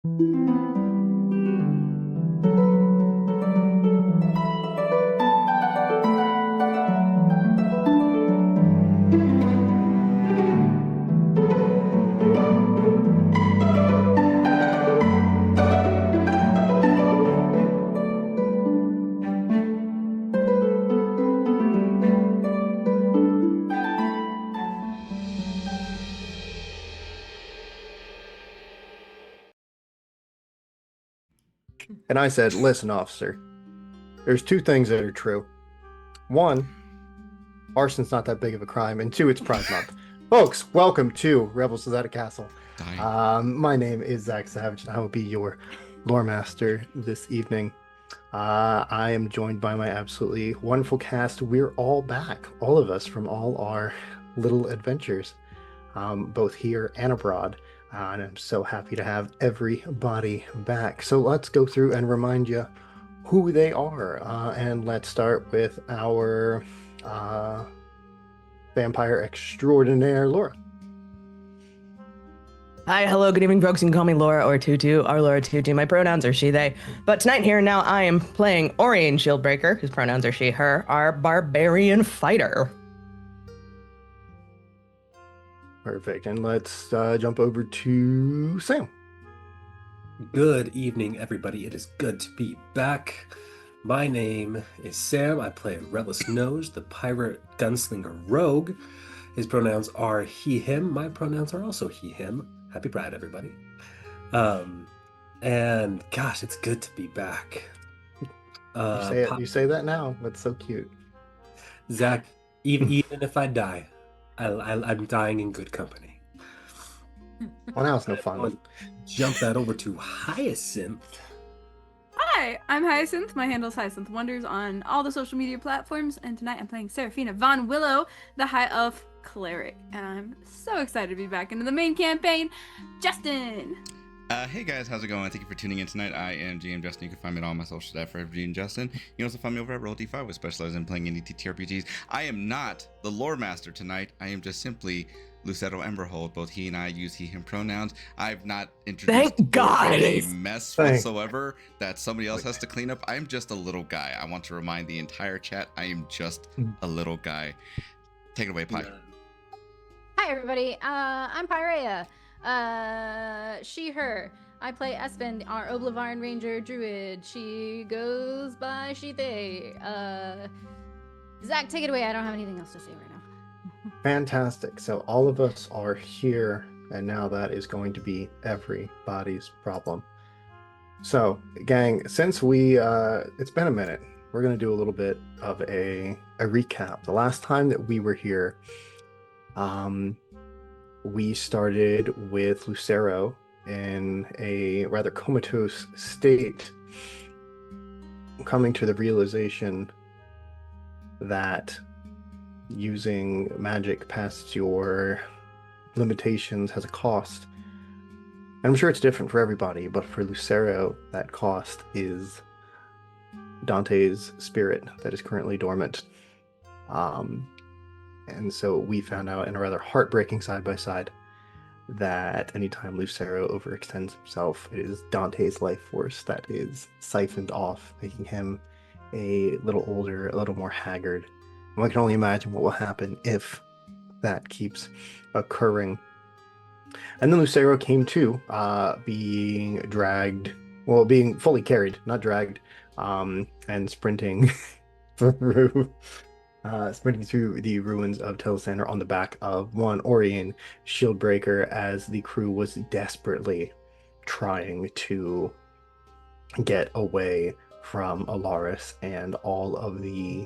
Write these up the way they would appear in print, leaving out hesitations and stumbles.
And I said, listen, officer, there's two things that are true. One, arson's not that big of a crime. And two, it's Pride Month. Folks, welcome to Rebels Without a Castle. My name is Zach Savage, and I will be your lore master this evening. I am joined by my absolutely wonderful cast. We're all back, all of us, from all our little adventures, both here and abroad. And I'm so happy to have everybody back. So let's go through and remind you who they are. And let's start with our vampire extraordinaire, Laura. Hi, hello, good evening, folks. You can call me Laura or Tutu, or Laura Tutu. My pronouns are she, they. But tonight, here and now, I am playing Orion Shieldbreaker, whose pronouns are she, her, our barbarian fighter. Perfect. And let's jump over to Sam. Good evening, everybody. It is good to be back. My name is Sam. I play Relentless Nose, the pirate gunslinger rogue. His pronouns are he, him. My pronouns are also he, him. Happy Pride, everybody. And gosh, it's good to be back. You say that now. That's so cute. Zach, even if I die, I'm dying in good company. Well, now it's no fun. Jump that over to Hyacinth. Hi, I'm Hyacinth. My handle's Hyacinth Wonders on all the social media platforms, and tonight I'm playing Seraphina Von Willow, the High Elf Cleric, and I'm so excited to be back into the main campaign. Justin! Hey guys, how's it going? Thank you for tuning in tonight. I am GM Justin. You can find me on all my social stuff for GM Justin. You can also find me over at Roll-D5, which specializes in playing indie TTRPGs. I am not the lore master tonight. I am just simply Lucero Emberhold. Both he and I use he, him pronouns. I've not introduced Thank God any mess whatsoever that somebody else has to clean up. I'm just a little guy. I want to remind the entire chat, I am just a little guy. Take it away, Pi. Hi, everybody. I'm Pyrea. She, her. I play Espen, our Oblavarn Ranger Druid. She goes by she, they. Zach, take it away. I don't have anything else to say right now. Fantastic. So all of us are here, and now that is going to be everybody's problem. So, gang, since it's been a minute, we're going to do a little bit of a recap. The last time that we were here, we started with Lucero in a rather comatose state, coming to the realization that using magic past your limitations has a cost. And I'm sure it's different for everybody, but for Lucero, that cost is Dante's spirit that is currently dormant. And so we found out in a rather heartbreaking side-by-side that anytime Lucero overextends himself, it is Dante's life force that is siphoned off, making him a little older, a little more haggard. And I can only imagine what will happen if that keeps occurring. And then Lucero came to, being fully carried, not dragged, and sprinting through the ruins of Telesander on the back of one Orion Shieldbreaker, as the crew was desperately trying to get away from Alaris and all of the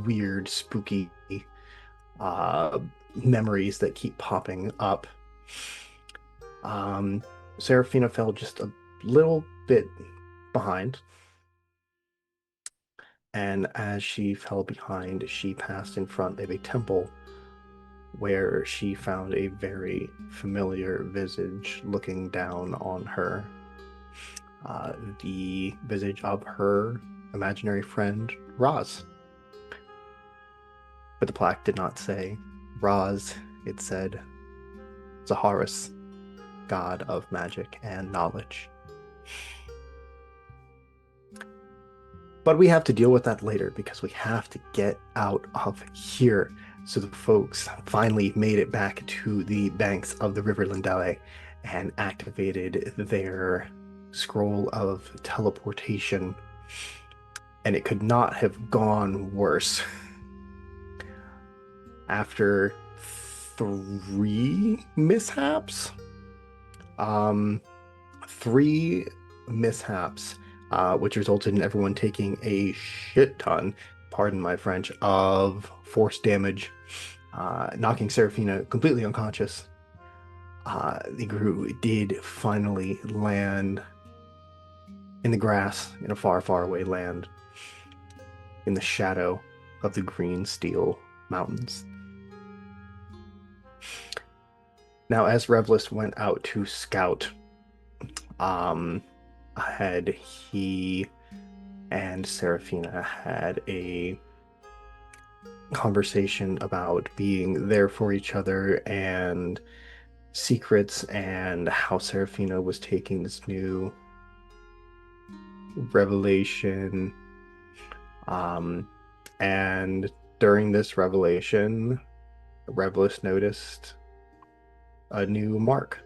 weird, spooky memories that keep popping up. Seraphina fell just a little bit behind. And as she fell behind, she passed in front of a temple where she found a very familiar visage looking down on her. The visage of her imaginary friend, Roz. But the plaque did not say Roz, it said Zaharis. god of magic and knowledge. But we have to deal with that later because we have to get out of here. So the folks finally made it back to the banks of the River Lindale and activated their scroll of teleportation. And it could not have gone worse. After 3 mishaps, which resulted in everyone taking a shit ton, pardon my French, of force damage, knocking Serafina completely unconscious. The Gru did finally land in the grass in a far, far away land in the shadow of the green steel mountains. Now, as Revlis went out to scout, ahead, he and Serafina had a conversation about being there for each other and secrets and how Serafina was taking this new revelation. And during this revelation, Revlis noticed a new mark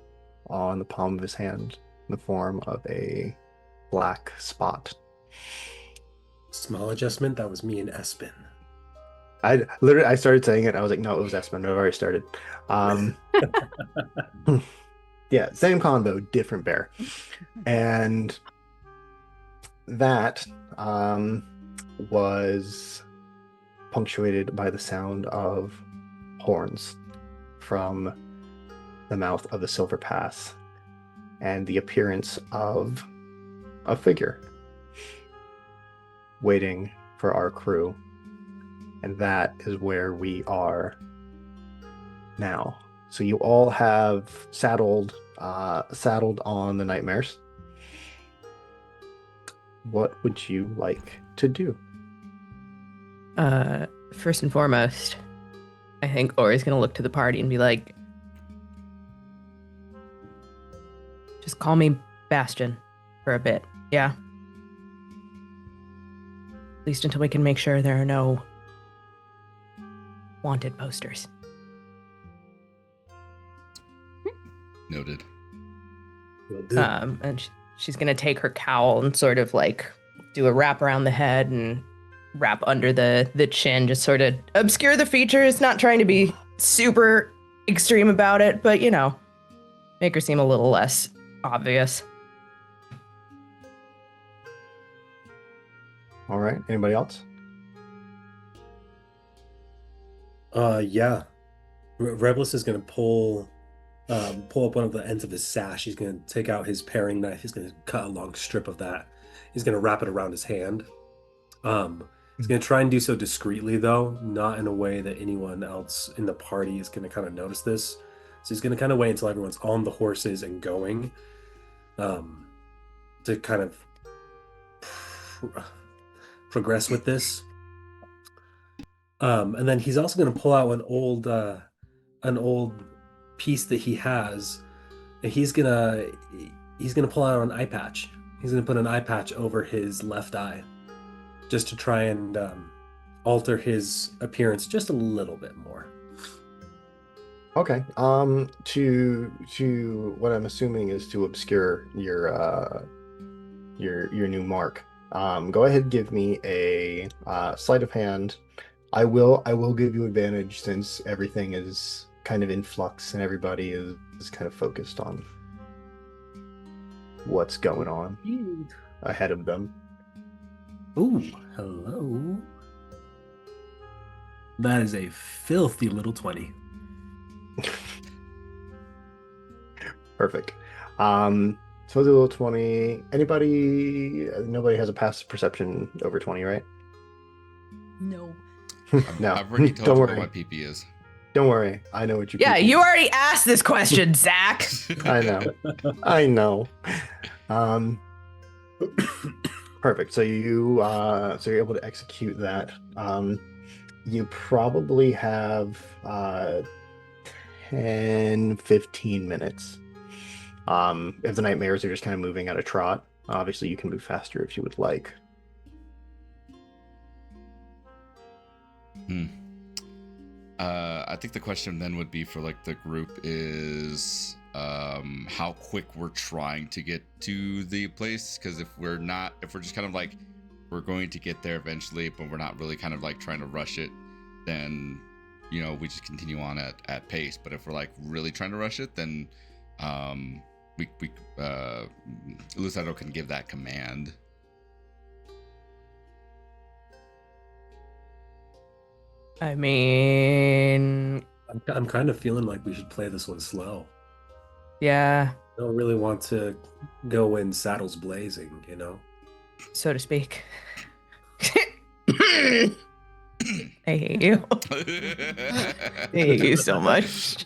on the palm of his hand in the form of a black spot. Small adjustment. That was me and Espen. I started saying it. I was like, no, it was Espen. I've already started. Yeah, same combo, different bear. And that was punctuated by the sound of horns from the mouth of the Silver Pass and the appearance of a figure waiting for our crew. And that is where we are now. So you all have saddled on the nightmares. What would you like to do? First and foremost, I think Ori's gonna look to the party and be like, just call me Bastion for a bit, yeah? At least until we can make sure there are no wanted posters. Noted. Will do. And she's gonna take her cowl and sort of like do a wrap around the head and wrap under the chin, just sort of obscure the features, not trying to be super extreme about it, but you know, make her seem a little less obvious. All right. Anybody else? Yeah. Reblis is gonna pull up one of the ends of his sash. He's gonna take out his paring knife. He's gonna cut a long strip of that. He's gonna wrap it around his hand. He's gonna try and do so discreetly, though, not in a way that anyone else in the party is gonna kind of notice this. So he's gonna kind of wait until everyone's on the horses and going, to kind of progress with this. And then he's also gonna pull out an old piece that he has, and he's gonna pull out an eye patch. He's gonna put an eye patch over his left eye, just to try and alter his appearance just a little bit more. Okay. To what I'm assuming is to obscure your new mark. Go ahead and give me a sleight of hand. I will give you advantage since everything is kind of in flux and everybody is kind of focused on what's going on ahead of them. Ooh, hello. That is a filthy little 20. Perfect. So the little 20. Nobody has a passive perception over 20, right? No. No. I've already Don't told you worry. what my PP is. Don't worry. I know what you. Yeah, people- you already asked this question, Zach. I know. Perfect. So you're able to execute that. You probably have 10, 15 minutes If the nightmares are just kind of moving at a trot, obviously you can move faster if you would like. Hmm. I think the question then would be for like the group is how quick we're trying to get to the place, because if we're just kind of like we're going to get there eventually, but we're not really kind of like trying to rush it, then we just continue on at pace. But if we're like really trying to rush it, then we Lucero can give that command. I mean, I'm kind of feeling like we should play this one slow. yeah, I don't really want to go in saddles blazing, you know? so to speak. I hate you. I hate you so much.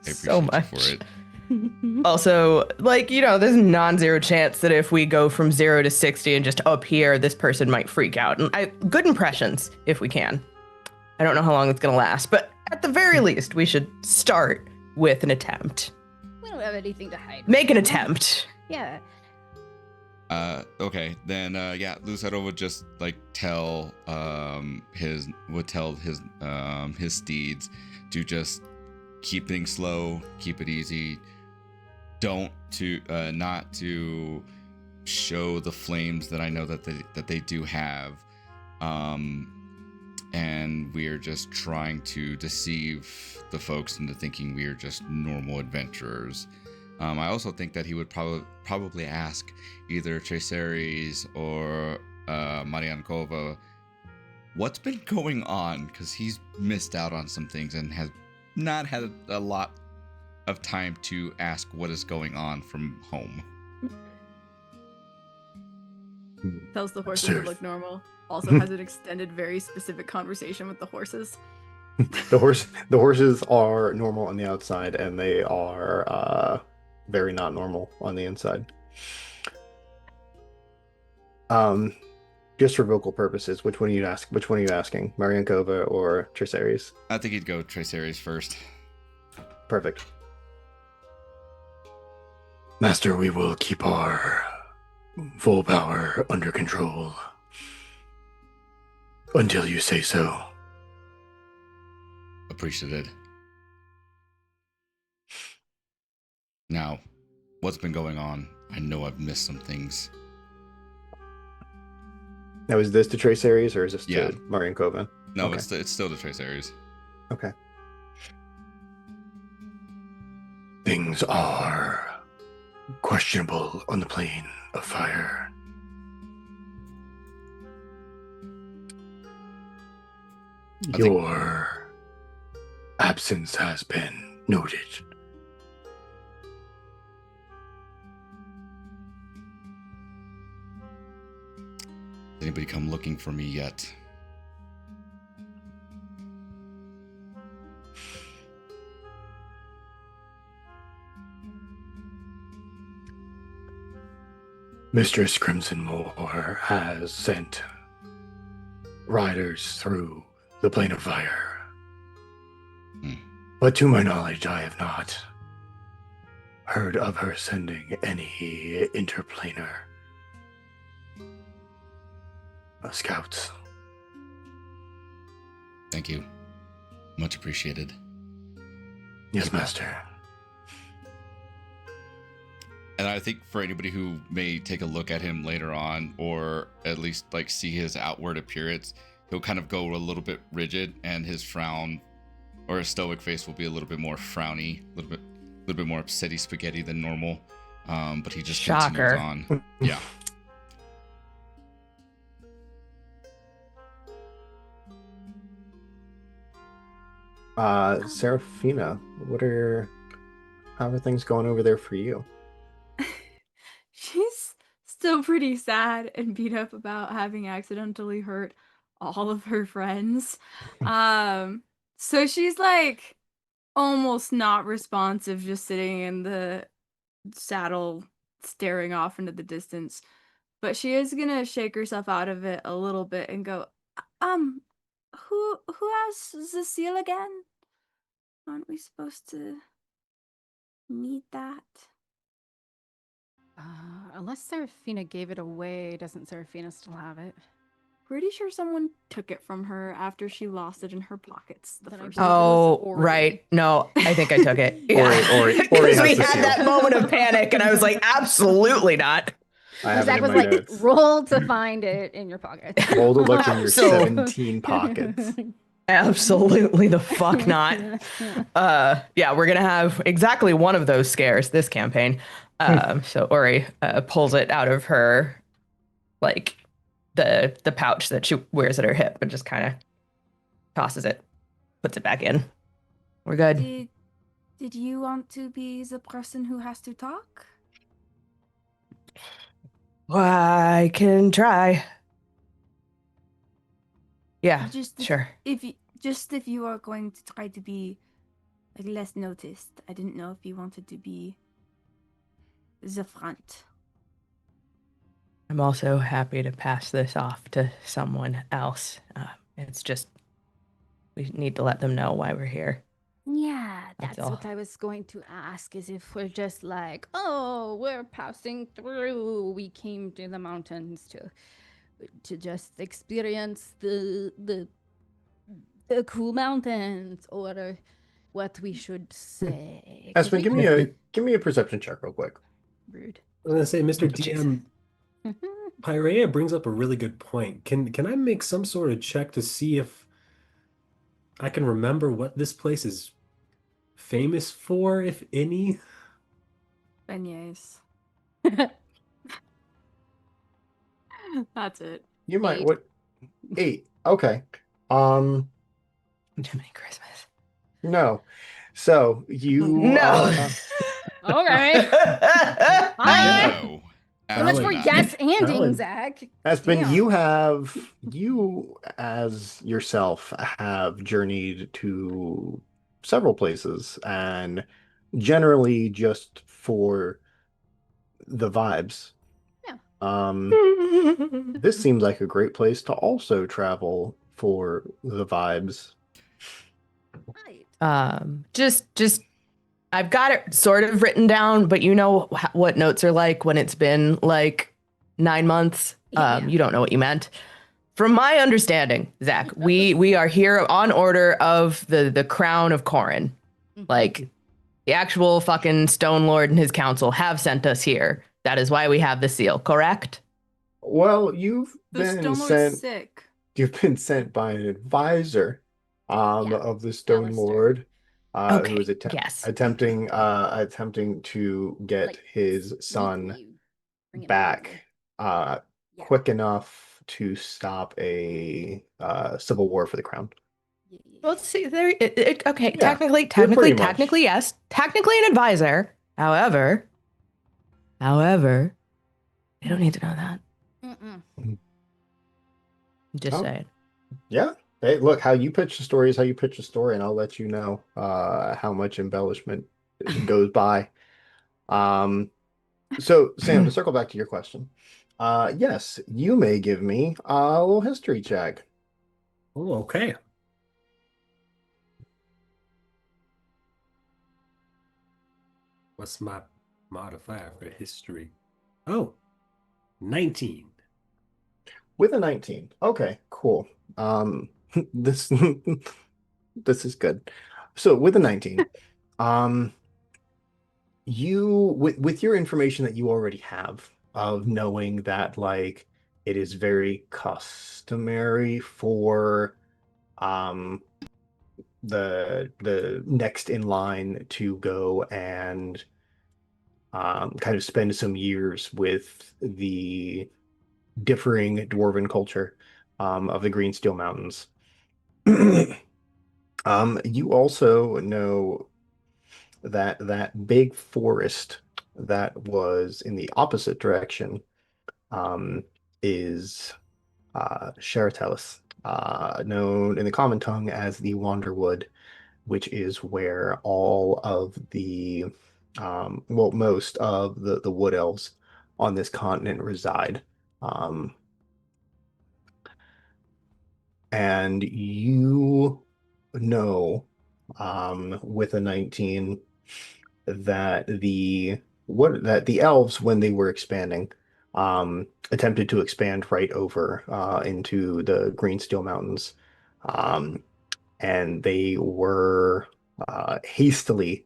I So appreciate much. you for it. Also, like, there's a non-zero chance that if we go from 0 to 60 and just up here, this person might freak out. And good impressions, if we can. I don't know how long it's going to last, but at the very least, we should start with an attempt. We don't have anything to hide. Make an attempt. Yeah. Okay, then Lucero would just like tell his steeds to just keep things slow, keep it easy, not to show the flames that I know that they do have, and we are just trying to deceive the folks into thinking we are just normal adventurers. I also think that he would probably ask either Traceres or Mariankova what's been going on, because he's missed out on some things and has not had a lot of time to ask what is going on from home. Tells the horses Sure. to look normal. Also has an extended, very specific conversation with the horses. The horses are normal on the outside, and they are very not normal on the inside. Just for vocal purposes, which one are you asking? Mariankova or Traceres? I think he'd go Traceres first. Perfect. Master, we will keep our full power under control until you say so. Appreciated. Now, what's been going on? I know I've missed some things. Now, is this to Traceres or is this Yeah. to Mariankova? No, Okay. it's still the Traceres. Okay. Things are questionable on the plane of fire. I think- Your absence has been noted. Has anybody come looking for me yet? Mistress Crimson Moor has sent riders through the plane of fire. But to my knowledge, I have not heard of her sending any interplanar scouts. Thank you. Much appreciated. Yes, Master. And I think for anybody who may take a look at him later on, or at least like see his outward appearance, he'll kind of go a little bit rigid, and his frown or his stoic face will be a little bit more frowny, a little bit more upsetty spaghetti than normal. But he just Shocker. continues on. Yeah. Serafina, how are things going over there for you? She's still pretty sad and beat up about having accidentally hurt all of her friends. So she's like almost not responsive, just sitting in the saddle staring off into the distance. But she is gonna shake herself out of it a little bit and go, um, who has the seal again? Aren't we supposed to need that? Unless Serafina gave it away, doesn't Serafina still have it? Pretty sure someone took it from her after she lost it in her pockets the Then I first believe time. it was Oh, Ori. right. No, I think I took it. Ori Because has we the had seal. that moment of panic, and I was like, absolutely not. I have it Zach in was my like, notes. roll to find it in your pocket. Roll to look in your So- 17 pockets. Absolutely the fuck not. Yeah, we're gonna have exactly one of those scares this campaign. So Ori pulls it out of her, like the pouch that she wears at her hip, and just kind of tosses it, puts it back in. We're good. Did you want to be the person who has to talk? I can try. Yeah, Just sure. if you are going to try to be like less noticed. I didn't know if you wanted to be the front. I'm also happy to pass this off to someone else. It's just we need to let them know why we're here. Yeah, That's that's what all. I was going to ask, is if we're just like, oh, we're passing through. We came to the mountains to just experience the cool mountains, or what we should say. 'Cause Espen, we give me a perception check real quick. rude. I was gonna say, Mr. Oh, jeez. DM, Pyrea brings up a really good point. Can I make some sort of check to see if I can remember what this place is famous for, if any? Beignets. That's it. You might 8. what 8. Okay. Um Jiminy Christmas. no. So you No. Okay. Fine. No. So much for Absolutely not. yes anding, Valid. Zach. Espen, Damn. you as yourself have journeyed to several places and generally just for the vibes. Yeah. This seems like a great place to also travel for the vibes. Right. Just I've got it sort of written down, but you know what notes are like when it's been like 9 months. Yeah. You don't know what you meant. From my understanding, Zach, we are here on order of the crown of Corin. Like the actual fucking Stone Lord and his council have sent us here. That is why we have the seal, correct? Well, you've The been Stone Lord's sent sick. you've been sent by an advisor Yeah, of the Stone Alistair. Lord Okay, who is yes. attempting to get Like, his sneakily son bring him back over. Yeah. quick enough to stop a civil war for the crown. Yeah. Well, see, there. Okay, Yeah, technically, pretty much. yes. Technically, an advisor. However, they don't need to know that. Mm-mm. Just Oh. saying. Yeah. Hey, look, how you pitch the story is how you pitch the story, and I'll let you know how much embellishment goes by. So Sam, to circle back to your question, yes, you may give me a little history check. Oh, okay. What's my modifier for history? Oh, 19. With a 19. Okay, cool. This this is good. So with a 19, you with your information that you already have of knowing that like it is very customary for um the next in line to go and kind of spend some years with the differing dwarven culture of the Green Steel Mountains. You also know that that big forest that was in the opposite direction is Sheratelis, known in the common tongue as the Wanderwood, which is where all of the, well, most of the wood elves on this continent reside. Um, and you know, with a 19, that the what that the elves, when they were expanding, attempted to expand right over into the Green Steel Mountains, um, and they were hastily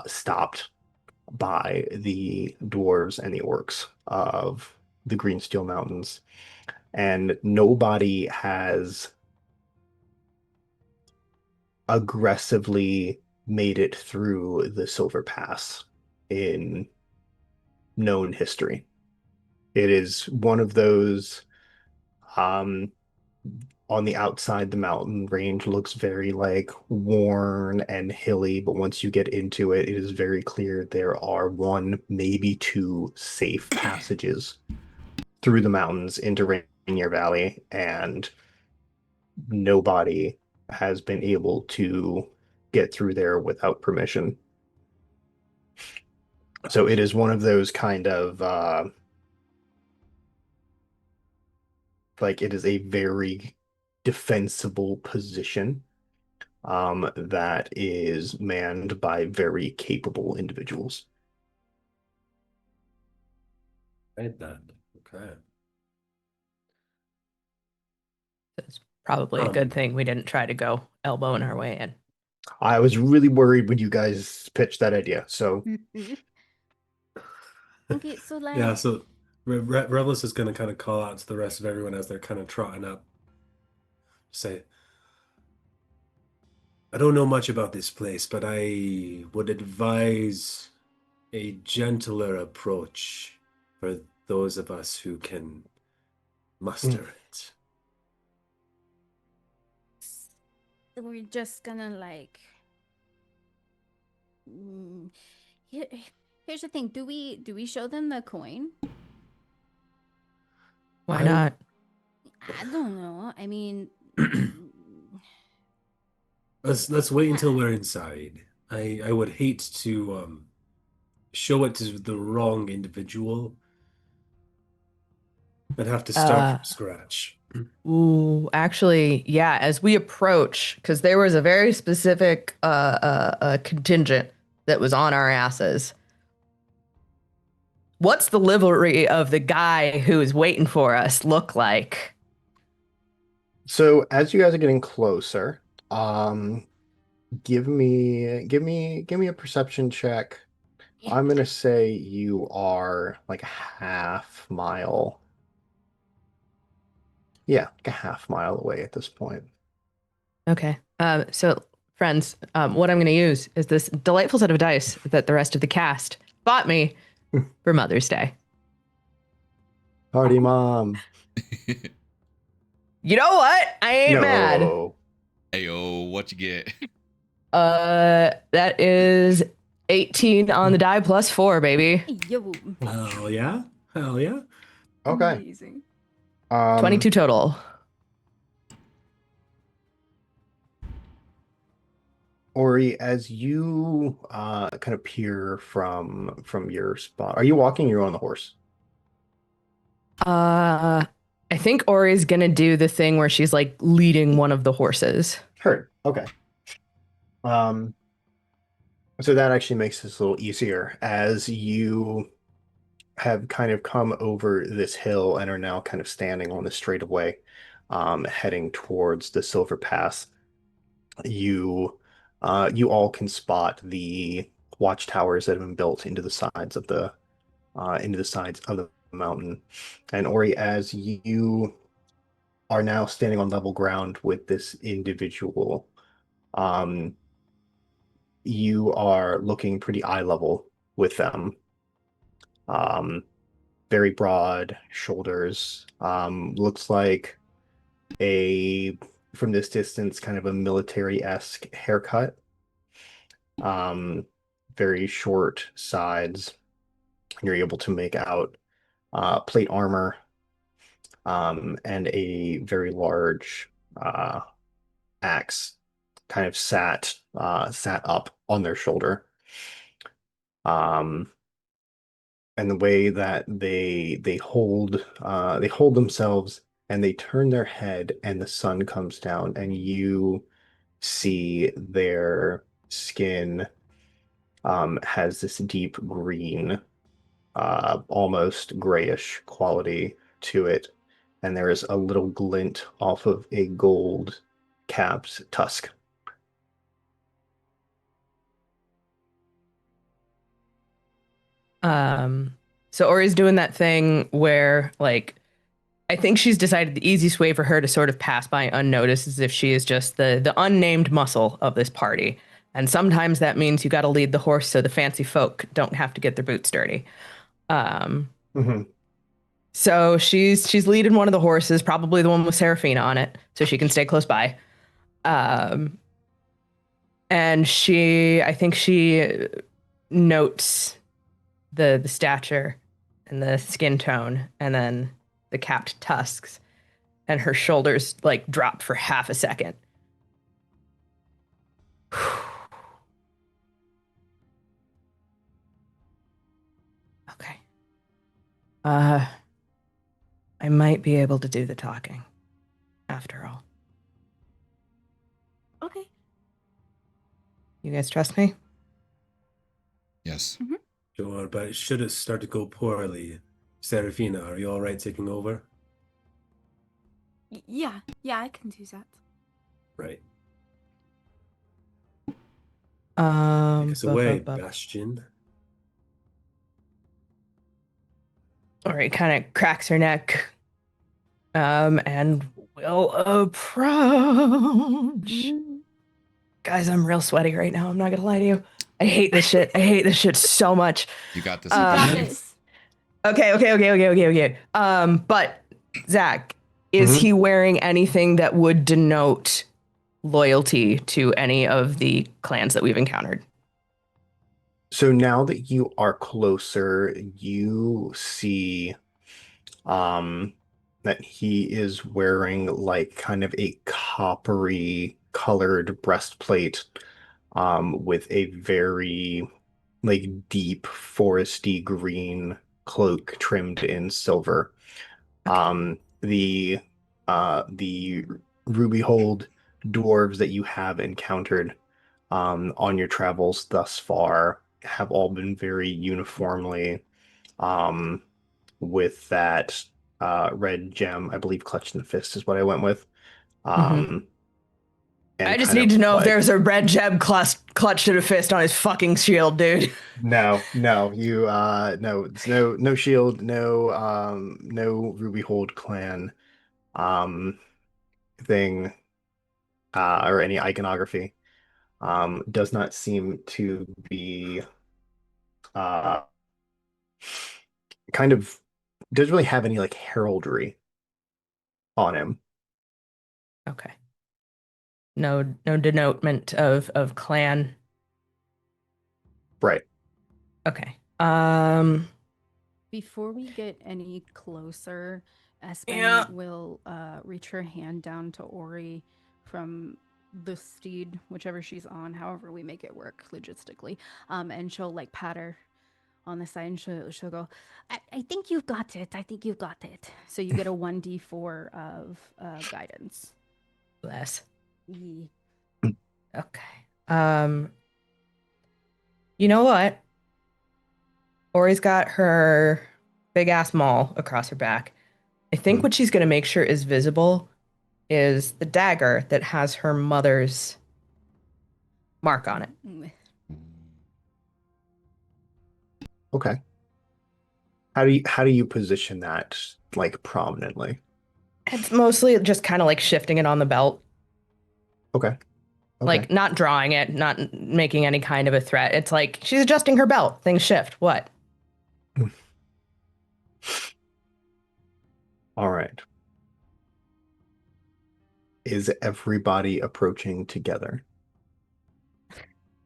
stopped by the dwarves and the orcs of the Green Steel Mountains, and nobody has aggressively made it through the Silver Pass in known history. It is one of those um on the outside the mountain range looks very like worn and hilly, but once you get into it, it is very clear there are one, maybe two safe passages through the mountains into Rainier Valley, and nobody has been able to get through there without permission. So it is one of those kind of like it is a very defensible position that is manned by very capable individuals. Right then. Okay. It's probably a good Um, thing we didn't try to go elbowing our way in. I was really worried when you guys pitched that idea. So Okay, so yeah, like, so Revelus is going to kind of call out to the rest of everyone as they're kind of trotting up. Say, I don't know much about this place, but I would advise a gentler approach for those of us who can muster it. we're just gonna like. Mm, here, here's the thing. Do we show them the coin? Why I not? I don't know. I mean, let's wait until yeah. we're inside. I would hate to show it to the wrong individual and have to start Uh, from scratch. Ooh, actually, yeah, as we approach, because there was a very specific contingent that was on our asses. What's the livery of the guy who is waiting for us look like? so as you guys are getting closer, um give me a perception check. I'm gonna say you are like a half mile. Yeah, like a half mile away at this point. Okay. So friends, what I'm going to use is this delightful set of dice that the rest of the cast bought me for Mother's Day. Party mom. You know what? I ain't mad. No. Hey, yo, what you get? That is 18 on the die plus 4, baby. Yo. Hell yeah. Hell yeah. Okay. Amazing. 22 total. Ori, as you kind of peer from your spot, are you walking or are you on the horse? I think Ori's gonna do the thing where she's like leading one of the horses. Heard. Okay. Um, so that actually makes this a little easier as you have kind of come over this hill and are now kind of standing on the straightaway, heading towards the Silver Pass. You you all can spot the watchtowers that have been built into the sides of the mountain. And Ori, as you are now standing on level ground with this individual, um, you are looking pretty eye level with them. Um, very broad shoulders. Looks like a from this distance kind of a military-esque haircut. Um, very short sides. You're able to make out plate armor, and a very large axe kind of sat up on their shoulder. Um, and the way that they hold themselves and they turn their head and the sun comes down and you see their skin has this deep green, almost grayish quality to it, and there is a little glint off of a gold capped tusk. So Ori's doing that thing where, like, I think she's decided the easiest way for her to sort of pass by unnoticed is if she is just the unnamed muscle of this party. And sometimes that means you got to lead the horse so the fancy folk don't have to get their boots dirty. Um, Hmm. so she's leading one of the horses, probably the one with Serafina on it, so she can stay close by. Um, and I think she notes the stature and the skin tone, and then the capped tusks, and her shoulders like drop for half a second. Okay. I might be able to do the talking after all. Okay. You guys trust me? Yes. Sure, but it should have started to go poorly. Serafina, are you all right taking over? Yeah, I can do that. Right. Take us away, Bastion. All right, kind of cracks her neck. And will approach. Guys, I'm real sweaty right now. I'm not gonna lie to you. I hate this shit. I hate this shit so much. You got this. You got man. this. Okay. But Zach, is he wearing anything that would denote loyalty to any of the clans that we've encountered? So now that you are closer, you see that he is wearing like kind of a coppery colored breastplate with a very like deep foresty green cloak trimmed in silver. The ruby hold dwarves that you have encountered on your travels thus far have all been very uniformly um, with that red gem, I believe clutched in the fist is what I went with. Um, and I just kind need of to know if like, there's a red gem clutched in a fist on his fucking shield, dude. no, you no, it's no shield, no Ruby Hold clan um thing or any iconography. Does not seem to be uh kind of doesn't really have any like heraldry on him. Okay. No denotement of clan. Right. Okay. Before we get any closer, Espen Yeah. will reach her hand down to Ori from the steed, whichever she's on, however we make it work logistically. And she'll like pat her on the side and she'll go, I think you've got it. I think you've got it. So you get a 1d4 of guidance. Bless. Yee. Okay. You know what? Ori's got her big ass maul across her back. I think what she's gonna make sure is visible is the dagger that has her mother's mark on it. Okay. How do you position that like prominently? It's mostly just kind of like shifting it on the belt. Okay. Like not drawing it, not making any kind of a threat. It's like she's adjusting her belt. Things shift. What? All right. Is everybody approaching together?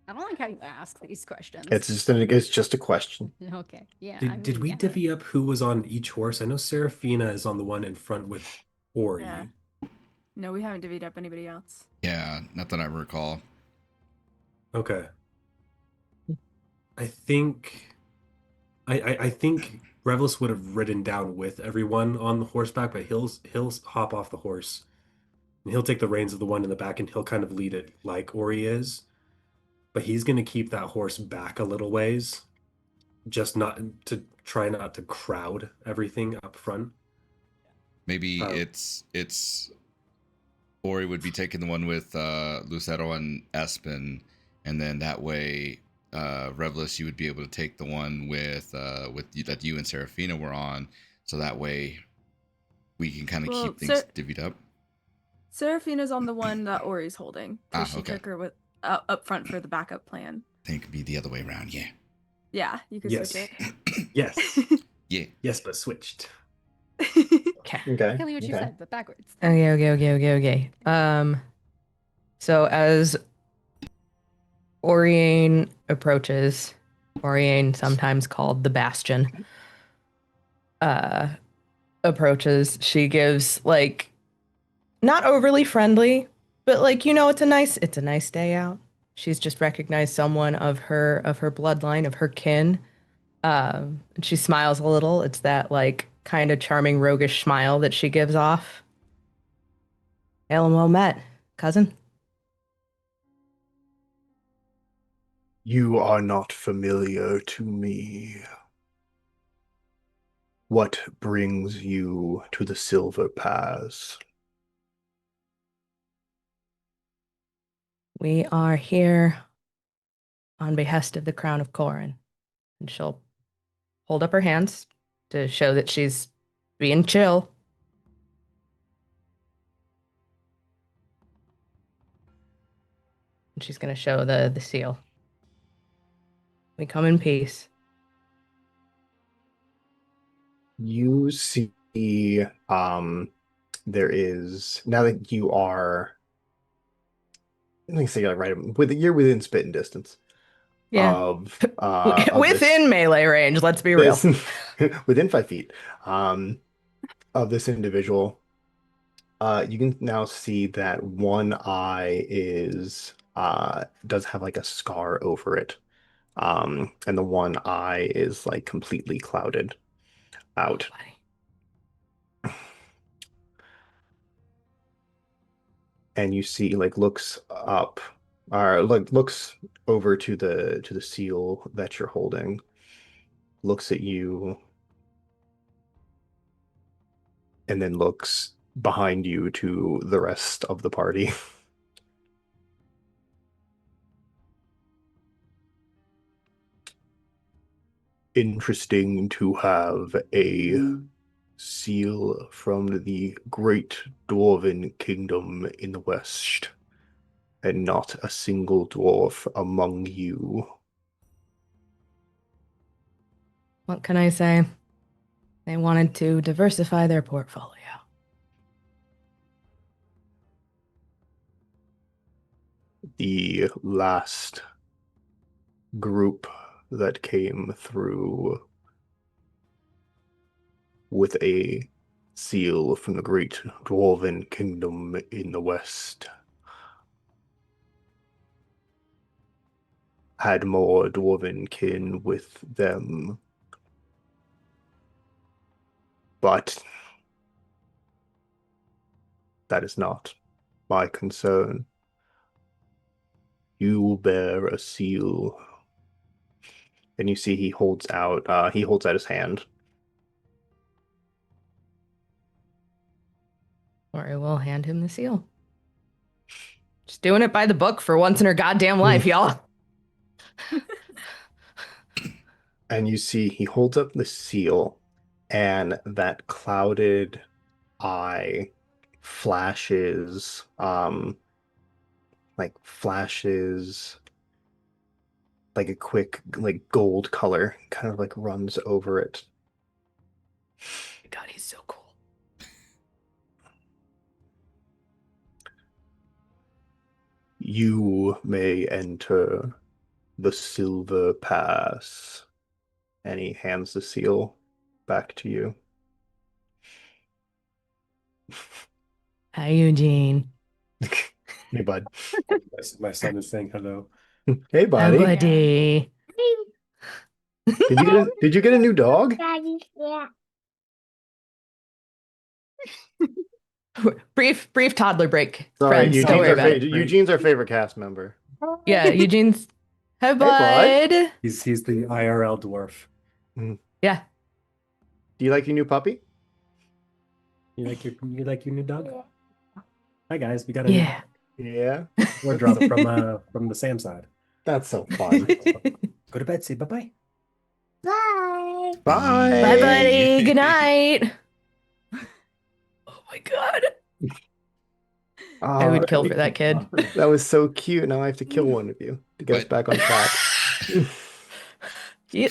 I don't like how you ask these questions. It's just a question. Okay. Yeah. Did we divvy up who was on each horse? I know Serafina is on the one in front with Ori. Yeah. No, we haven't divvied up anybody else. Yeah, not that I recall. Okay. I think I think Revelus would have ridden down with everyone on the horseback, but he'll hop off the horse and he'll take the reins of the one in the back and he'll kind of lead it like Ori is. but he's going to keep that horse back a little ways, just not to try not to crowd everything up front. Maybe Oh. it's Ori would be taking the one with Lucero and Espen, and then that way, Revelus, you would be able to take the one with you, that you and Serafina were on, so that way we can kind of Well, keep things divvied up. Seraphina's on the one that Ori's holding because she Okay. took her with up front for the backup plan. I think it'd be the other way around. Yeah. Yeah, you could Yes. switch Yes. it. Yeah. Yes, but switched. Okay. Okay. Exactly what you okay. said, but backwards. Okay. So as Oriane approaches, Oriane, sometimes called the Bastion, approaches, she gives like not overly friendly, but like, it's a nice day out. She's just recognized someone of her bloodline, of her kin. And she smiles a little. It's that like kind of charming roguish smile that she gives off. Hail and well met, cousin. You are not familiar to me. What brings you to the Silver Pass? We are here on behest of the Crown of Corin. And she'll hold up her hands to show that she's being chill. And she's going to show the seal. We come in peace. You see, there is, now that you are, let me say, like, right, you're within spitting distance Yeah. of Within melee range, let's be real. within 5 feet, of this individual. You can now see that one eye does have like a scar over it. And the one eye is like completely clouded out. And you see like looks up or like looks over to the seal that you're holding, looks at you, and then looks behind you to the rest of the party. Interesting to have a seal from the great dwarven kingdom in the west, and not a single dwarf among you. What can I say? They wanted to diversify their portfolio. The last group that came through with a seal from the great dwarven kingdom in the west had more dwarven kin with them. But that is not my concern. You bear a seal. And you see he holds out his hand. Ori will hand him the seal. Just doing it by the book for once in her goddamn life, y'all. And you see he holds up the seal, and that clouded eye flashes, flashes like a quick like gold color kind of like runs over it. God, he's so cool. You may enter the Silver Pass. And he hands the seal back to you. Hi, Eugene. Hey, bud. My son is saying hello. Hey, Hi, buddy. buddy. Did you get a new dog? Brief toddler break. Sorry, Friends, don't worry about it. Eugene's our favorite cast member. Yeah, Eugene's Hi, bud. bud. He's the IRL dwarf. Yeah. Do you like your new puppy? You like your new dog? Hi guys, we got a new Yeah. Yeah. wardrop from the Sam side. That's so fun. Go to bed, say bye-bye. Bye. Bye, buddy. Good night. Oh my God. I would kill for that kid. That was so cute. Now I have to kill one of you to get us What? back on track.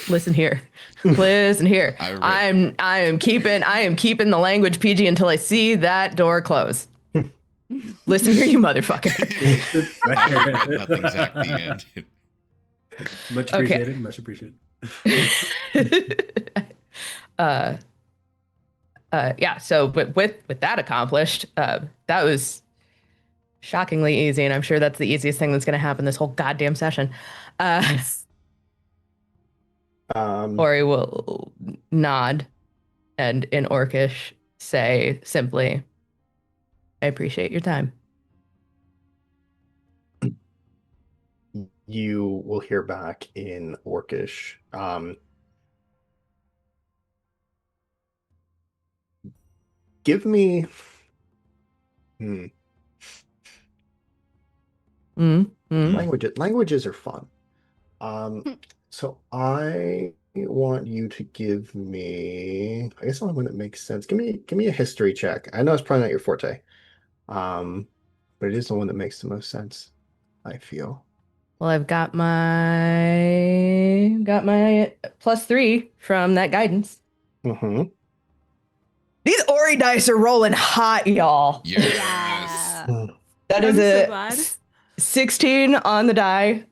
Listen here. Listen here. I am keeping the language PG until I see that door close. Listen here, you motherfucker. Nothing's at the end. Much Okay. appreciated. Much appreciated. Yeah, so but with that accomplished, that was shockingly easy, and I'm sure that's the easiest thing that's gonna happen this whole goddamn session. Ori will nod and in Orcish say simply, I appreciate your time. You will hear back in Orcish. Give me. Languages are fun. So I want you to give me. I guess the only one that makes sense. Give me a history check. I know it's probably not your forte, but it is the one that makes the most sense, I feel. Well, I've got my +3 from that guidance. Mm-hmm. These Ori dice are rolling hot, y'all. Yes. Yeah. That I'm is so a glad. 16 on the die,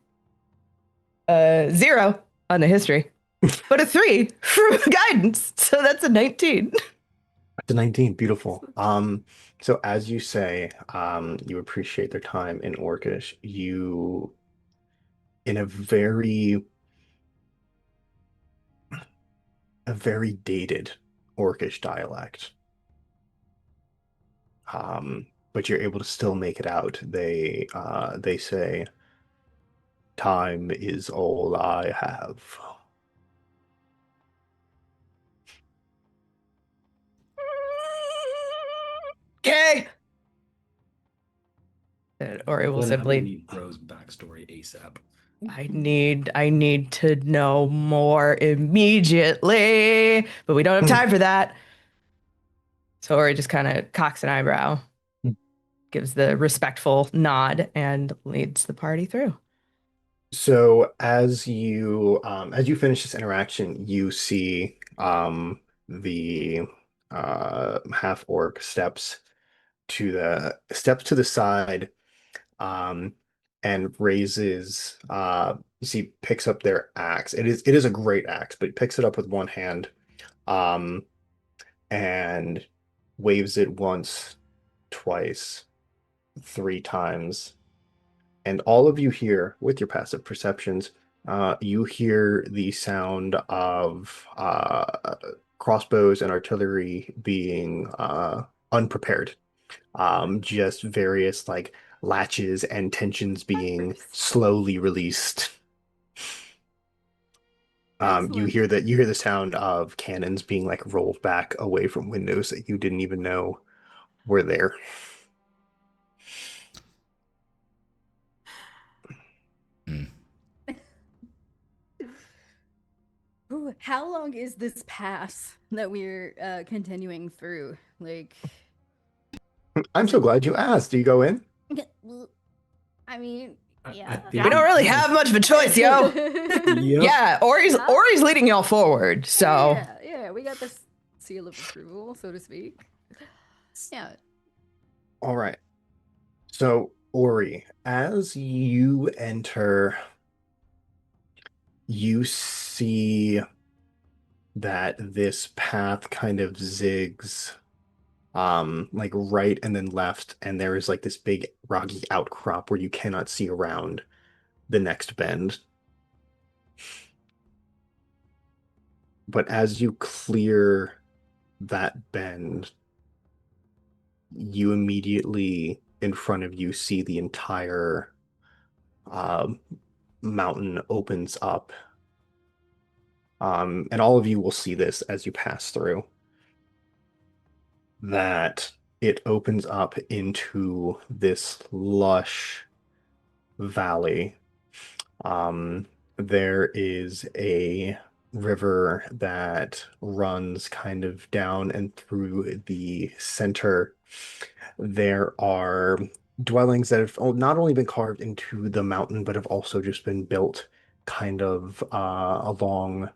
0 on the history, but a 3 from guidance. So that's a 19. To 19, beautiful. So as you say, you appreciate their time in Orcish. You, in a very dated Orcish dialect. But you're able to still make it out. They say, "Time is all I have." Okay. Ori will Glenn, how simply, do we need Bro's backstory ASAP? I need to know more immediately, but we don't have time for that. So Ori just kind of cocks an eyebrow, gives the respectful nod, and leads the party through. So as you finish this interaction, you see the half orc steps to the side, um, and raises you see picks up their axe. It is a great axe, but he picks it up with one hand, um, and waves it once, twice, three times. And all of you hear, with your passive perceptions, you hear the sound of crossbows and artillery being unprepared. Just various like latches and tensions being slowly released. You Excellent. hear the sound of cannons being like rolled back away from windows that you didn't even know were there. Ooh, how long is this pass that we're continuing through? Like, I'm so glad you asked. Do you go in? I mean, I yeah. think We don't really have much of a choice, yo. Yep. Yeah, Ori's leading y'all forward, so Yeah, we got this seal of approval, so to speak. Yeah. All right. So, Ori, as you enter, you see that this path kind of zigs, like right and then left, and there is like this big rocky outcrop where you cannot see around the next bend. But as you clear that bend, you immediately in front of you see the entire mountain opens up. And all of you will see this as you pass through, that it opens up into this lush valley. Um, there is a river that runs kind of down and through the center. There are dwellings that have not only been carved into the mountain, but have also just been built kind of along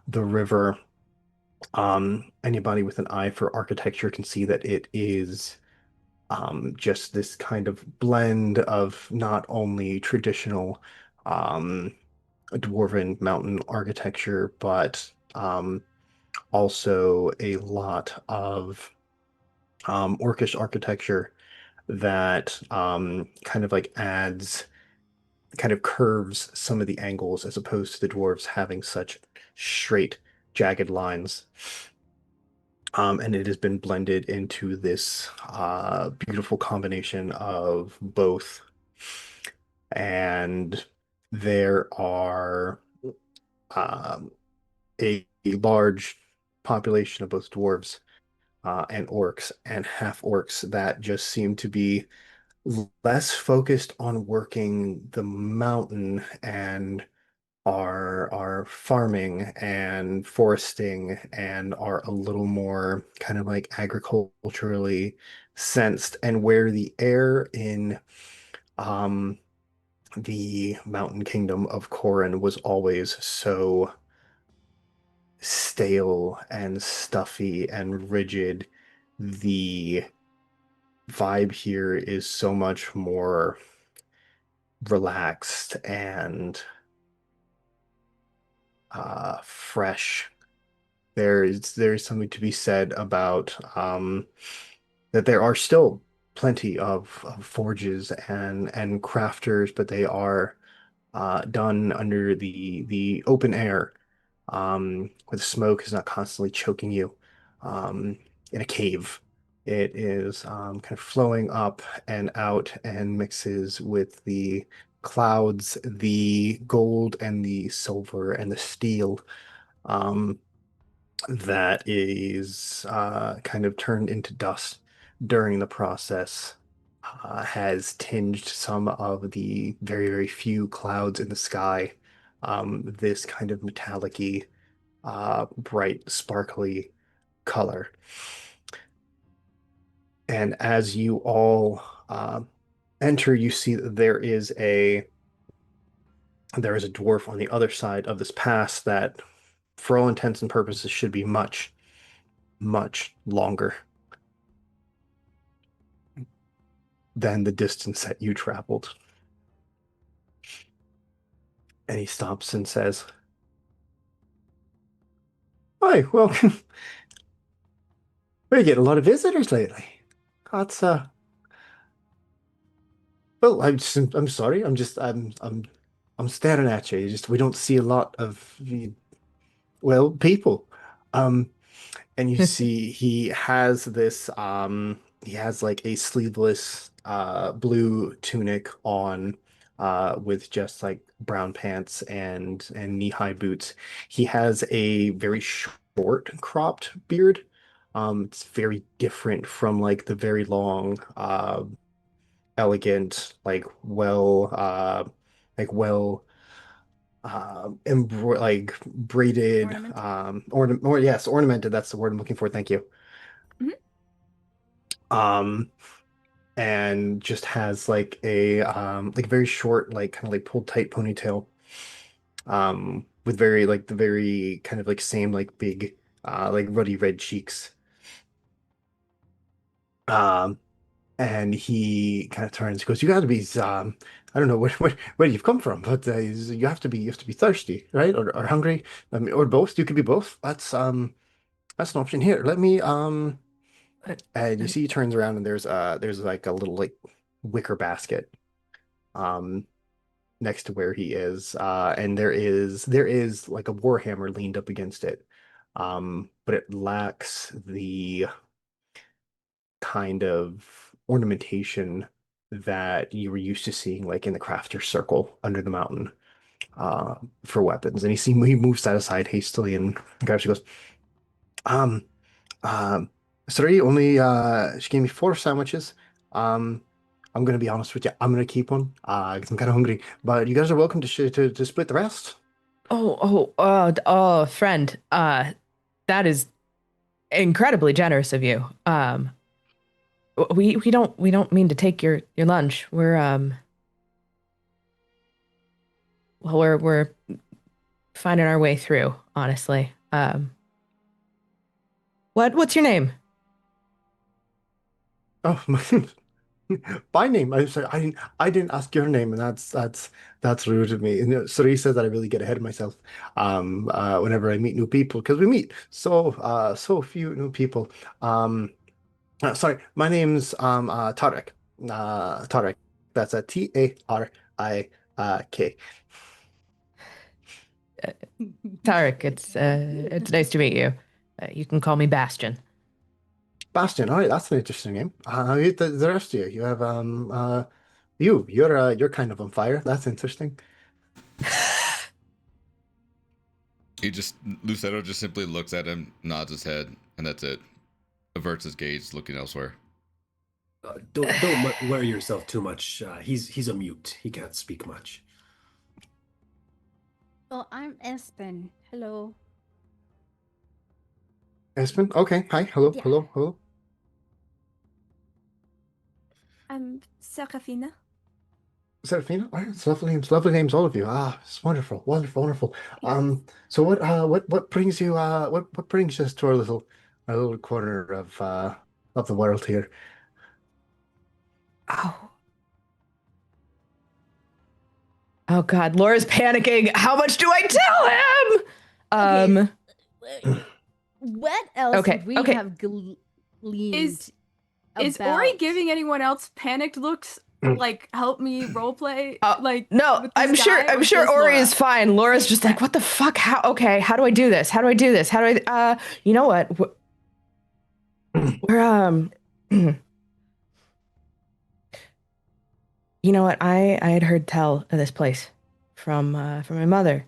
the river. Anybody with an eye for architecture can see that it is just this kind of blend of not only traditional um, dwarven mountain architecture, but also a lot of orcish architecture that kind of like adds, kind of curves some of the angles as opposed to the dwarves having such straight, jagged lines. And it has been blended into this beautiful combination of both. And there are um, a large population of both dwarves and orcs and half orcs that just seem to be less focused on working the mountain and are farming and foresting and are a little more kind of like agriculturally sensed, and where the air in um the mountain kingdom of Corin was always so stale and stuffy and rigid, the vibe here is so much more relaxed and fresh. There is something to be said about that there are still plenty of forges and crafters, but they are done under the open air, where the smoke is not constantly choking you in a cave. It is kind of flowing up and out and mixes with the clouds, the gold and the silver and the steel um, that is kind of turned into dust during the process. Has tinged some of the very, very few clouds in the sky, this kind of metallic-y, bright, sparkly color. And as you all enter, you see that there is a dwarf on the other side of this pass that, for all intents and purposes, should be much, much longer than the distance that you traveled. And he stops and says, "Hi, welcome. We get a lot of visitors lately. That's well, I'm sorry. I'm staring at you. We don't see a lot of well, people. Um, and you see he has like a sleeveless blue tunic on with just like brown pants and knee-high boots. He has a very short cropped beard. It's very different from like the very long elegant, well like braided Ornamented. yes, ornamented, that's the word I'm looking for, thank you. Mhm. um and just has like very short, like kind of like pulled tight ponytail, with very like the very kind of like same like big like ruddy red cheeks. um and he kind of turns, goes, "You got to be I don't know where you've come from, but you have to be thirsty, right? Or hungry. I mean, or both. You could be both. That's an option here. Let me and you see he turns around and there's like a little like wicker basket um next to where he is. And there is like a warhammer leaned up against it. But it lacks the kind of ornamentation that you were used to seeing like in the crafter circle under the mountain. for weapons, and he moves that aside hastily and grabs. She goes, um, sorry, only she gave me 4 sandwiches. Um, I'm gonna be honest with you. I'm gonna keep one, 'cause I'm kind of hungry. But you guys are welcome to to split the rest. Friend. That is incredibly generous of you. We don't mean to take your lunch. We're finding our way through, honestly. What's your name? Oh, my name. I'm sorry. I didn't ask your name, and that's rude of me. And Suri says that I really get ahead of myself. Whenever I meet new people, because we meet so few new people. Sorry, my name's Tarek. Tarek. That's a Tarik. Tarek. It's nice to meet you. You can call me Bastion. Bastion. All right, that's an interesting name. The rest of you, you have you're kind of on fire. That's interesting. Lucero just simply looks at him, nods his head, and that's it. Averts his gaze, looking elsewhere. Don't worry yourself too much. He's a mute. He can't speak much. Well, I'm Espen. Hello. Espen. Okay. Hi. Hello. Yeah. Hello. Hello. I'm Serafina. Serafina. All right, it's lovely names. Lovely names, all of you. It's wonderful. Wonderful. Wonderful. So what brings you what brings us to our little corner of the world here? Oh. Oh God, Laura's panicking. How much do I tell him? What else Okay, would we okay. have gleaned Is about... Ori giving anyone else panicked looks? Like, help me roleplay? No, with this I'm sure. guy, or I'm sure just Ori Laura? is fine. Laura's just like, what the fuck? How? Okay, how do I do this? How do I do this? How do I? You know what? We're You know what? I had heard tell of this place from my mother.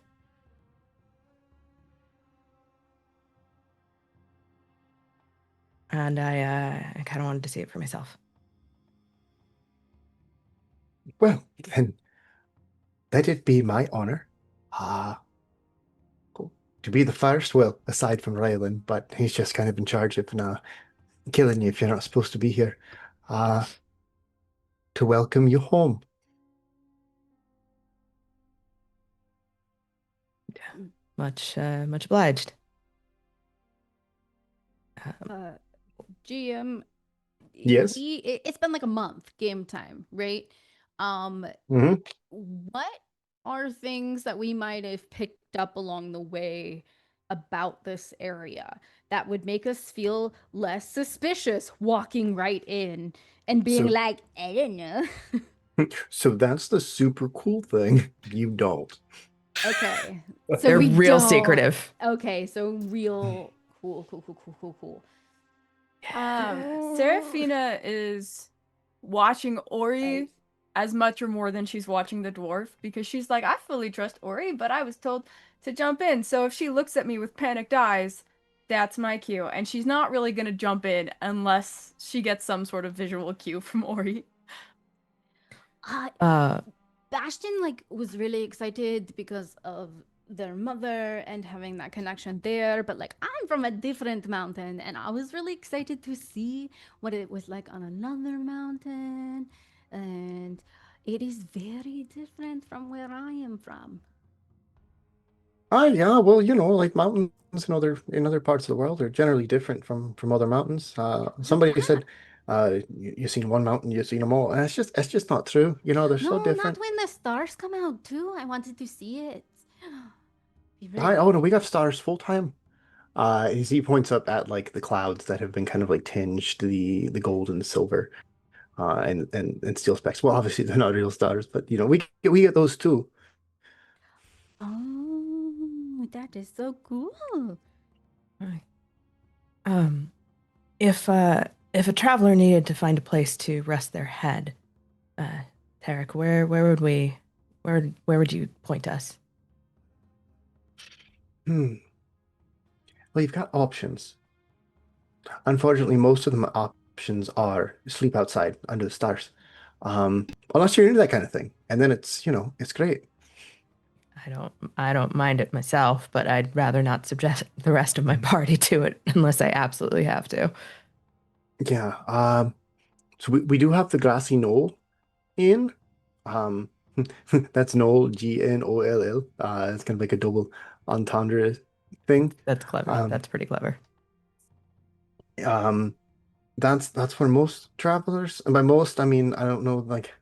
And I kind of wanted to see it for myself. Well, then let it be my honor. To be the first, well, aside from Raylan, but he's just kind of in charge of killing you if you're not supposed to be here. To welcome you home. Much obliged. GM, Yes. it's been like a month game time, right? Mhm. What are things that we might have picked up along the way about this area that would make us feel less suspicious walking right in and being So- like, I don't know. So that's the super cool thing. You don't. Okay. So They're we real don't. secretive. Okay, so real cool. Serafina is watching Ori as much or more than she's watching the dwarf, because she's like, I fully trust Ori, but I was told to jump in. So if she looks at me with panicked eyes, that's my cue. And she's not really going to jump in unless she gets some sort of visual cue from Ori. Bastion was really excited because of their mother and having that connection there, but I'm from a different mountain and I was really excited to see what it was like on another mountain, and it is very different from where I am from. Yeah, well, like mountains in other parts of the world are generally different from other mountains. Somebody said, you seen one mountain, you've seen them all, and it's just not true. They're so No, different. not when the stars come out too. I wanted to see it. Be Oh no, ready. we got stars full time. As he points up at like the clouds that have been kind of like tinged the gold and the silver, and steel specks. Well, obviously they're not real stars, but we get those too. Oh, that is so cool. If a traveler needed to find a place to rest their head, Tarek, where would you point us? Hmm. Well, you've got options. Unfortunately, most of the options are sleep outside under the stars. Unless you're into that kind of thing. And then it's great. I don't mind it myself, but I'd rather not subject the rest of my party to it unless I absolutely have to. Yeah. So we do have the grassy knoll in. Um, that's knoll, Gnoll. It's kind of like a double entendre thing. That's clever. Um, That's pretty clever. um, that's where most travelers, and by most, I mean, I don't know, like,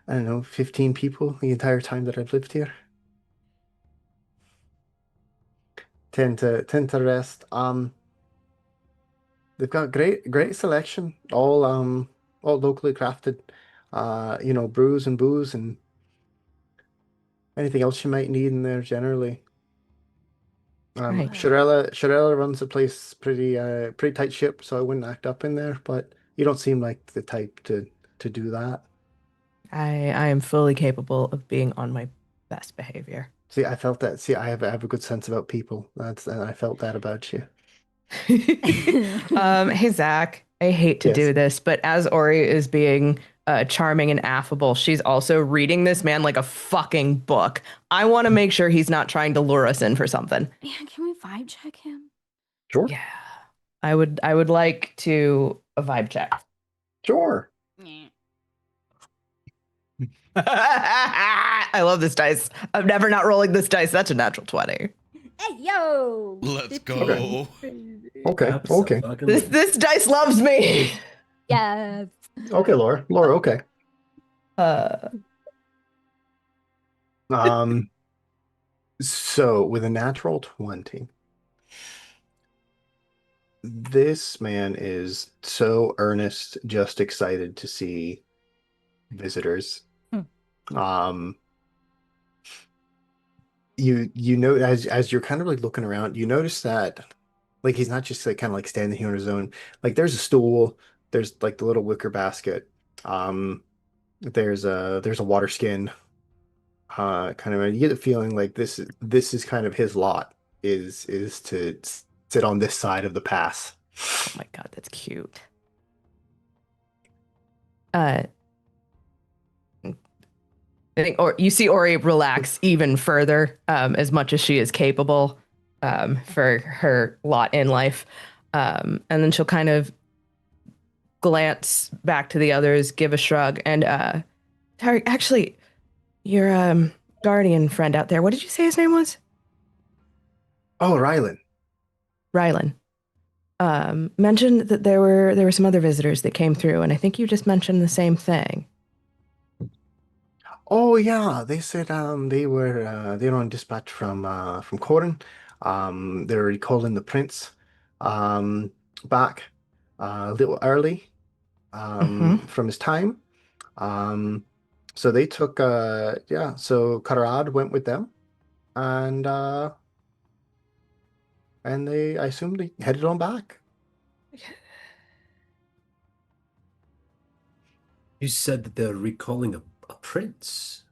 I don't know, 15 people the entire time that I've lived here tend to rest. They've got great selection, all locally crafted, brews and booze and anything else you might need in there generally. Right. Shirella runs the place pretty tight ship, so I wouldn't act up in there, but you don't seem like the type to do that. I am fully capable of being on my best behavior. See, I felt that. See, I have a good sense about people. And I felt that about you. Hey Zach, I hate to Yes. do this, but as Ori is being charming and affable, she's also reading this man like a fucking book. I want to make sure he's not trying to lure us in for something. Yeah, can we vibe check him? Sure. Yeah. I would like to a vibe check. Sure. Yeah. I love this dice. I'm never not rolling this dice. That's a natural 20. Hey yo! Let's 15. go. Okay. Okay. This dice loves me. Yes. Okay, Laura. Laura, okay. Uh, Um, so with a natural 20, this man is so earnest, just excited to see visitors. Um, you know as you're kind of like looking around, you notice that like he's not just like kind of like standing here on his own. Like there's a stool, there's like the little wicker basket. Um, there's a water skin. Kind of you get the feeling like this is kind of his lot is to sit on this side of the pass. oh my God, that's cute. Uh, I think, or you see Ori relax even further, as much as she is capable, for her lot in life, and then she'll kind of glance back to the others, give a shrug, and Tariq, actually, your guardian friend out there, what did you say his name was? Oh, Rylan. Rylan. Mentioned that there were some other visitors that came through, and I think you just mentioned the same thing. Oh yeah, they said they were on dispatch from Corin. They were recalling the prince um back a little early Mm-hmm. from his time. Um so they took yeah, so Karad went with them and they I assume they headed on back. You said that they're recalling a prince.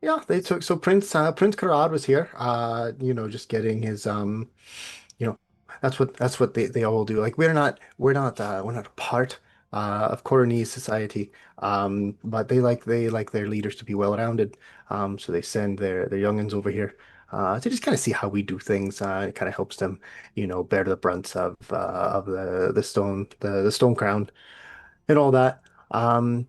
Yeah, they took so Prince Karad was here, just getting his you know, that's what they all do. Like we're not a part of Coronese society. But they like their leaders to be well-rounded. So they send their youngins over here to just kind of see how we do things. It kind of helps them, bear the brunt of the stone crown and all that. Um,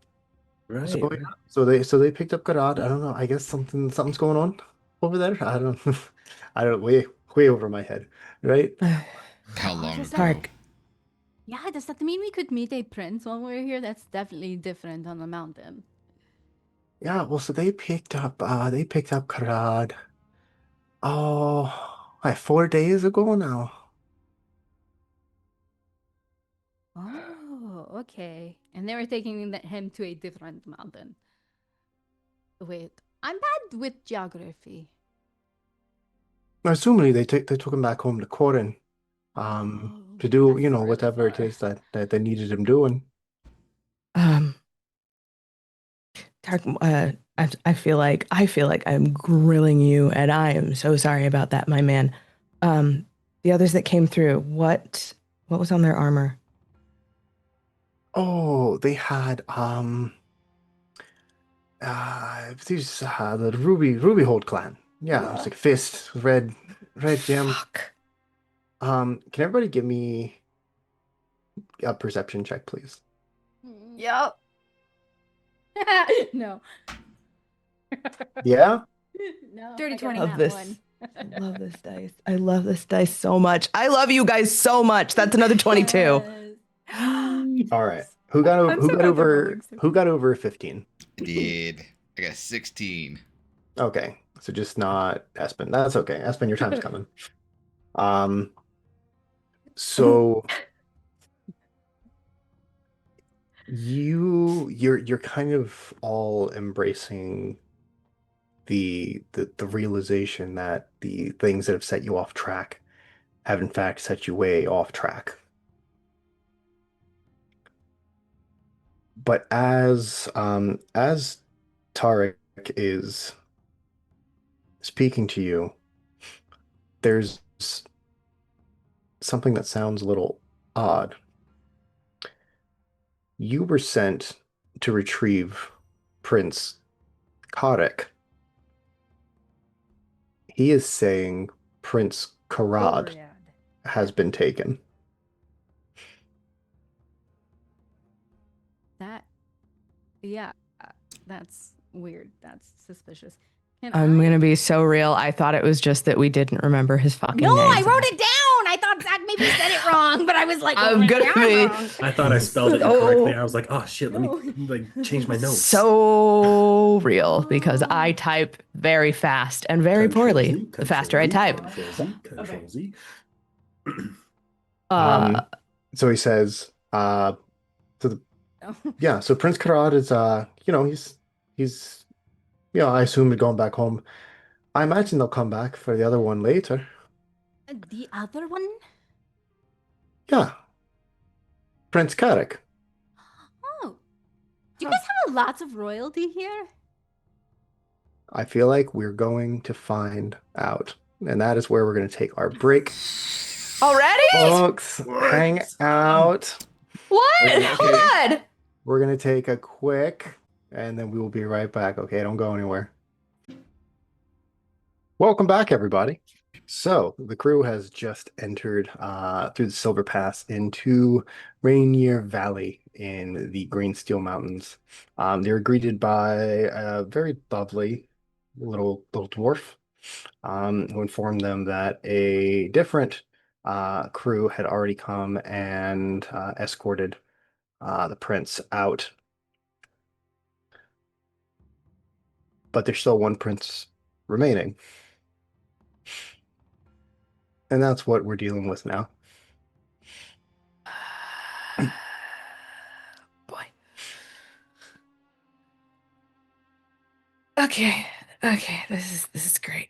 so Right, yeah, right. so they picked up Garad. I don't know. I guess something's going on over there. I don't I don't way over my head, right? How Oh, long does ago? that, yeah, does that mean we could meet a prince while we're here? That's definitely different on the mountain. Yeah, well, so they picked up Karad. Oh, like 4 days ago now. Oh, okay. And they were taking him to a different mountain. Wait, I'm bad with geography. Assumingly they took him back home to Corin, Oh, to do, that's really whatever it far. is that they needed him doing. Um, Tark, I feel like I'm grilling you, and I am so sorry about that, my man. The others that came through, what was on their armor? Oh, they had these the Rubyhold clan. Yeah, it was like fist, red gem. Fuck. Can everybody give me a perception check, please? Yep. No. Yeah? No. Dirty I got 20. that Love this. one. I love this dice. I love this dice so much. I love you guys so much. That's another 22. Yes. All right. Who got over I'm so glad they're rolling so who got over 15? I did. I got 16. Okay. So just not Espen. That's okay. Espen, your time's coming. Um so you're kind of all embracing the realization that the things that have set you off track have in fact set you way off track. But as Tarek is speaking to you, there's something that sounds a little odd. You were sent to retrieve Prince Karek. He is saying Prince Karad has been taken. That, yeah, that's weird. That's suspicious. Can I'm I? gonna be so real. I thought it was just that we didn't remember his fucking No, name. I wrote it down. I thought Zach maybe said it wrong, but I was like, I'm write it gonna down be- wrong. I thought I spelled it Oh. incorrectly. I was like, oh shit, let No. me like change my notes. So real because I type very fast and very Control poorly. Z, The faster I Control Z, type. Control Z, Control Z. So he says, yeah, so Prince Karad is he's I assume he's going back home. I imagine they'll come back for the other one later. The other one? Yeah. Prince Karek. Oh. Do you guys have lots of royalty here? I feel like we're going to find out. And that is where we're going to take our break. Already? Folks, hang out. What? Okay. Hold on. We're going to take a quick, and then we will be right back. Okay, don't go anywhere. Welcome back, everybody. So the crew has just entered through the Silver Pass into Rainier Valley in the Green Steel Mountains. They were greeted by a very lovely little dwarf who informed them that a different crew had already come and escorted the prince out. But there's still one prince remaining. And that's what we're dealing with now. Boy. Okay. This is great.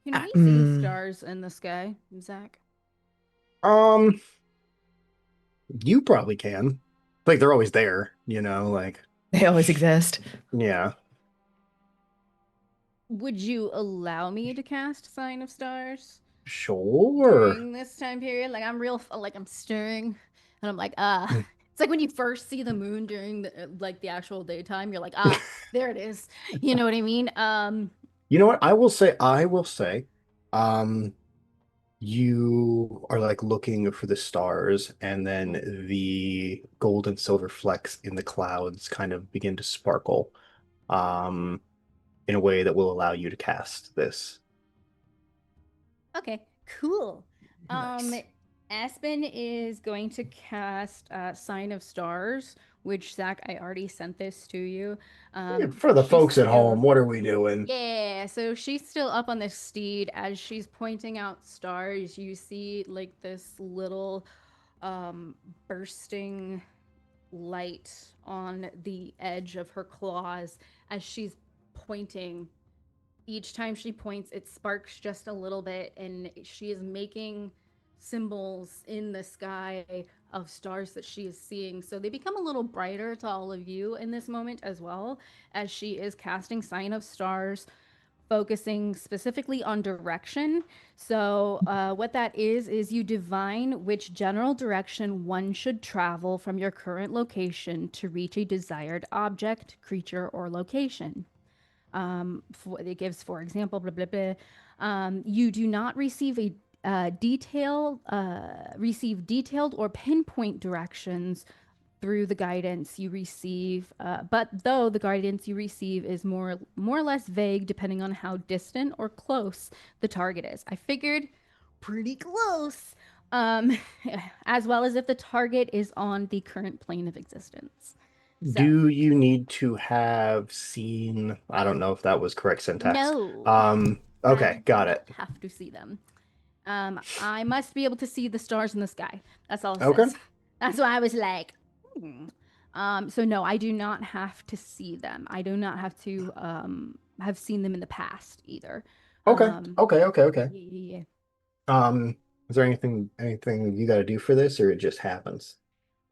Can we see stars in the sky, Zach? You probably can. Like they're always there, like They always exist. yeah. Would you allow me to cast Sign of Stars Sure. during this time period? Like I'm real, like I'm stirring, and I'm like, Mm. it's like when you first see the moon during the like the actual daytime. You're like, there it is. You know what I mean? You know what? I will say, you are like looking for the stars, and then the gold and silver flecks in the clouds kind of begin to sparkle, in a way that will allow you to cast this. Okay, cool. Nice. Aspen is going to cast Sign of Stars, which Zach, I already sent this to you. For the she's folks at still- home, what are we doing? Yeah, so she's still up on this steed. As she's pointing out stars, you see like this little bursting light on the edge of her claws as she's pointing. Each time she points, it sparks just a little bit, and she is making symbols in the sky of stars that she is seeing. So they become a little brighter to all of you in this moment as well, as she is casting Sign of Stars, focusing specifically on direction. So what that is you divine which general direction one should travel from your current location to reach a desired object, creature, or location. It gives, for example, blah, blah, blah. You do not receive receive detailed or pinpoint directions through the guidance you receive, but though the guidance you receive is more or less vague depending on how distant or close the target is. I figured pretty close, um, as well as if the target is on the current plane of existence. So, Do you need to have seen, I don't know if that was correct syntax. no, Okay, I got do it. not have to see them. I must be able to see the stars in the sky. That's all it Okay. says. That's why I was like, so no, I do not have to see them. I do not have to have seen them in the past either. Okay. Okay. Yeah. Is there anything you got to do for this, or it just happens?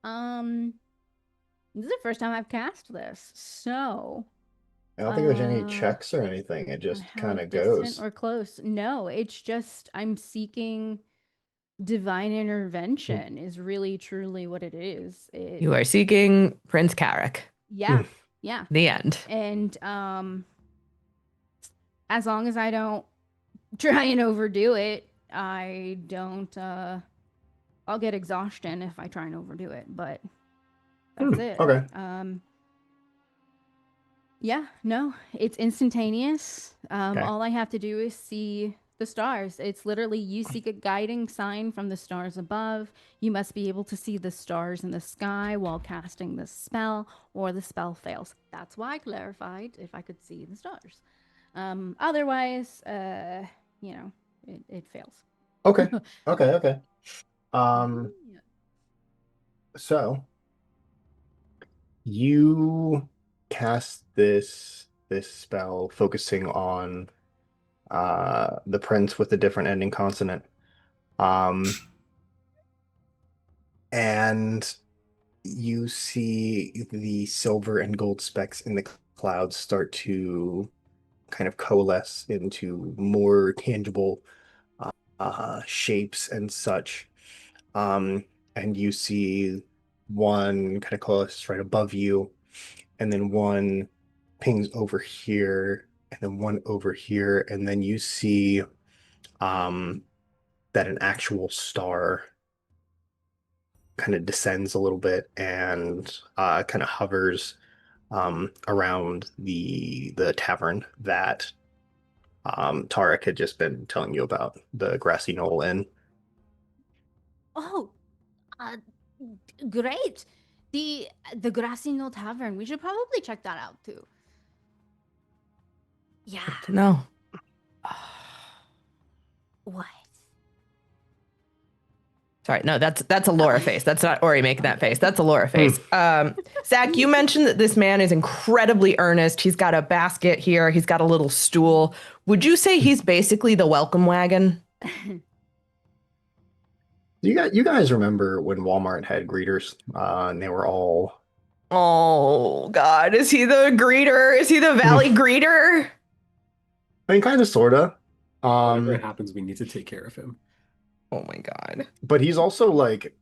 This is the first time I've cast this, so I don't think there's any Uh, checks or anything. It on just how kind of distant goes. or close. No, it's just I'm seeking divine intervention is really truly what it is. You are seeking Prince Carrick. Yeah, yeah. The end. And as long as I don't try and overdo it, I don't I'll get exhaustion if I try and overdo it, but that's it. Okay. Yeah, no, it's instantaneous. Okay. All I have to do is see the stars. It's literally you seek a guiding sign from the stars above. You must be able to see the stars in the sky while casting the spell, or the spell fails. That's why I clarified if I could see the stars. Otherwise, it fails. Okay. Okay. So you cast this spell focusing on the prince with a different ending consonant. And you see the silver and gold specks in the clouds start to kind of coalesce into more tangible shapes and such. And you see one kind of coalesce right above you, and then one pings over here, and then one over here, and then you see that an actual star kind of descends a little bit and kind of hovers around the tavern that Tarek had just been telling you about, the grassy knoll inn. Oh, great. The Grassy Knoll Tavern. We should probably check that out too. Yeah. Good to know. What? Sorry, no, that's a Laura face. That's not Ori making that face. That's a Laura face. Zach, you mentioned that this man is incredibly earnest. He's got a basket here. He's got a little stool. Would you say he's basically the welcome wagon? You guys remember when Walmart had greeters and they were all... Oh, God. Is he the greeter? Is he the valley greeter? I mean, kind of, sort of. Whatever happens, we need to take care of him. Oh, my God. But he's also like...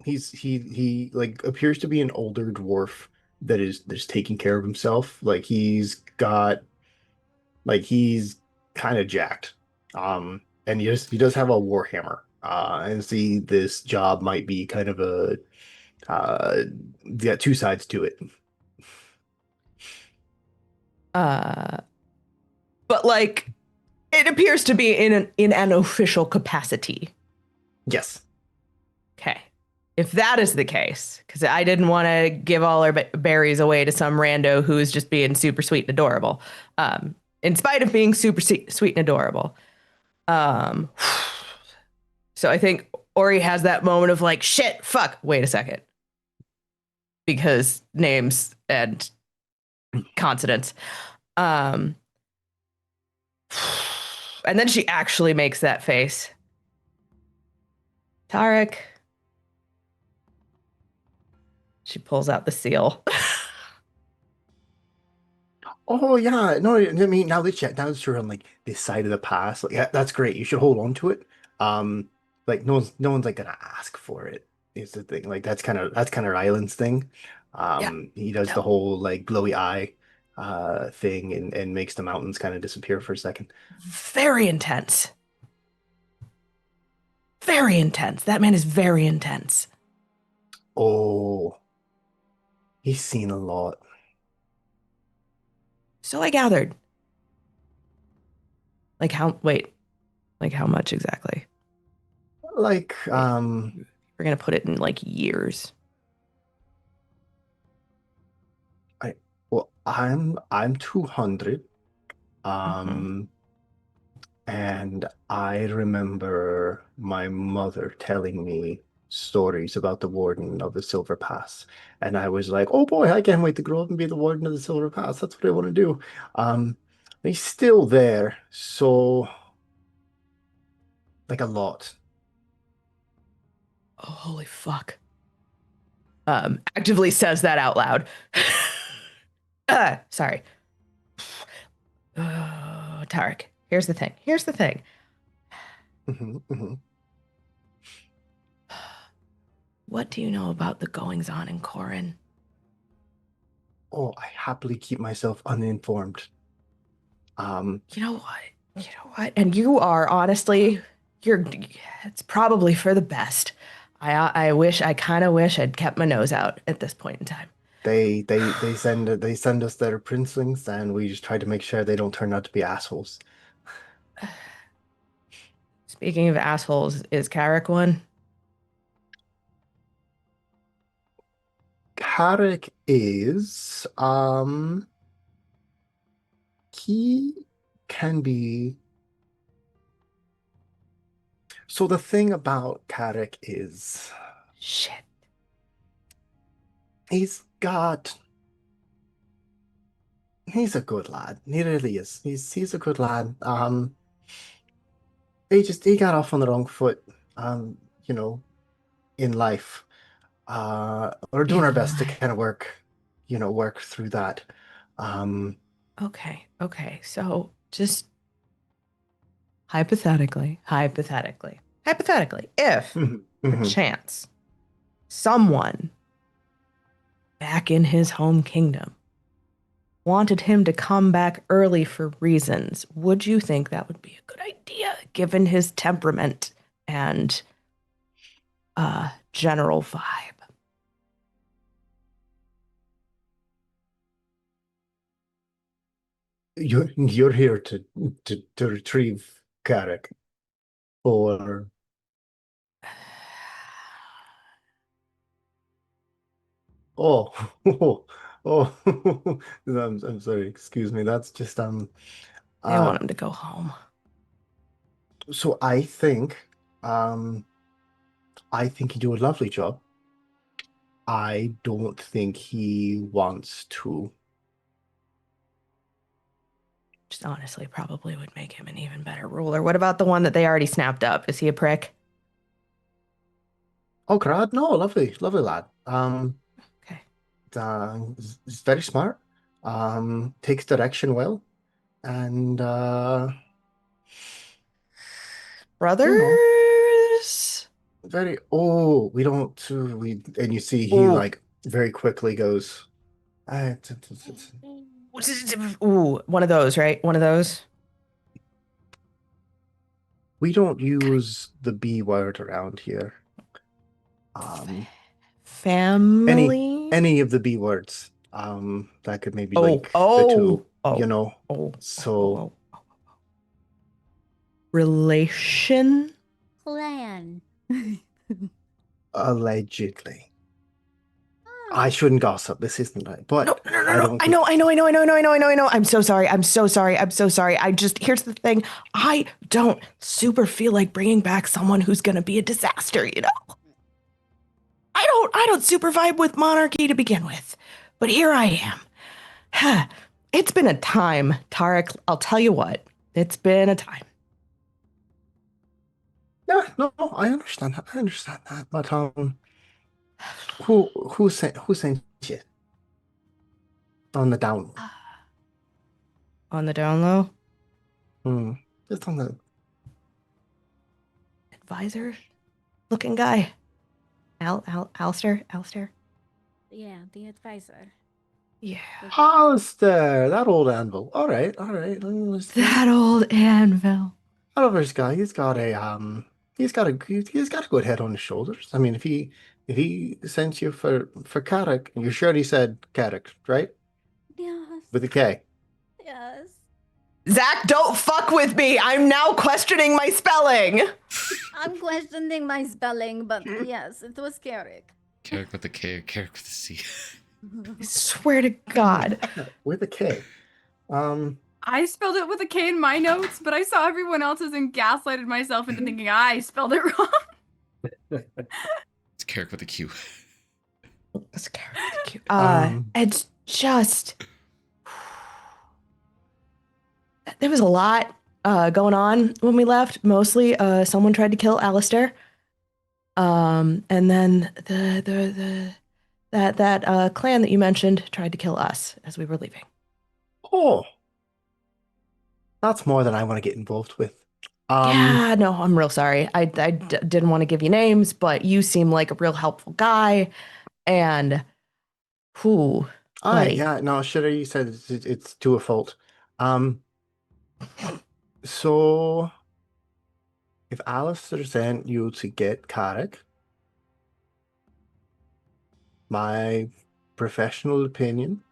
He like appears to be an older dwarf that is taking care of himself. Like he's kind of jacked. And he does have a war hammer. And see, this job might be kind of a got two sides to it. But like, it appears to be in an official capacity. Yes. Okay. If that is the case, because I didn't want to give all our berries away to some rando who is just being super sweet and adorable. In spite of being super sweet and adorable. So I think Ori has that moment of like, shit, fuck, wait a second. Because names and consonants. And then she actually makes that face. Tarek. She pulls out the seal. Oh yeah, no, I mean now that you're on like this side of the pass, like that's great. You should hold on to it. Um, like no one's like gonna ask for it. Is the thing. Like that's kind of Ryland's thing. Yeah. He does the No. whole like glowy eye thing and makes the mountains kind of disappear for a second. Very intense. Very intense. That man is very intense. Oh, he's seen a lot. So I gathered. Like how, wait, like how much exactly? Like We're going to put it in like years. I well I'm 200. Mhm. Um And I remember my mother telling me stories about the Warden of the Silver Pass. And I was like, oh boy, I can't wait to grow up and be the Warden of the Silver Pass. That's what I want to do. Um, he's still there, so like a lot. Oh, holy fuck. Actively says that out loud. Sorry. Tarek, here's the thing. Here's the thing. Mhm, mhm. What do you know about the goings on in Corin? Oh, I happily keep myself uninformed. Um, You know what? You know what? And you are honestly, you're, it's probably for the best. I kind of wish I'd kept my nose out at this point in time. they send us their princelings, and we just try to make sure they don't turn out to be assholes. Speaking of assholes, is Carrick one? Carrick is he can be. So the thing about Carrick is Shit. he's got he's a good lad. He really is. He's a good lad. He got off on the wrong foot, um, you know, in life. We're doing our In best to life. kind of work through that. Um, Okay, okay. So just hypothetically, if mhm, mhm. perchance someone back in his home kingdom wanted him to come back early for reasons, would you think that would be a good idea given his temperament and general vibe? You're here to retrieve Carrick, or oh, oh, I'm sorry, excuse me. That's just They uh want him to go home. so um I think he do a lovely job. I don't think he wants to. Just honestly probably would make him an even better ruler. What about the one that they already snapped up? Is he a prick? Oh God, no, lovely lad. Okay. He's very smart. Takes direction well, and you know, Brothers? very. Oh, we don't. We and you see he Ooh. like very quickly goes. Ooh, one of those, right? One of those. We don't use the B word around here. Um, any Family? any of the B words. That could maybe Oh, link the oh, two. oh, oh, oh, So oh, oh. Relation? Plan. allegedly, I Oh. shouldn't gossip. This isn't right, No, but no, no, no, I no. don't I know, think. I know, I know, I know, I know, I know, I know, I know. I'm so sorry. I'm so sorry. I'm so sorry. I just, here's the thing. I don't super feel like bringing back someone who's going to be a disaster, you know? I don't super vibe with monarchy to begin with. But here I am. It's been a time, Tarek. I'll tell you what. It's been a time. Yeah, no, I understand that. I understand that. But who sent you on the down? On the down low, Hmm. Just on the advisor looking guy. Alistair. Yeah, the advisor. Yeah. Hollister, that old anvil. All right. That old anvil. Oliver's guy, he's got a good head on his shoulders. I mean, if he sent you for Carrick, you're sure he said Carrick, right? Yes. With a K. Yes. Zach, don't fuck with me. I'm now questioning my spelling. I'm questioning my spelling, but yes, it was Carrick. Carrick with the K or Carrick with the C? I swear to God. With a K. I spelled it with a K in my notes, but I saw everyone else's and gaslighted myself into thinking I spelled it wrong. It's Carrick with a Q. It's cute. Um, It's just there was a lot going on when we left. Mostly, someone tried to kill Alistair. And then that clan that you mentioned tried to kill us as we were leaving. oh, that's more than I want to get involved with. Yeah, no, I'm real sorry. Didn't want to give you names, but you seem like a real helpful guy. And who, buddy? Yeah, no, should have you said it's to a fault. Um, so if Alistair sent you to get Carrick, my professional opinion,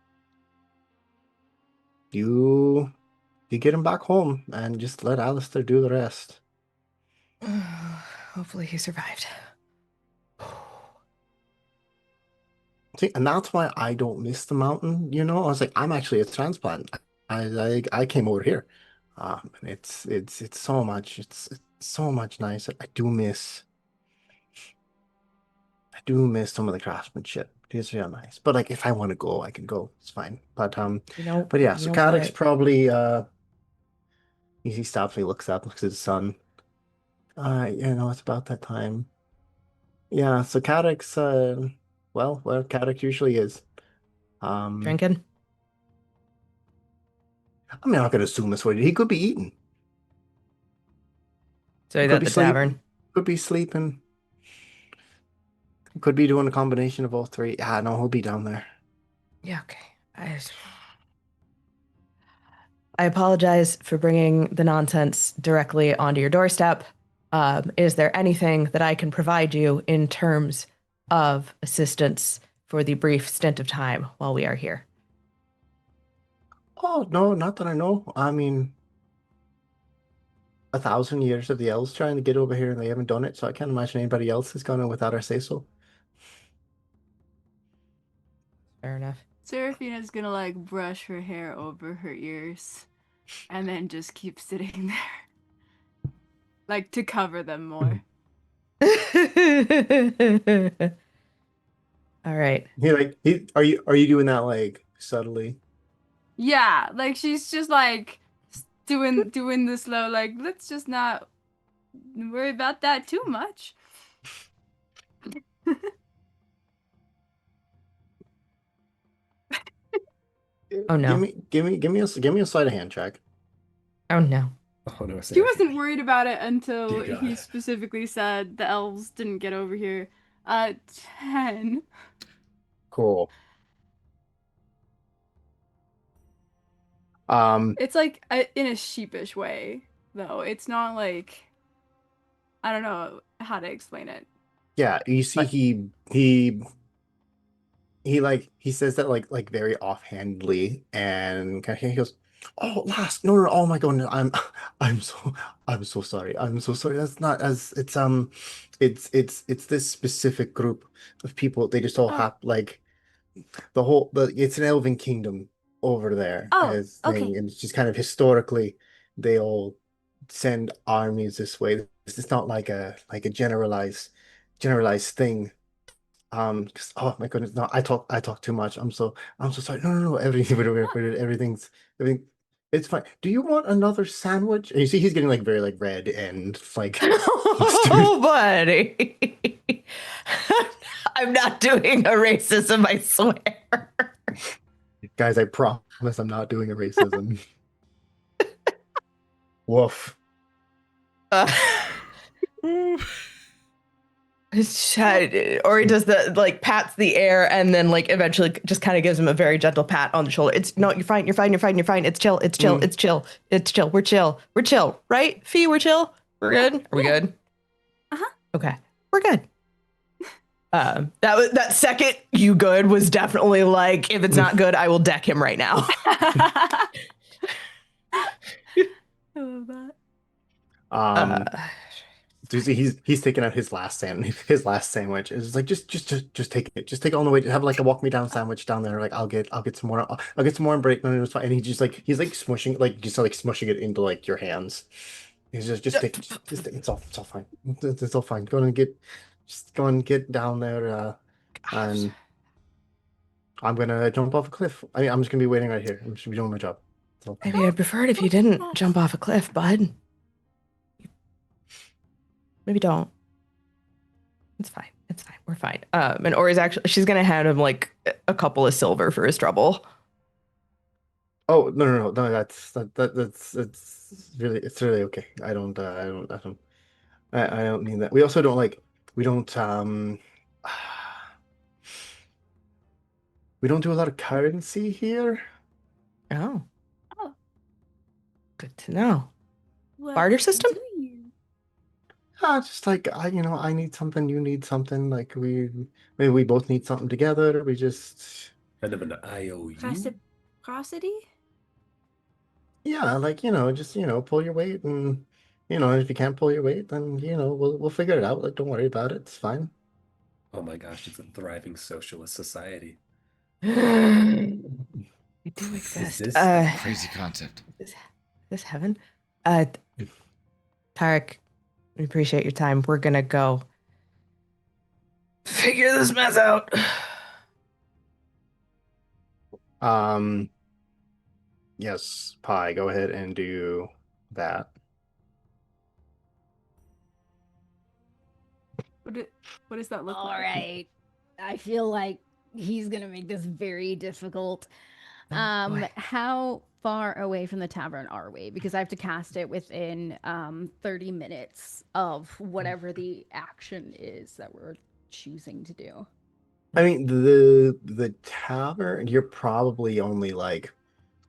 you you get him back home and just let Alistair do the rest. Hopefully he survived. See, and that's why I don't miss the mountain, you know? I was like, I'm actually a transplant. I came over here. And it's so much it's so much nicer. I do miss some of the craftsmanship. It is real nice. But like if I want to go, I can go. It's fine. But yeah, You so know Caddock's what? probably he stops, he looks up, looks at his son. It's about that time. Yeah, so Caddock's where Caddock usually is. Um Drinking. I'm not gonna assume this way. He could be eating. So he's Could at be the tavern. sleeping. Could be sleeping. Could be doing a combination of all three. Yeah, no, he'll be down there. Yeah, okay. I apologize for bringing the nonsense directly onto your doorstep. Is there anything that I can provide you in terms of assistance for the brief stint of time while we are here? Oh no, not that I know. I mean, 1,000 years of the elves trying to get over here and they haven't done it, so I can't imagine anybody else has gone in without our say so. Fair enough. Seraphina's gonna like brush her hair over her ears and then just keep sitting there. Like to cover them more. All right. Are you doing that like subtly? Yeah, like she's just like doing the slow like let's just not worry about that too much. Oh no. Give me a sleight of hand check. Oh no. Oh no, She wasn't Seraphina. worried about it until Dear he God. specifically said the elves didn't get over here. 10. Cool. Um, It's like in a sheepish way, though. It's not like I don't know how to explain it. yeah, you see But he says that like very offhandedly and kind of he goes, "Oh, last no, no, no, oh my goodness, I'm so I'm so sorry. I'm so sorry. That's not as it's this specific group of people. They just all Oh, have like the it's an elven kingdom over there oh, as okay. thing, and it's just kind of historically they all send armies this way. It's not like a generalized thing. 'Cause, oh my goodness, no, I talk too much. I'm so sorry. No, no, no, everything, What? everything's everything. It's fine. Do you want another sandwich? And you see he's getting like very like red and like Oh, buddy. I'm not doing a racism, I swear. guys, I promise I'm not doing a racism. Woof. Uh, Ooh. or he does the like pats the air and then like eventually just kind of gives him a very gentle pat on the shoulder. It's no, you're fine, you're fine, you're fine, you're fine. It's chill, it's chill, it's chill, it's chill. We're chill. We're chill, right? Fee, we're chill. We're good. Are we good? Uh-huh. Okay, we're good. That second you good was definitely like, if it's not good, I will deck him right now. I love that. So you see he's taking out his last sandwich. It's like just take it. Just take it on the way. Have like a walk me down sandwich down there. Like I'll get some more. I'll get some more and break. No, it's fine. And he's like smushing it into like your hands. He's just take it. Just it's all fine. It's all fine. Go and get down there. And I'm gonna jump off a cliff. I mean, I'm just gonna be waiting right here. I'm just be doing my job. So, Maybe I'd prefer it if you didn't jump off a cliff, bud. Maybe don't. It's fine. It's fine. We're fine. And Ori's she's gonna hand him like a couple of silver for his trouble. oh no, that's it's really okay. I don't mean that. We also don't like we don't we don't do a lot of currency here. Oh, Oh, good to know. what Barter system? do you? Just like I need something, you need something. Like maybe we both need something together. We just Kind of an IOU. Reciprocity? yeah, like just pull your weight, and if you can't pull your weight, then we'll figure it out. Like don't worry about it. It's fine. Oh my gosh, it's a thriving socialist society. We do exist. this Crazy concept. Is this heaven? Tarek, we appreciate your time. We're gonna go figure this mess out. Yes, Pi, go ahead and do that. What does that look All like? right. I feel like he's gonna make this very difficult. Oh, boy. How far away from the tavern are we? Because I have to cast it within 30 minutes of whatever the action is that we're choosing to do. I mean, the tavern, you're probably only like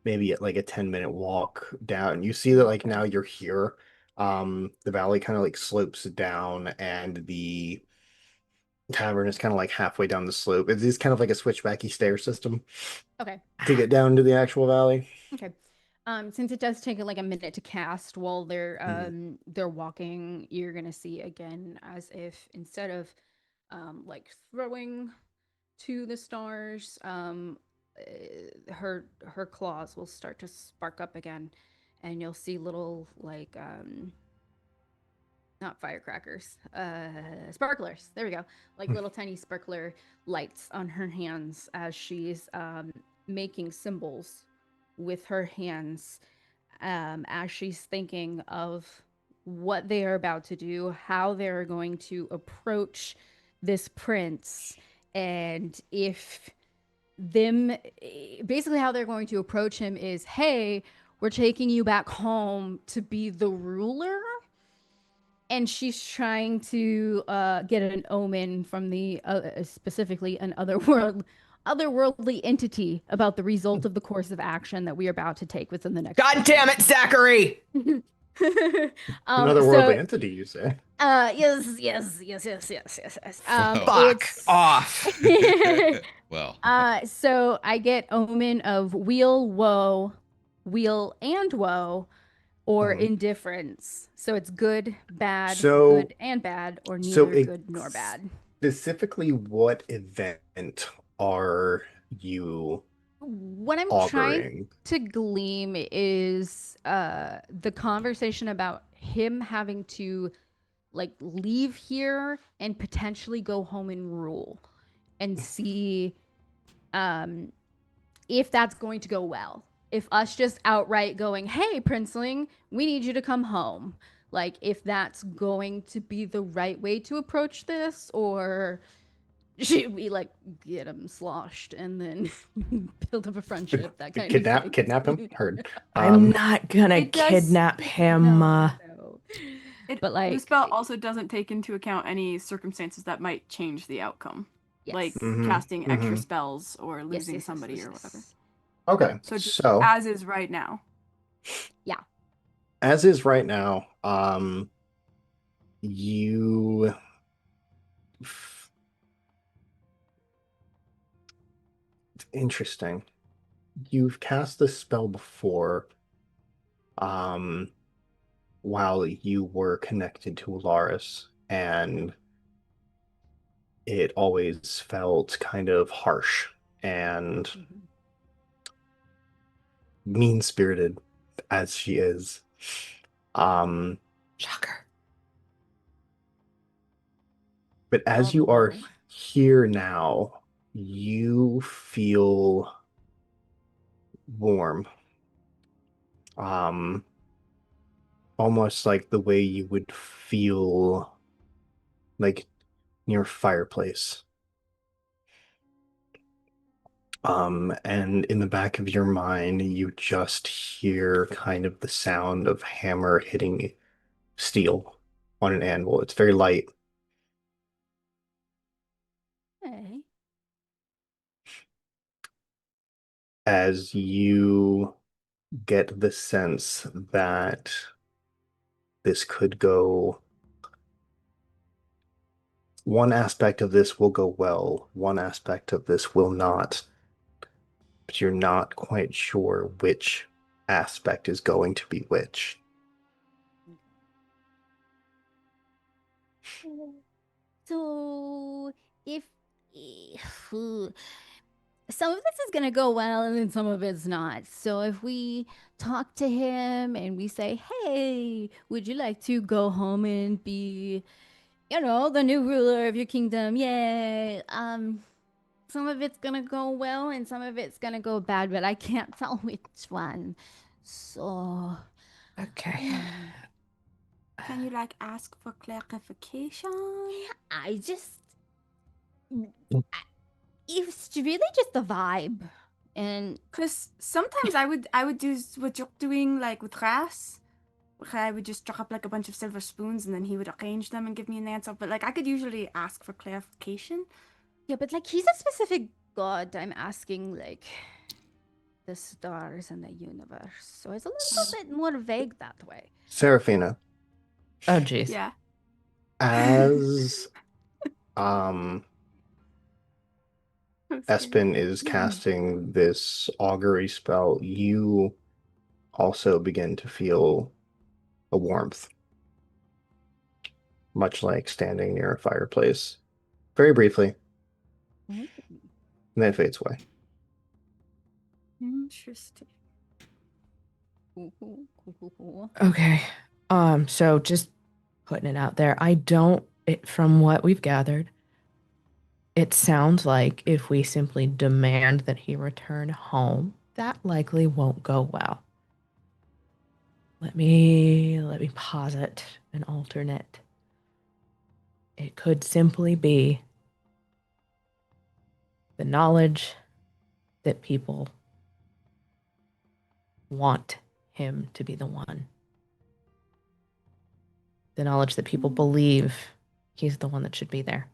maybe at like a 10-minute walk down. You see that like now you're here. The valley kind of like slopes down, and the tavern is kind of like halfway down the slope. It is kind of like a switchbacky stair system Okay. to get down to the actual valley. Okay. Since it does take like a minute to cast while they're walking, you're gonna see again as if instead of like throwing to the stars, her claws will start to spark up again, and you'll see little like not firecrackers, sparklers. There we go. Like little tiny sparkler lights on her hands as she's making symbols with her hands, as she's thinking of what they are about to do, how they're going to approach this prince, and if them basically how they're going to approach him is, hey, we're taking you back home to be the ruler. And she's trying to get an omen from the specifically an otherworldly entity about the result of the course of action that we are about to take within the next. God damn it, Zachary! Another worldly entity, you say? Yes. Fuck off. Well. So I get omen of weal and woe, or indifference. So it's good, bad, good and bad, or neither good nor bad. Specifically, what event are you What I'm auguring? trying to glean is the conversation about him having to like leave here and potentially go home and rule and see if that's going to go well. if us just outright going, "Hey, Princeling, we need you to come home." Like if that's going to be the right way to approach this, or should we like get him sloshed and then build up a friendship, that kind of thing? Kidnap him? Heard. I'm not gonna It does. kidnap him. No. But The like, spell also doesn't take into account any circumstances that might change the outcome, yes. like Mhm, casting extra mhm. spells or Yes, losing yes, yes, somebody yes, or whatever. yes. Okay, So just so as is right now. Yeah. as is right now, you interesting. You've cast this spell before, um, while you were connected to Alaris, and it always felt kind of harsh and mean-spirited as she is. Um, Shocker. but as you are here now, you feel warm. Um, almost like the way you would feel like near a fireplace. And in the back of your mind, you just hear kind of the sound of hammer hitting steel on an anvil. It's very light. Okay. As you get the sense that this could go, one aspect of this will go well, one aspect of this will not, but you're not quite sure which aspect is going to be which. So if some of this is gonna go well and then some of it's not. So if we talk to him and we say, "Hey, would you like to go home and be, the new ruler of your kingdom?" Yay. Some of it's gonna go well and some of it's gonna go bad, but I can't tell which one. So Okay. Can you like ask for clarification? I just it's really just the vibe. And Because sometimes I would do what you're doing like with Ras. I would just drop like a bunch of silver spoons and then he would arrange them and give me an answer. But like I could usually ask for clarification. yeah, but like he's a specific god. I'm asking like the stars and the universe. So it's a little bit more vague that way. Seraphina, Oh, jeez. Yeah. as um I'm scared. Espen is casting this augury spell, you also begin to feel a warmth, much like standing near a fireplace. Very briefly, and then it fades away. Interesting. Okay. So just putting it out there, from what we've gathered, it sounds like if we simply demand that he return home, that likely won't go well. Let me posit an alternate. It could simply be the knowledge that people want him to be the one. The knowledge that people believe he's the one that should be there.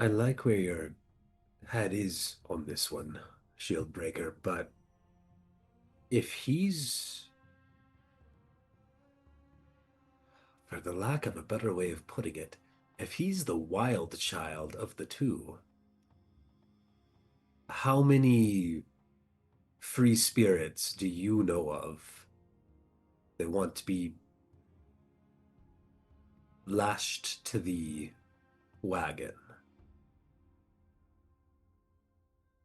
I like where your head is on this one, Shieldbreaker, but if he's, for the lack of a better way of putting it, if he's the wild child of the two, how many free spirits do you know of that want to be lashed to the wagon?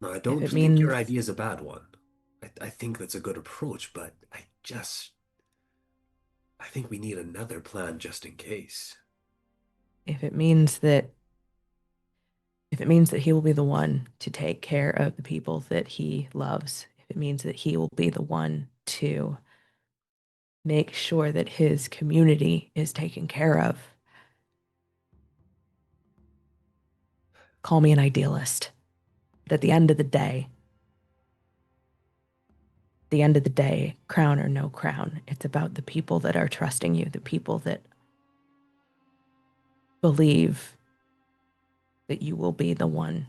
Now, I don't it think your means idea is a bad one. I think that's a good approach, but I think we need another plan just in case. if it means that if it means that he will be the one to take care of the people that he loves, if it means that he will be the one to make sure that his community is taken care of, call me an idealist. But at the end of the day, crown or no crown, it's about the people that are trusting you, the people that believe that you will be the one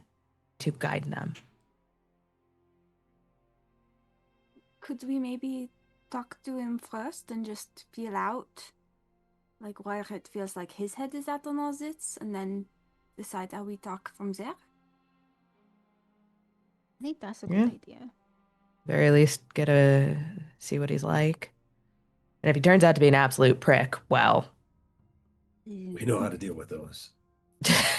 to guide them. Could we maybe talk to him first and just feel out, like, where it feels like his head is at on all this, and then decide how we talk from there? I think that's a Yeah. good idea. Very least see what he's like. And if he turns out to be an absolute prick, well. We know how to deal with those.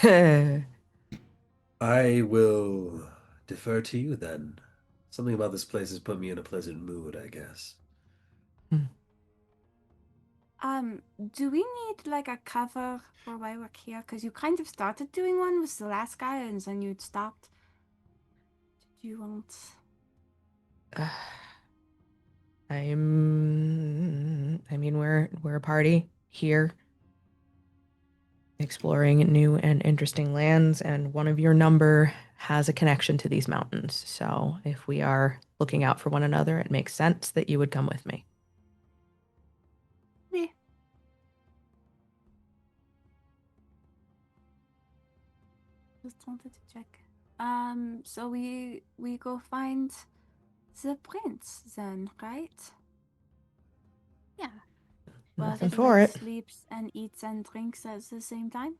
I I will defer to you then. Something about this place has put me in a pleasant mood, I guess. Do we need like a cover for why we're here? Because you kind of started doing one with the last guy and then you'd stopped. Did you want... we're a party here, exploring new and interesting lands, and one of your number has a connection to these mountains. So if we are looking out for one another, it makes sense that you would come with me. Yeah. Just wanted to check. So we go find the prince then, right? Yeah. While Nothing he for it. sleeps and eats and drinks at the same time,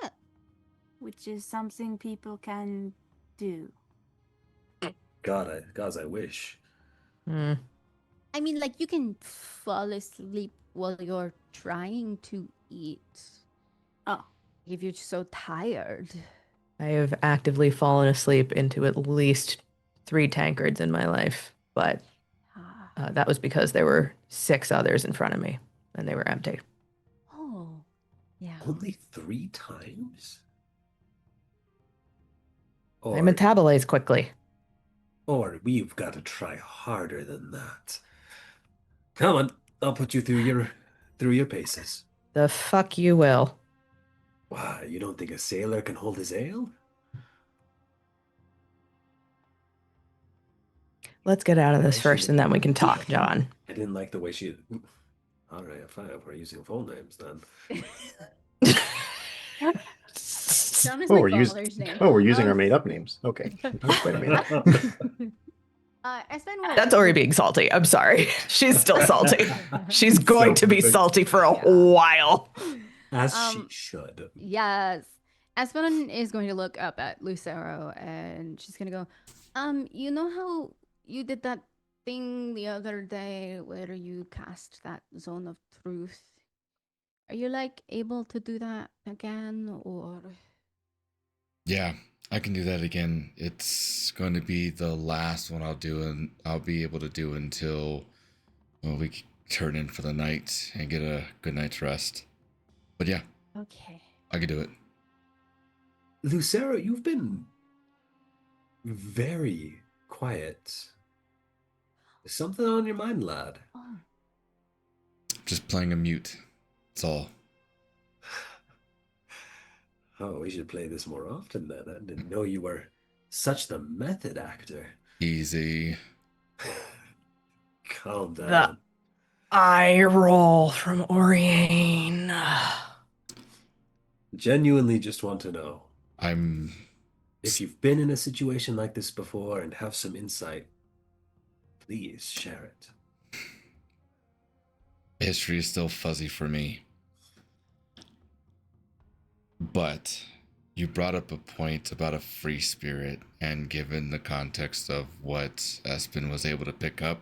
Yeah. which is something people can do. God, I wish. Hmm. I mean, like, you can fall asleep while you're trying to eat. Oh. If you're so tired. I have actively fallen asleep into at least 3 tankards in my life, but that was because there were 6 others in front of me, and they were empty. Oh, yeah. Only 3 times? I Or, metabolize quickly. or we've got to try harder than that. Come on, I'll put you through your paces. The fuck you will. Why, you don't think a sailor can hold his ale? Let's get out of this She first, and then we can talk, John. I didn't like the way she. All right, fine. We're using full names then. John is Oh, my we're father's name. we're using our made up names. Okay. Wait a minute. Espen will... That's Ori being salty. I'm sorry. She's still salty. She's going to be perfect. salty for a while. As she should. Yes. Espen is going to look up at Lucero and she's going to go, you know how you did that thing the other day where you cast that zone of truth? Are you, like, able to do that again, or... Yeah, I can do that again. It's going to be the last one I'll do, and I'll be able to do until we turn in for the night and get a good night's rest. But yeah, Okay. I can do it. Lucero, you've been very quiet. Is something on your mind, lad? Oh. Just playing a mute. That's all. Oh, we should play this more often then. I didn't know you were such the method actor. Easy. Calm down. The eye roll from Oriane. Genuinely just want to know. I'm... If you've been in a situation like this before and have some insight, please share it. History is still fuzzy for me. But you brought up a point about a free spirit, and given the context of what Espen was able to pick up,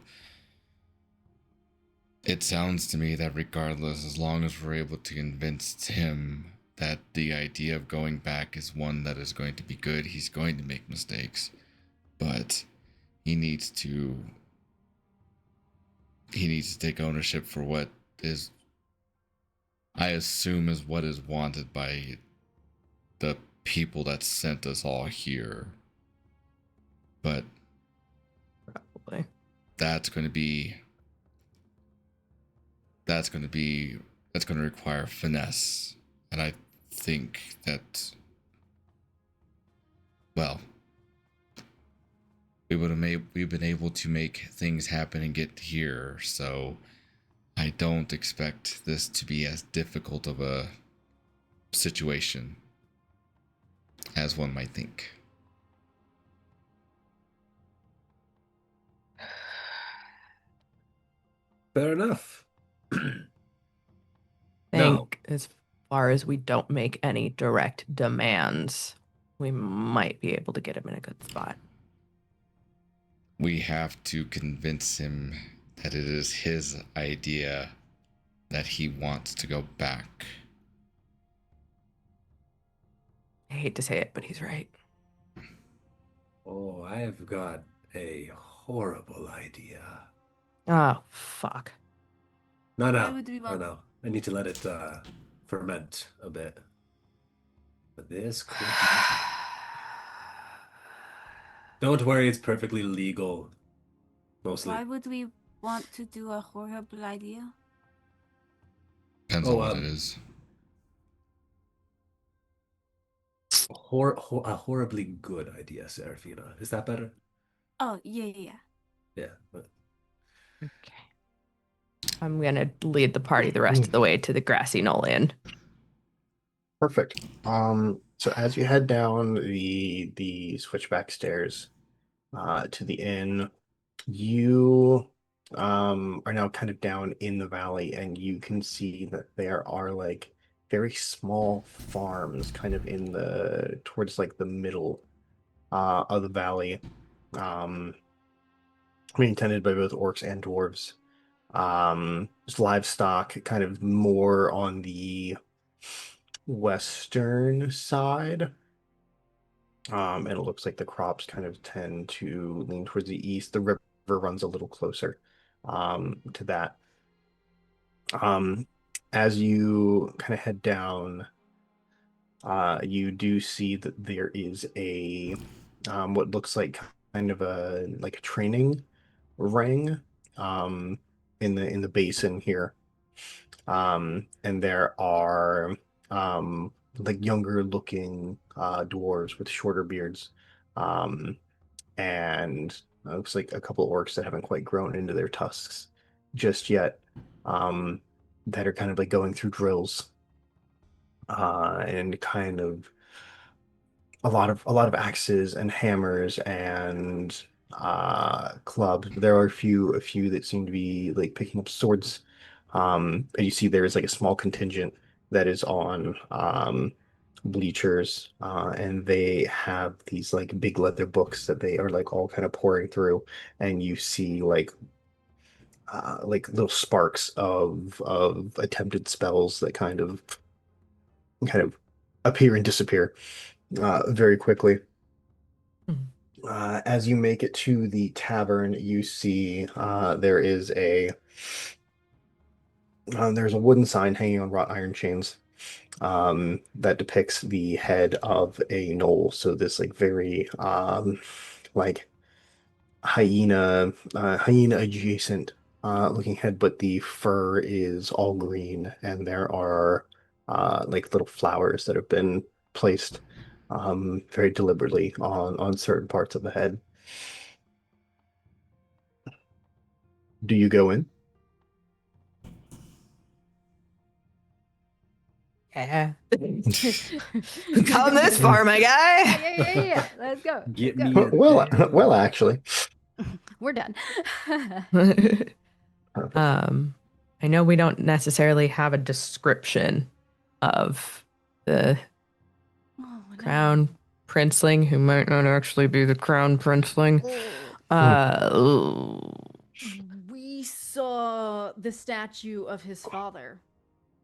it sounds to me that regardless, as long as we're able to convince him that the idea of going back is one that is going to be good, he's going to make mistakes, but he needs to take ownership for what is, I assume, is what is wanted by the people that sent us all here. But Probably. that's going to be that's going to require finesse, and I think that, well, we've been able to make things happen and get here, so I don't expect this to be as difficult of a situation as one might think. Fair enough. Think as far as we don't make any direct demands, we might be able to get him in a good spot. We have to convince him that it is his idea, that he wants to go back. I hate to say it, but he's right. Oh, I've got a horrible idea. Oh, fuck. No, Why would we no, want- no. I need to let it ferment a bit. But this could be... Don't worry, it's perfectly legal. Mostly. Why would we want to do a horrible idea? Depends on what it is. A horribly good idea, Serafina. Is that better? Oh, yeah. Yeah. But... Okay. I'm gonna lead the party the rest of the way to the grassy knoll inn. Perfect. So as you head down the switchback stairs to the inn, you are now kind of down in the valley, and you can see that there are like very small farms kind of in the towards like the middle of the valley. Being tended by both orcs and dwarves. Just livestock kind of more on the western side. And it looks like the crops kind of tend to lean towards the east. The river runs a little closer to that. As you kind of head down, you do see that there is a what looks like kind of a training ring in the basin here. And there are like younger looking dwarves with shorter beards, and looks like a couple orcs that haven't quite grown into their tusks just yet, that are kind of like going through drills, and kind of a lot of axes and hammers and clubs. There are a few that seem to be like picking up swords. And you see there is like a small contingent that is on bleachers, and they have these like big leather books that they are like all kind of pouring through, and you see like little sparks of attempted spells that kind of appear and disappear very quickly. As you make it to the tavern, you see there's a wooden sign hanging on wrought iron chains, that depicts the head of a gnoll. So this like very like hyena adjacent looking head, but the fur is all green, and there are like little flowers that have been placed very deliberately on certain parts of the head. Do you go in? Yeah. Come this far, my guy. Yeah. Let's go. Get Let's me go. a Well, damn- well, actually. We're done. Perfect. I know we don't necessarily have a description of the Oh, no. crown princeling, who might not actually be the crown princeling. We saw the statue of his father.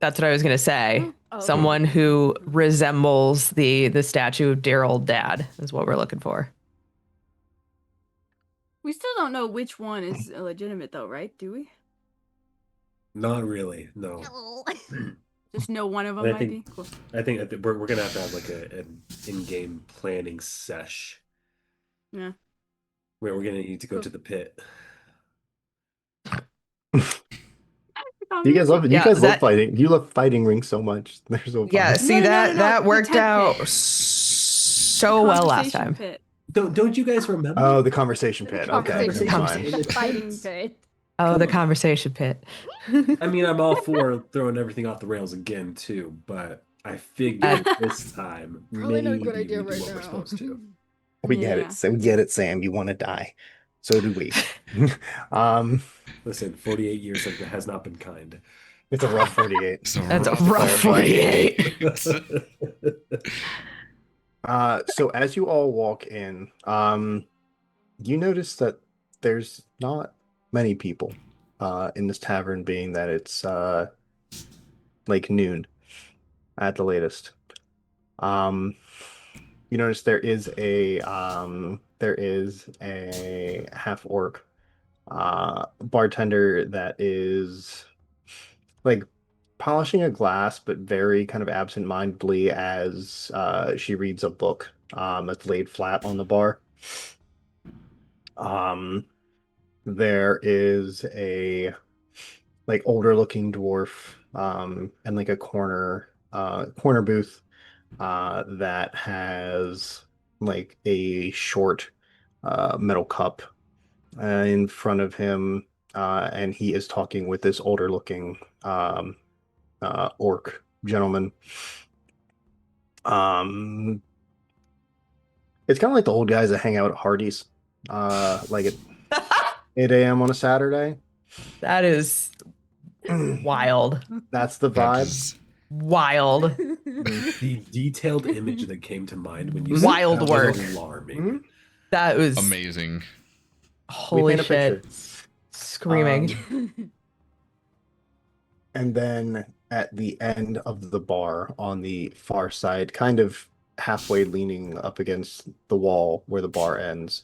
That's what I was gonna say. Oh, okay. Someone who resembles the statue of dear old dad is what we're looking for. We still don't know which one is illegitimate, though, right? Do we? Not really, no. Just know one of them I might think- be. Cool. I think we're gonna have to have like an in-game planning sesh Yeah. where we're gonna need to go Cool. to the pit. You guys love it. You Yeah, guys love that- fighting. You love fighting rings so much. They're so fun. Yeah, see No, that the worked tent out pit. so well last Conversation time. Pit. Don't you guys remember? Oh, the conversation pit. Okay, Conversation never Conversation mind. pit. pit, the fighting pit. Oh, Come the on. conversation pit. I mean, I'm all for throwing everything off the rails again too, but I figured this time Probably not a good maybe idea we do right what we're now. supposed to. We get Yeah. it. So we get it, Sam. You want to die. So do we. Listen, 48 years has not been kind. It's a rough 48. So That's a rough. rough 48. So as you all walk in, you notice that there's not many people in this tavern, being that it's like noon at the latest. You notice there is a half orc bartender that is like polishing a glass, but very kind of absent-mindedly as she reads a book that's laid flat on the bar. There is a like older-looking dwarf and like a corner booth that has like a short metal cup in front of him, and he is talking with this older-looking orc gentleman. It's kind of like the old guys that hang out at Hardee's, like at 8 a.m. on a Saturday. That is wild. That's the That vibe. is- Wild. The detailed image that came to mind when you Wild said that work. was alarming. Mhm. That was amazing. We holy paint a shit. picture. Screaming. And then at the end of the bar on the far side, kind of halfway leaning up against the wall where the bar ends,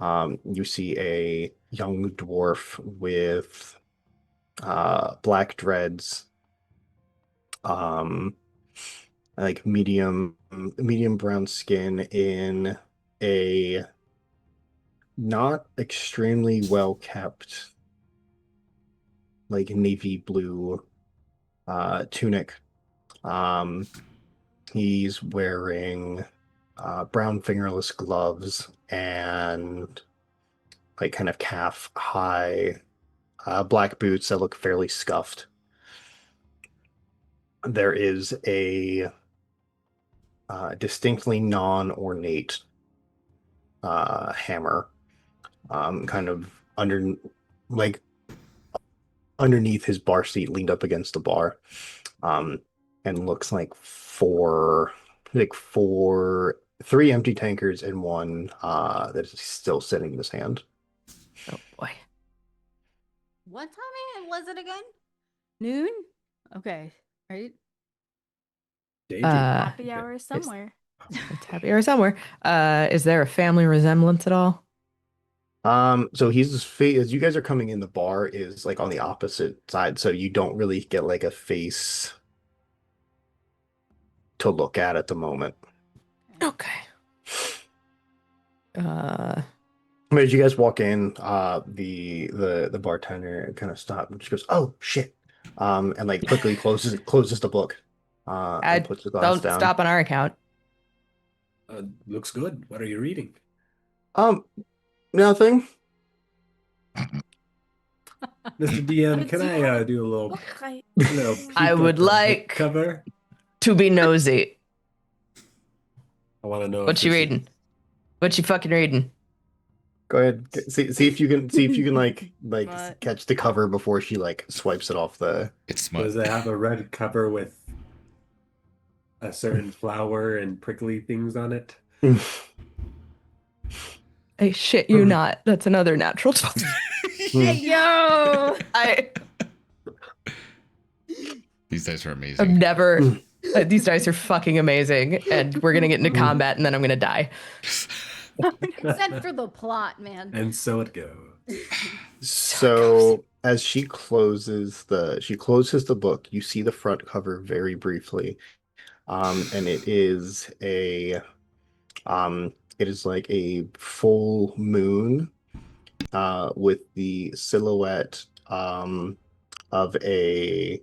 you see a young dwarf with black dreads, like medium brown skin in a not extremely well kept like navy blue tunic. He's wearing brown fingerless gloves and like kind of calf high black boots that look fairly scuffed. There is a distinctly non-ornate hammer kind of like underneath his bar seat, leaned up against the bar, and looks like three empty tankards and one that is still sitting in his hand. Oh boy. What time was it again? Noon? Okay, right? Danger. Happy hour somewhere. It's happy hour somewhere. Is there a family resemblance at all? So as you guys are coming in, the bar is like on the opposite side, so you don't really get like a face to look at the moment. Okay. But as you guys walk in, the bartender kind of stops and just goes, "Oh shit," and like quickly closes the book, and puts the glass Don't down. stop on our account. Looks good. What are you reading? Nothing. Mr. DM, can I do a little, Okay. peek I at would the book like- cover? To be nosy. I want to know. What if you this is- reading? What you fucking reading? Go ahead. See if you can like What? catch the cover before she like swipes it off the. It's smut. Does it have a red cover with a certain flower and prickly things on it? I shit you not. That's another natural 20. Hey, yo! These dice are I've amazing. never. These dice are fucking amazing, and we're gonna get into combat, and then I'm gonna die. Except for the plot, man. And so it goes. So as she closes the book, you see the front cover very briefly. And it is like a full moon with the silhouette of a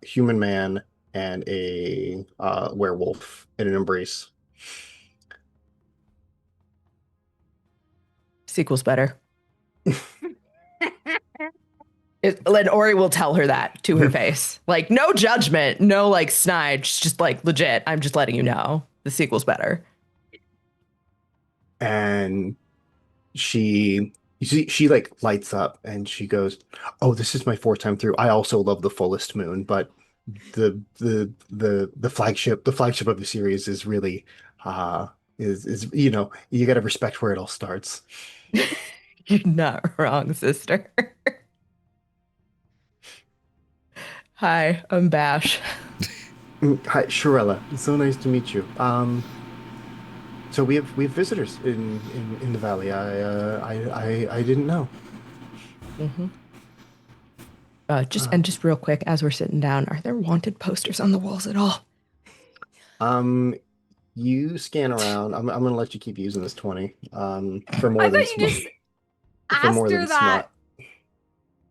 human man and a werewolf in an embrace. Sequel's better. And Ori will tell her that to her face. Like, no judgment, no like snide, just like legit. I'm just letting you know the sequel's better. And she like lights up and she goes, "Oh, this is my fourth time through. I also love the fullest moon, but the flagship of the series is really is you got to respect where it all starts." You're not wrong, sister. Hi, I'm Bash. Hi, Shirella. It's so nice to meet you. So we have visitors in the valley. I didn't know. Mm-hmm. Just real quick, as we're sitting down, are there wanted posters on the walls at all? Um, you scan around. I'm gonna let you keep using this 20. For more I than thought you just for more asked her than that.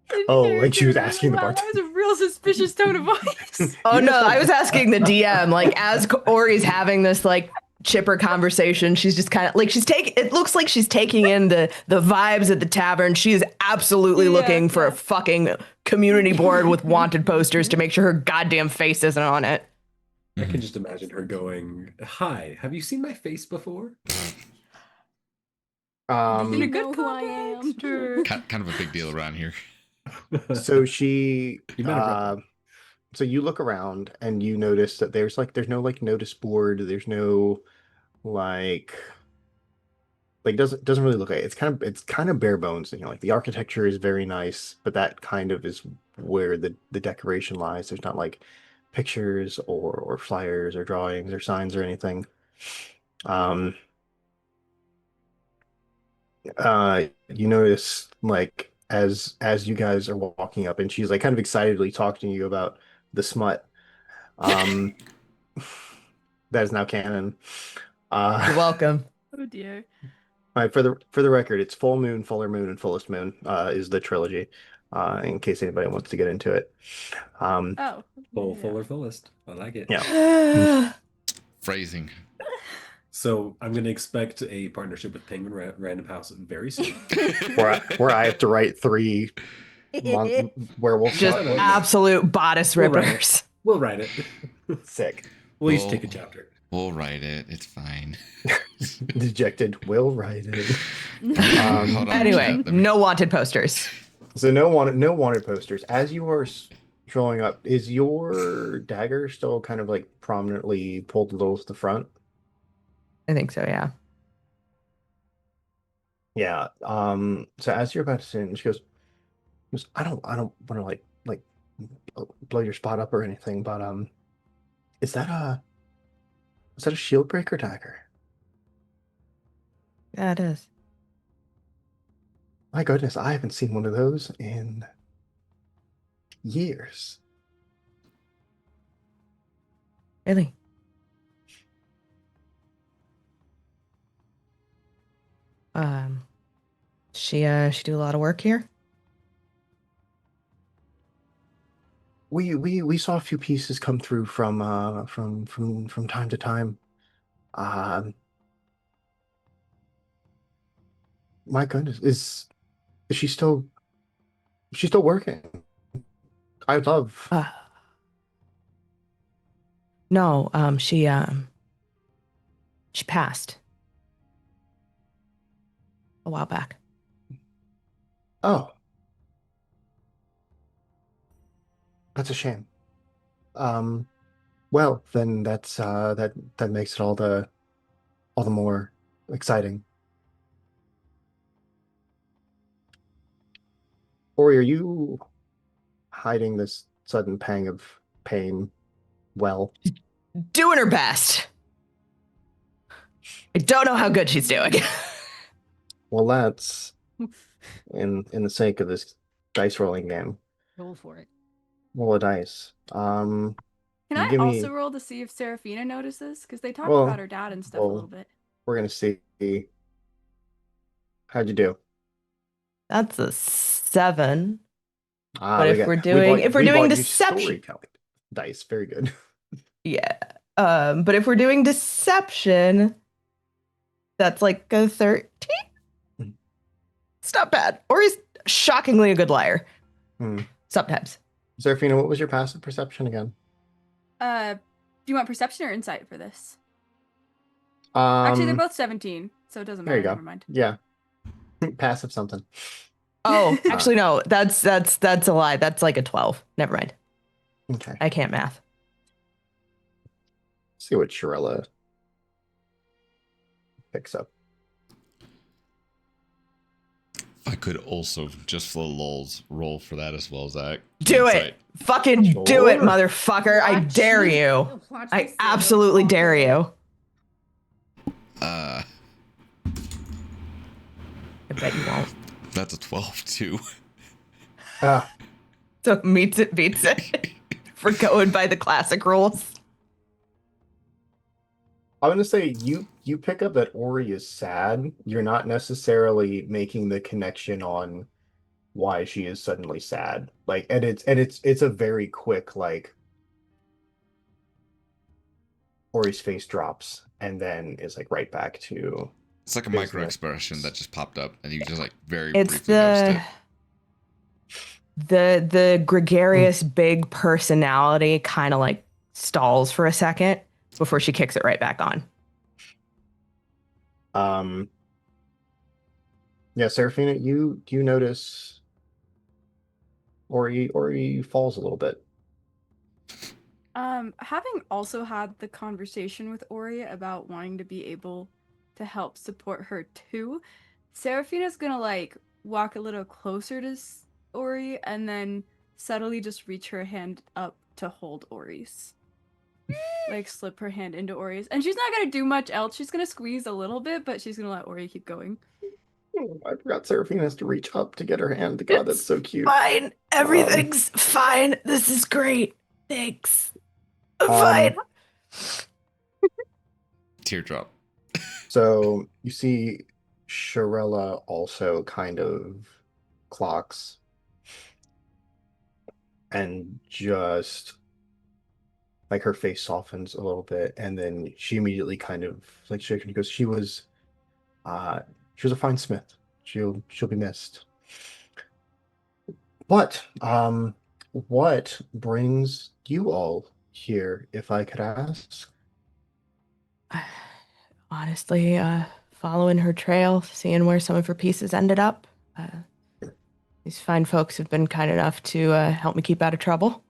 smut. Oh, like she was Character. asking the Wow, bartender. that was a real suspicious tone of voice. Oh You no, just I have- was asking the DM. Like as Ori's having this like chipper conversation, she's just kind of like she's taking. It looks like she's taking in the vibes at the tavern. She is absolutely Yeah, looking for a yeah. fucking community board with wanted posters to make sure her goddamn face isn't on it. I can just imagine her going, "Hi, have you seen my face before?" In a You good know who I am. context, or- Kind of a big deal around here. So she You met a rebel. so you look around and you notice that there's no like notice board, there's no like doesn't really look like it. It's kind of bare bones, like the architecture is very nice, but that kind of is where the decoration lies. There's not like pictures or flyers or drawings or signs or anything. Um you notice like as you guys are walking up and she's like kind of excitedly talking to you about the smut. Um that is now canon. You're welcome. Oh dear. All right, for the record, it's full moon, fuller moon, and fullest moon is the trilogy. In case anybody wants to get into it. Oh. Full, yeah. fuller, fullest. I like it. Yeah. Phrasing. So I'm going to expect a partnership with Penguin Random House very soon. Where I have to write 3 werewolf Just smut books. absolute bodice We'll write it. rippers. We'll write it. Sick. We'll each take a chapter. We'll write it. It's fine. Dejected will write it. Hold on, Anyway, chat, let me- no wanted posters. So no wanted posters. As you are strolling up, is your dagger still kind of like prominently pulled a little to the front? I think so, yeah. Yeah. So as you're about to sit, she goes, I don't want to like blow your spot up or anything, but is that a shield breaker dagger? Yeah, it is. My goodness, I haven't seen one of those in years. Really? She do a lot of work here? We saw a few pieces come through from time to time. Um, my goodness, is she's still working? I love. No, she passed a while back. Oh, that's a shame. Well, then that makes it all the more exciting. Ori, are you hiding this sudden pang of pain well? Doing her best. I don't know how good she's doing. Well, that's in the sake of this dice rolling game. Roll for it. Roll a dice. Can You I give also me. roll to see if Seraphina notices? Because they talked about Well, her dad and stuff a little well, bit. we're gonna see. How'd you do? That's a 7. Ah, But we if got we're doing we bought you deception, storytelling dice. Very good. yeah. But if we're doing deception, that's like a 13. It's not bad. Or he's shockingly a good liar. Hmm. Sometimes. Zerfina, what was your passive perception again? Do you want perception or insight for this? Actually, they're Um, both 17, so it doesn't there you matter. go. Never mind. Yeah, passive something. Oh, actually no. That's a lie. That's like a 12. Never mind. Okay. I can't math. See what Shirella picks up. I could also, just for lulz, roll for that as well, Zach. Do Insight. it. Fucking do it, Sure. motherfucker. I Watch dare me- you. watch I me absolutely walk dare away. you. Uh, I bet you won't. that's a 12 too. Ah, So meets it, beats it. For going by the classic rules. I'm gonna say you pick up that Ori is sad. You're not necessarily making the connection on why she is suddenly sad. Like, and it's a very quick like Ori's face drops and then is like right back to It's like a business. micro expression that just popped up, and you just like very It's briefly noticed it. the gregarious big personality kind of like stalls for a second before she kicks it right back on. Yeah, Seraphina, you notice Ori falls a little bit. Having also had the conversation with Ori about wanting to be able to help support her too, Seraphina's gonna like walk a little closer to Ori and then subtly just reach her hand up to hold Ori's. Like slip her hand into Ori's. And she's not gonna do much else. She's gonna squeeze a little bit, but she's gonna let Ori keep going. I forgot Seraphina has to reach up to get her hand. God, that's so cute. Fine. Everything's fine. This is great. Thanks. I'm fine. Teardrop. So you see Shirella also kind of clocks and just like her face softens a little bit, and then she immediately kind of like shaking because uh she was a fine smith. She'll be missed. But what brings you all here, if I could ask? Honestly, following her trail, seeing where some of her pieces ended up. These fine folks have been kind enough to help me keep out of trouble.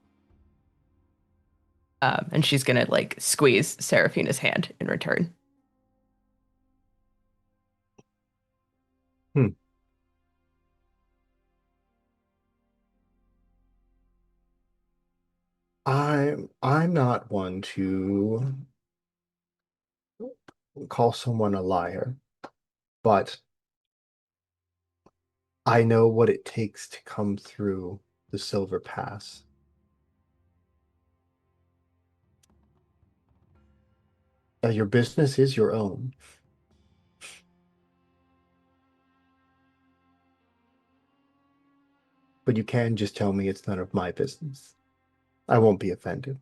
And she's gonna like squeeze Seraphina's hand in return. Hmm. I'm not one to call someone a liar, but I know what it takes to come through the Silver Pass. Your business is your own. But you can just tell me it's none of my business. I won't be offended.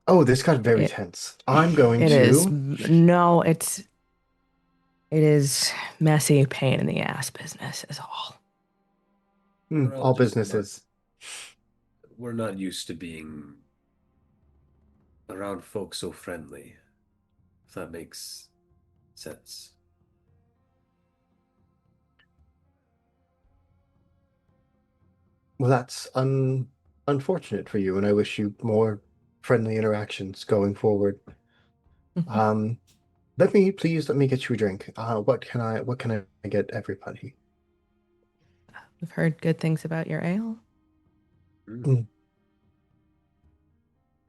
Oh, this got very tense. I'm going It to. is no, it is messy, pain in the ass business is all. We're all All just businesses. We're not used to being around folks so friendly, if that makes sense. Well, that's unfortunate for you, and I wish you more friendly interactions going forward. Um, let me get you a drink. What can I get everybody? We've heard good things about your ale.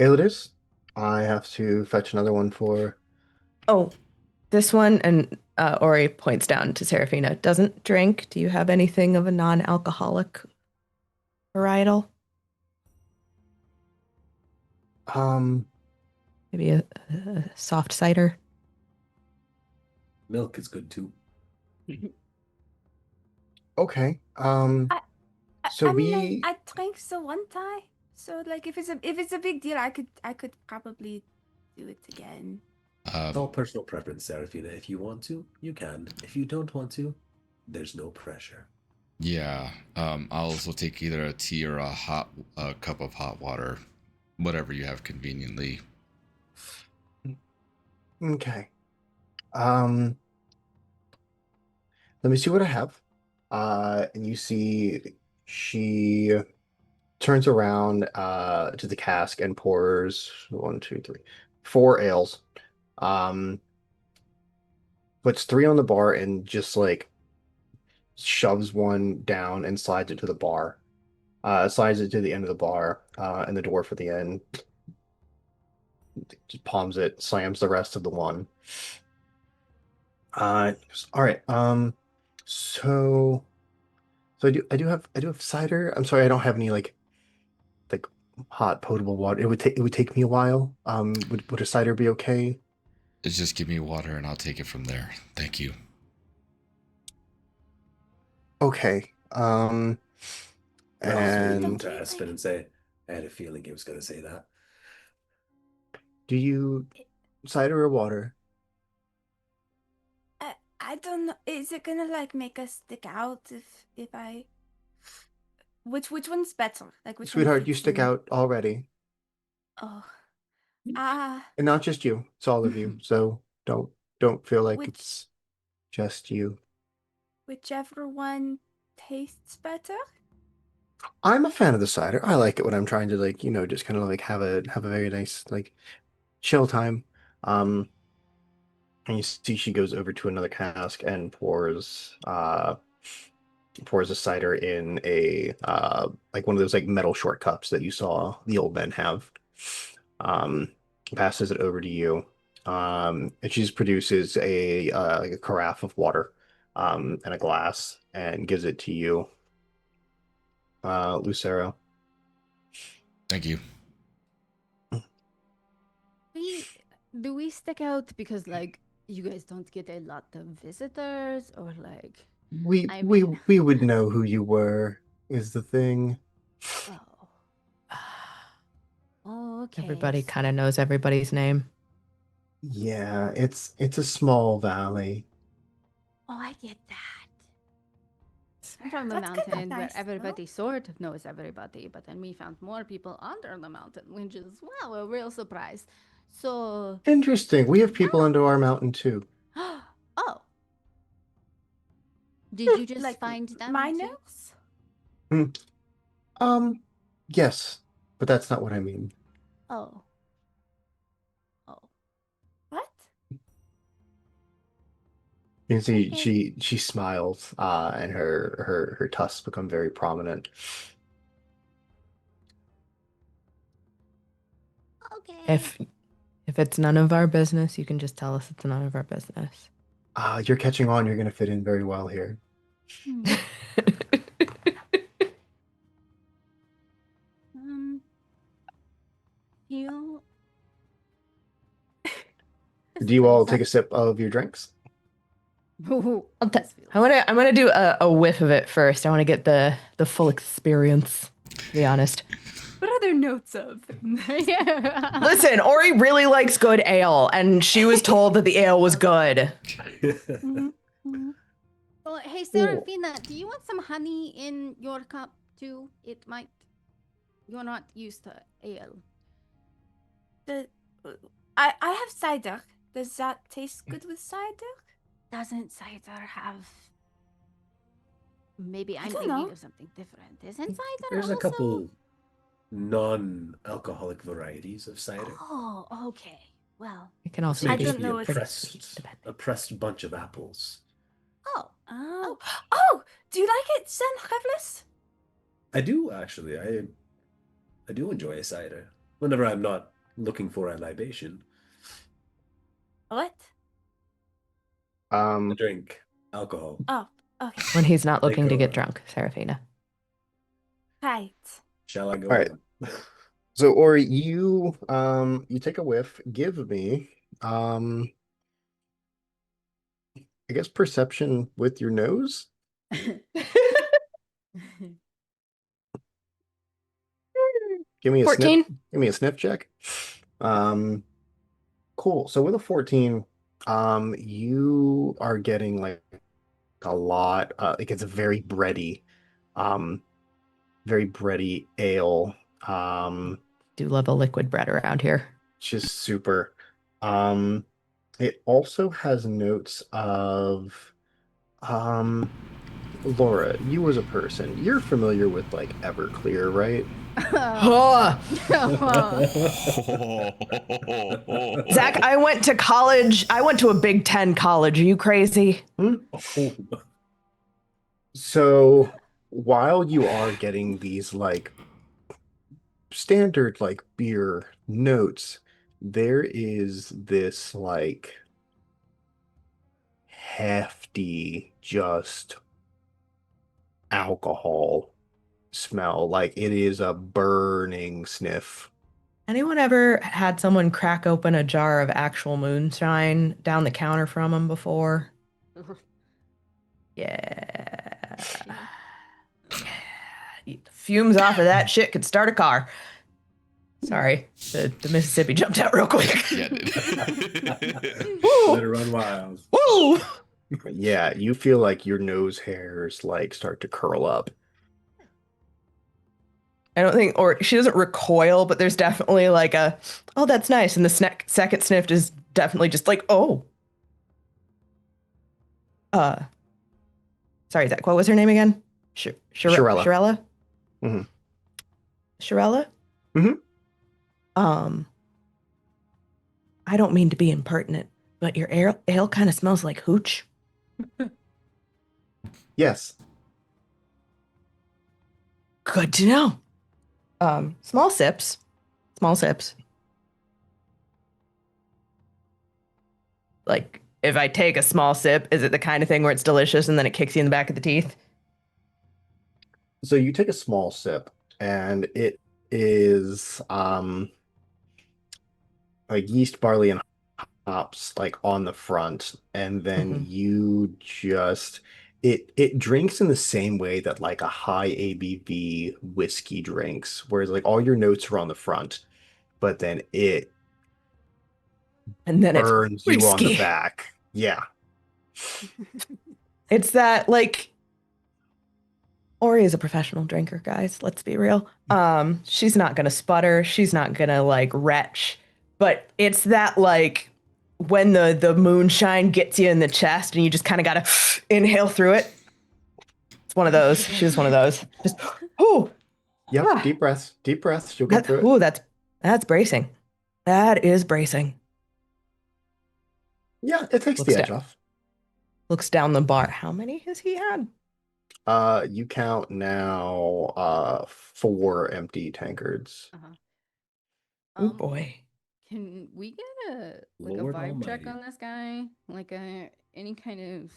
Ale it is. I have to fetch another one for. Oh, this one, and Ori points down to Serafina, doesn't drink. Do you have anything of a non-alcoholic varietal? Um. Maybe a soft cider? Milk is good too. Okay. So I mean, we. I drank so one time. So like, if it's a big deal, I could probably do it again. It's all personal preference, Serafina. If you want to, you can. If you don't want to, there's no pressure. Yeah. I'll also take either a tea or a cup of hot water, whatever you have conveniently. Okay. Um. Let me see what I have. And you see she turns around to the cask and pours one, two, three, four ales. Um, puts three on the bar and just like shoves one down and slides it to the bar. Slides it to the end of the bar, and the door for the end. Just palms it, slams the rest of the one. All right. So I do have cider. I'm sorry, I don't have any like hot potable water. It would take me a while. Would a cider be okay? Just give me water and I'll take it from there. Thank you. Okay. Rebels will look And to Aspen and say, I had a feeling he was going to say that. do you cider or water? I don't know. Is it gonna like make us stick out if I? Which one's better? Like which one Sweetheart, you fits stick in? out already. Oh, ah, And not just you, it's all of you. So don't feel like which it's just you. whichever one tastes better. I'm a fan of the cider. I like it when I'm trying to like, just kind of like have a very nice like chill time. Um, and you see she goes over to another cask and pours a cider in a like one of those like metal short cups that you saw the old men have. Um, passes it over to you. And she just produces a like a carafe of water and a glass and gives it to you, Lucero. Thank you. We do we stick out because like you guys don't get a lot of visitors or like We I we mean we would know who you were, is the thing. oh oh okay Everybody kind of knows everybody's name. Yeah, it's a small valley. oh I get that. I'm from the That's kind of mountain where nice, though. everybody sort of knows everybody, but then we found more people under the mountain, which is wow a real surprise. So Interesting. We have people yeah. under our mountain too. Oh, did you just Like find them? my too? notes. Hmm. Yes, but that's not what I mean. Oh. Oh. What? You can see Okay. she smiles, and her tusks become very prominent. Okay. If it's none of our business, you can just tell us it's none of our business. You're catching on. You're gonna fit in very well here. Hmm. You. Do you all take a sip of your drinks? Ooh, I'll this feels- I'm gonna do a whiff of it first. I want to get the full experience, to be honest. What are their notes of? Yeah. Listen, Ori really likes good ale, and she was told that the ale was good. Mhm, mhm. Well, hey, Serafina, do you want some honey in your cup too? It might. You're not used to ale. The I have cider. Does that taste good with cider? Doesn't cider have? Maybe I'm don't thinking know. of something different. Isn't cider There's also? a couple non-alcoholic varieties of cider. Oh, okay. Well. It can also This may I be just don't be know a if- pretty pressed, sweet, depending. a pressed bunch of apples. Oh. Oh. Oh, do you like it, Sen Revlis? I do actually. I do enjoy a cider whenever I'm not looking for a libation. What? A drink. Alcohol. Oh, okay. When he's not looking to Take get over. drunk, Serafina. Right. Shall I go All right. on? So Ori, you take a whiff. Give me I guess perception with your nose. Give me a 14. sniff. Give me a sniff check. Cool. So with a 14, you are getting like a lot. Like it's a um, very bready ale. Do love a liquid bread around here. Just super. Um, it also has notes of, Laura, you as a person, you're familiar with like Everclear, right? Huh. Zach, I went to college. I went to a Big Ten college. Are you crazy? Hmm? So while you are getting these like standard like beer notes, there is this like hefty just alcohol smell. Like it is a burning sniff. Anyone ever had someone crack open a jar of actual moonshine down the counter from them before? Yeah. The fumes off of that shit could start a car. Sorry, the Mississippi jumped out real quick. Yeah, it did. Woo! Let it run wild. Woo! Yeah, you feel like your nose hairs like start to curl up. I don't think, or she doesn't recoil, but there's definitely like a, oh, that's nice. And the second sniff is definitely just like, oh. Sorry, Zach, what was her name again? Shirella. Shirella? Mhm. Shirella? Mhm. I don't mean to be impertinent, but your ale kind of smells like hooch. Yes. Good to know. Small sips. Small sips. Like, if I take a small sip, is it the kind of thing where it's delicious and then it kicks you in the back of the teeth? So you take a small sip and it is like yeast, barley, and hops like on the front, and then Mhm. you just it drinks in the same way that like a high ABV whiskey drinks, whereas like all your notes are on the front, but then it And then it's burns you on the whiskey. back. Yeah. It's that, like, Ori is a professional drinker, guys. Let's be real. She's not gonna sputter. She's not gonna like retch. But it's that like when the moonshine gets you in the chest and you just kind of gotta inhale through it. It's one of those. She was one of those. Just oh, Yep. Ah. Deep breaths. Deep breaths. You'll get through it. ooh, that's bracing. That is bracing. Yeah, it takes Looks the edge down. off. Looks down the bar. How many has he had? You count now 4 empty tankards. Oh boy. Can we get a Lord vibe check almighty. on this guy? Like any kind of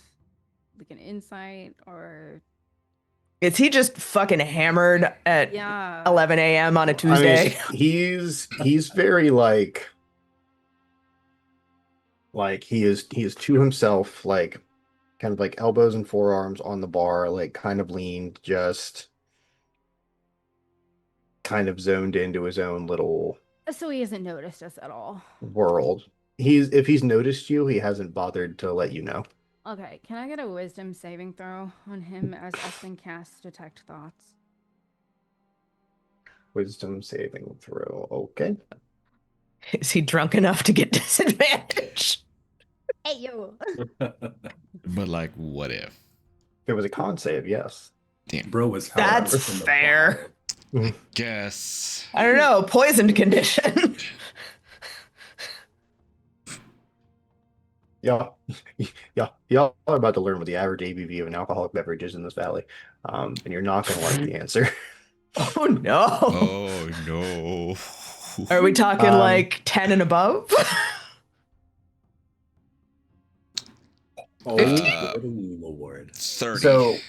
like an insight or Is he just fucking hammered at yeah. 11 a.m. on a I mean, Tuesday? he's very like he is to himself, like kind of like elbows and forearms on the bar, like kind of leaned, just kind of zoned into his own little So he hasn't noticed us at all. world. If he's noticed you, he hasn't bothered to let you know. Okay, can I get a wisdom saving throw on him as Espen casts detect thoughts? Wisdom saving throw. Okay. Is he drunk enough to get disadvantage? Hey yo. But like, what if? If it was a con save, yes. Damn. Bro was That's howling from the fair. bottom. Guess. I don't know. Poisoned condition. Yeah. Yeah. Y'all are about to learn what the average ABV of an alcoholic beverage is in this valley. And you're not gonna like the answer. Oh no. Oh no. Are we talking Um, like 10 and above? Oh, Uh, good lord. 30.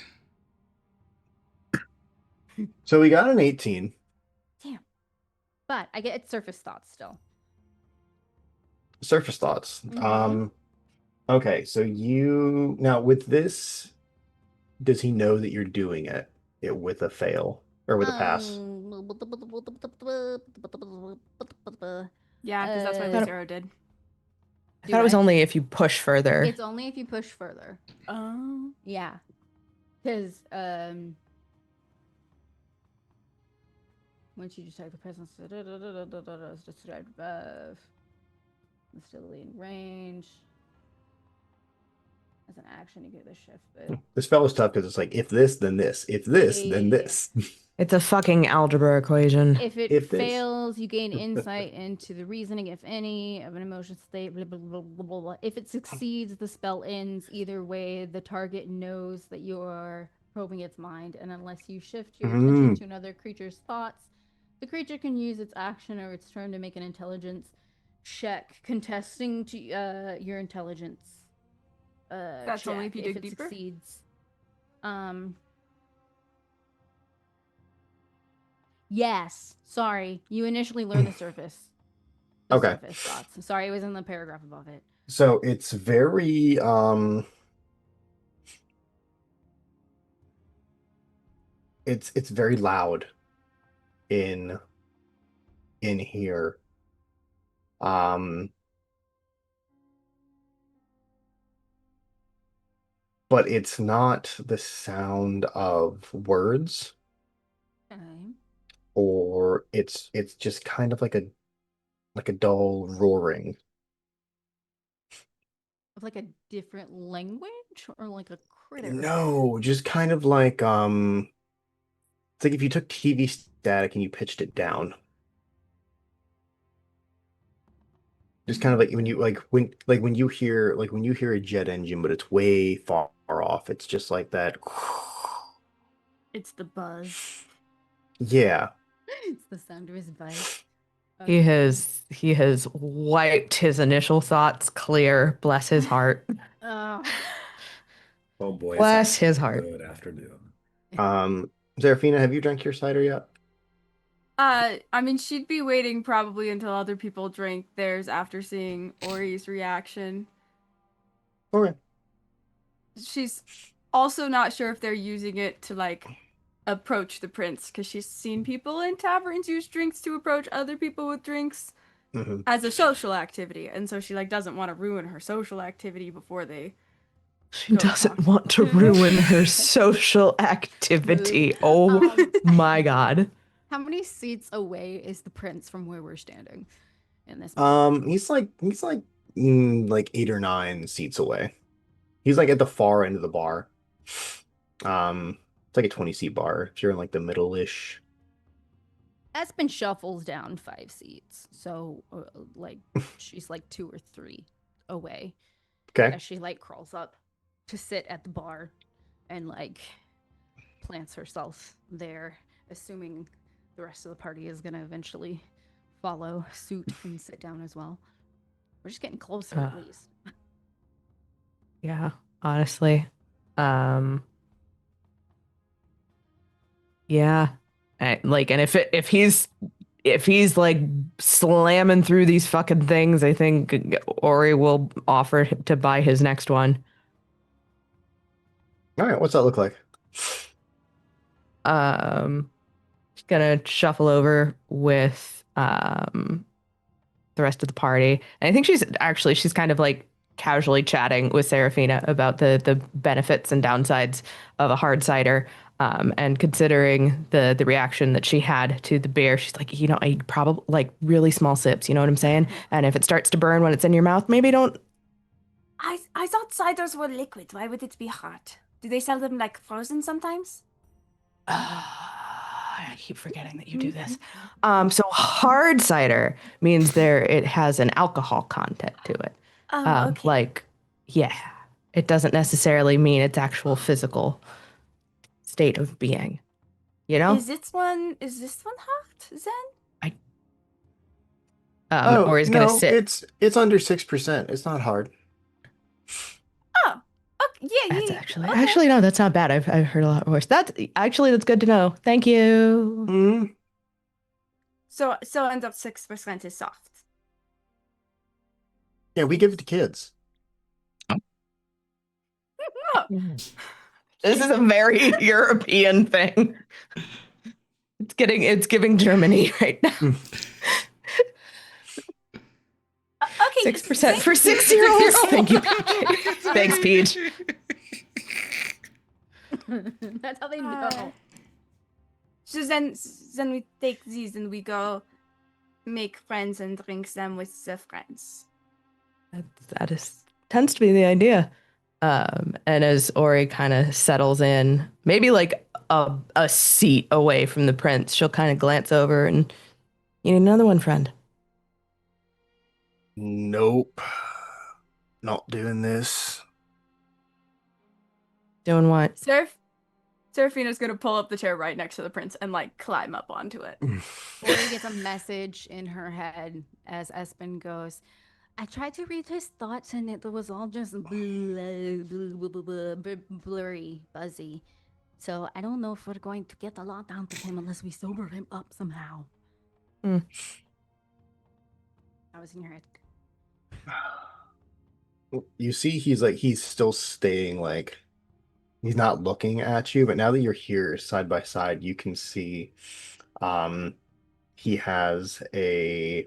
So we got an 18. Damn. But I get its surface thoughts still. Surface thoughts. Mhm. Okay, so you now with this, does he know that you're doing it with a fail or with a pass? Yeah, because that's what Uh, Lucero did. I Do thought it was I? only if you push further. It's only if you push further. Oh. Yeah. Because, once you detect the presence, is described above. It's still in range. As an action, you get the shift, but This spell is tough because it's like if this, then this. If this, then Yeah. this. It's a fucking algebra equation. if it If this. fails, you gain insight into the reasoning, if any, of an emotion state. Blah, blah, blah, blah, blah, blah. If it succeeds, the spell ends. Either way, the target knows that you are probing its mind, and unless you shift your attention to another creature's thoughts, the creature can use its action or its turn to make an intelligence check, contesting to your intelligence. That's check only if you dig it deeper? succeeds. Yes. Sorry. You initially learn the surface. The Okay. surface thoughts. Sorry, it was in the paragraph above it. So it's very it's very loud in here. But it's not the sound of words, Okay. or it's just kind of like a dull roaring. Of like a different language or like a critter? No, just kind of like it's like if you took TV static and you pitched it down. Just kind of like when you when you hear a jet engine, but it's way far off. It's just like that. It's the buzz. Yeah. It's the sound of his bite. He has wiped his initial thoughts clear. Bless his heart. Oh. Oh boy, Bless it's his heart. good afternoon. Seraphina, have you drank your cider yet? I mean, she'd be waiting probably until other people drank theirs after seeing Ori's reaction. Okay. She's also not sure if they're using it to like approach the prince because she's seen people in taverns use drinks to approach other people with drinks Mhm. as a social activity, and so she like doesn't want to ruin her social activity before they She go doesn't talk. want to ruin her social activity. Oh my god. How many seats away is the prince from where we're standing in this? He's like 8 or 9 seats away. He's like at the far end of the bar. It's like a 20-seat bar if you're in like the middle-ish. Espen shuffles down 5 seats, so like she's like 2 or 3 away. Okay. As she like crawls up to sit at the bar and like plants herself there, assuming the rest of the party is gonna eventually follow suit and sit down as well. We're just getting closer at least. Yeah, honestly. Yeah. And if he's like slamming through these fucking things, I think Ori will offer to buy his next one. All right, what's that look like? She's gonna shuffle over with the rest of the party. And I think she's kind of like casually chatting with Seraphina about the benefits and downsides of a hard cider. And considering the reaction that she had to the beer, she's like, I probably like really small sips, you know what I'm saying? And if it starts to burn when it's in your mouth, maybe don't. I thought ciders were liquid. Why would it be hot? Do they sell them like frozen sometimes? I keep forgetting that you do this. So hard cider means it has an alcohol content to it. Oh, okay. Like, yeah, it doesn't necessarily mean its actual physical state of being. You know? Is this one hot, Zen? Oh Ori's gonna no, sit. it's under 6%. It's not hard. Oh, okay, yeah, That's yeah. actually Okay. no, that's not bad. I've heard a lot worse. That's good to know. Thank you. Mm, So ends up 6% is soft. yeah, we give it to kids. Oh, This is a very European thing. It's giving Germany right now. okay. 6% for 6-year-olds. Thank you, Peach. Thanks, Peach. That's how they Uh, know. So then we take these and we go make friends and drink them with the friends. That is tends to be the idea. And as Ori kind of settles in, maybe like a seat away from the prince, she'll kind of glance over and you need another one, friend. Nope. Not doing this. Doing what? Seraphina's gonna pull up the chair right next to the prince and like climb up onto it. Ori gets a message in her head as Espen goes, I tried to read his thoughts and it was all just blurry, buzzy. So I don't know if we're going to get a lot out of him unless we sober him up somehow. Hmm. I was in your head. You see, he's still staying like he's not looking at you, but now that you're here side by side, you can see um he has a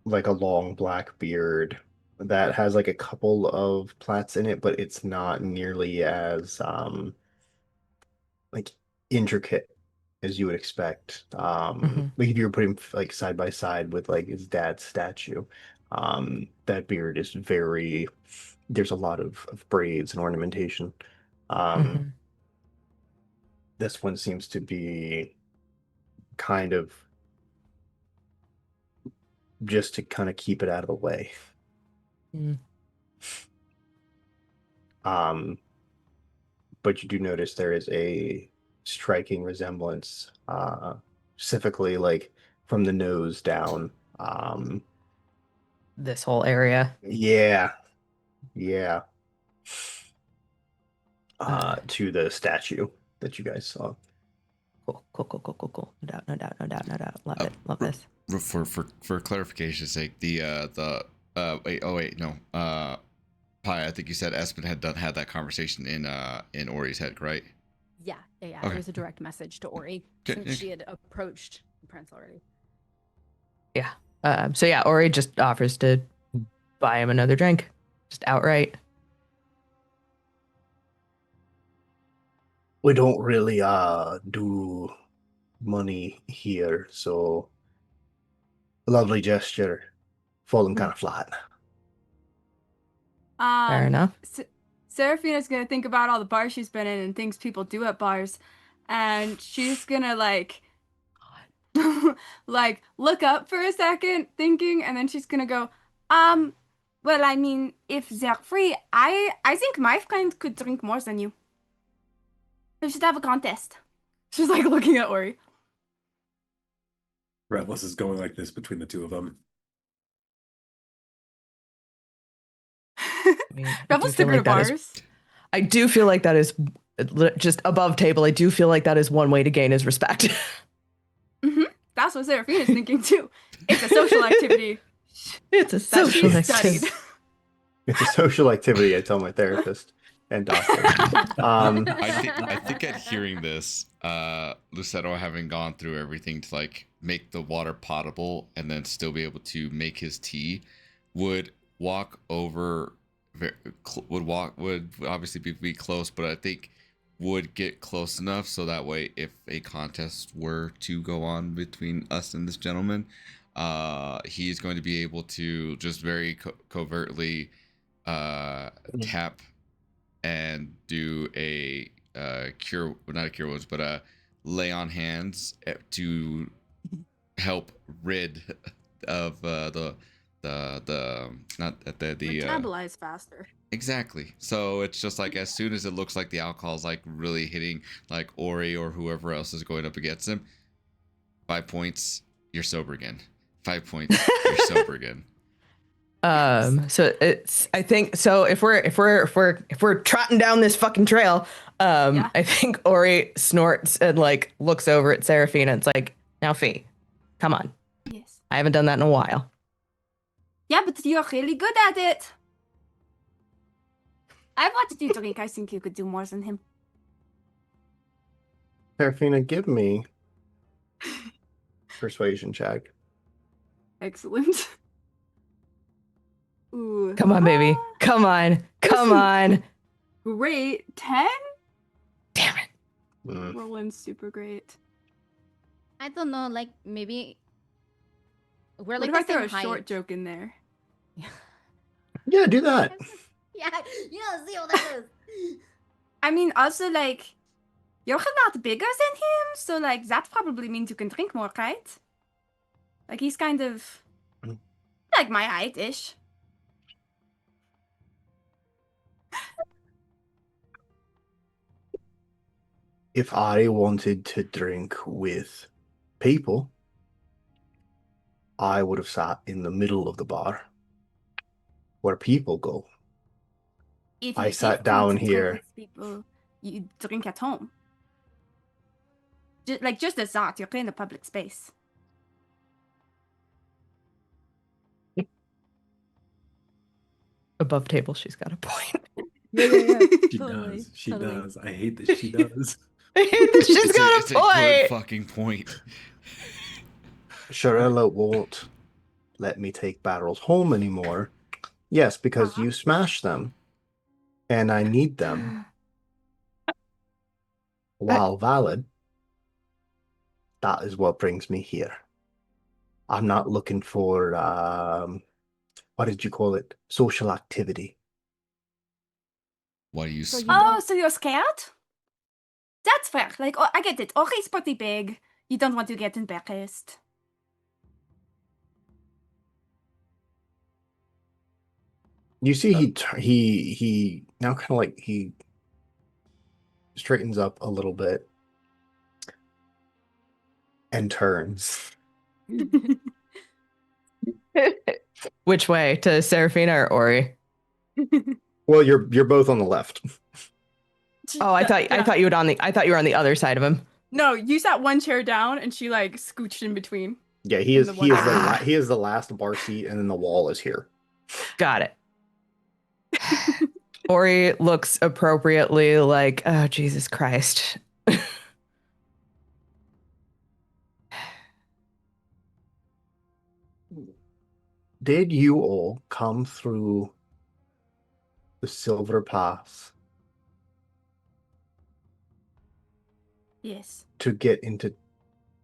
long black beard that has like a couple of plaits in it, but it's not nearly as like intricate as you would expect. Mhm. Like if you were putting like side by side with like his dad's statue, that beard is very, there's a lot of braids and ornamentation. Um, Mhm. this one seems to be kind of just to kind of keep it out of the way. Mm. Um, but you do notice there is a striking resemblance, specifically like from the nose down. This whole area. Yeah, yeah, Uh, to the statue that you guys saw. Cool. No doubt, no doubt, no doubt, no doubt. Love Uh, it. Love this. For clarification's sake, wait, no, Pi, I think you said Espen had that conversation in Ori's head, right? Yeah. Okay. It was a direct message to Ori Okay, since she had approached the prince already. Yeah. So yeah, Ori just offers to buy him another drink, just outright. We don't really do money here, so a lovely gesture, falling kind of flat. Fair enough. Seraphina's gonna think about all the bars she's been in and things people do at bars, and she's gonna like like look up for a second, thinking, and then she's gonna go, Well, I mean, if they're free, I think my friend could drink more than you. We should have a contest. she's like looking at Ori. Retless is going like this between the two of them. I mean, I do Rebels feel took her to like that is- bars. I do feel like that is just above table. I do feel like that is one way to gain his respect. That's what Seraphina's thinking too. It's a social activity It's a that social she activity. studied. It's a social activity, I tell my therapist and doctor. I think at hearing this, Lucetto having gone through everything to like make the water potable and then still be able to make his tea, would walk over, would obviously be close, but I think would get close enough so that way if a contest were to go on between us and this gentleman, he's going to be able to just very covertly tap and do a cure, well, not a cure wounds, but a lay on hands to help rid of the not the Metabolize faster. exactly. So it's just like as soon as it looks like the alcohol is like really hitting like Ori or whoever else is going up against him, 5 points, you're sober again. 5 points. You're sober again. So it's I think so if we're trotting down this fucking trail, Yeah. I think Ori snorts and like looks over at Seraphina. It's like, now Fee, come on. Yes. I haven't done that in a while. Yeah, but you're really good at it. I've watched you drink. I think you could do more than him. Serafina, give me persuasion check. Excellent. Ooh. Come on, baby. Come on. Come on. Great. 10? Damn it. Mm. Rolling super great. I don't know, like maybe we're What like if I the throw same a short height. joke in there? Yeah, do that. Yeah, see what that is. I mean, also, like, you're a lot bigger than him, so, like, that probably means you can drink more, right? Like, he's kind of, like, my height-ish. If I wanted to drink with people, I would have sat in the middle of the bar where people go. If I you sat did down want to drink here. with people, you drink at home. Just as that, you're in a public space. Above table, she's got a point. Yeah. She Totally, does. She totally. does. I hate that she does. I hate that she's It's got a a good point. fucking point. Sharella won't let me take barrels home anymore. Yes, because you smashed them, and I need them. While valid, that is what brings me here. I'm not looking for what did you call it? Social activity. Why do you So you smoke? Oh, so you're scared? That's fair. Like, oh, I get it. Ori's pretty big. You don't want to get embarrassed. You see, he now kind of like he straightens up a little bit and turns. Which way? To Seraphina or Ori? Well, you're both on the left. Oh, I thought you were on the other side of him. No, you sat one chair down and she like scooched in between. Yeah, he In is the he one- is Ah. he is the last bar seat, and then the wall is here. Got it. Ori looks appropriately like, oh, Jesus Christ. Did you all come through the Silver Pass Yes. to get into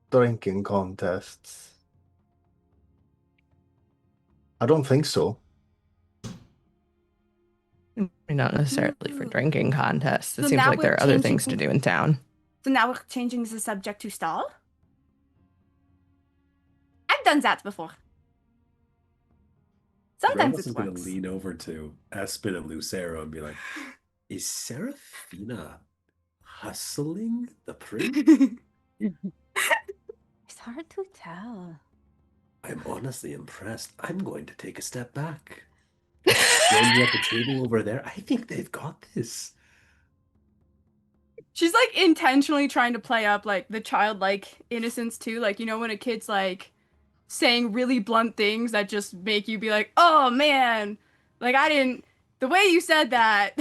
drinking contests? I don't think so. Not necessarily for drinking contests. It So seems now like there we're are other things to changing- do in town. So now we're changing the subject to stall? I've done that before. Sometimes Remus it is going to works. lean over to Espen and Lucero and be like, is Seraphina hustling the prince? It's hard to tell. I'm honestly impressed. I'm going to take a step back. Join me at the table over there. I think they've got this. She's like intentionally trying to play up like the childlike innocence too. Like, you know, when a kid's like saying really blunt things that just make you be like, oh man, like the way you said that.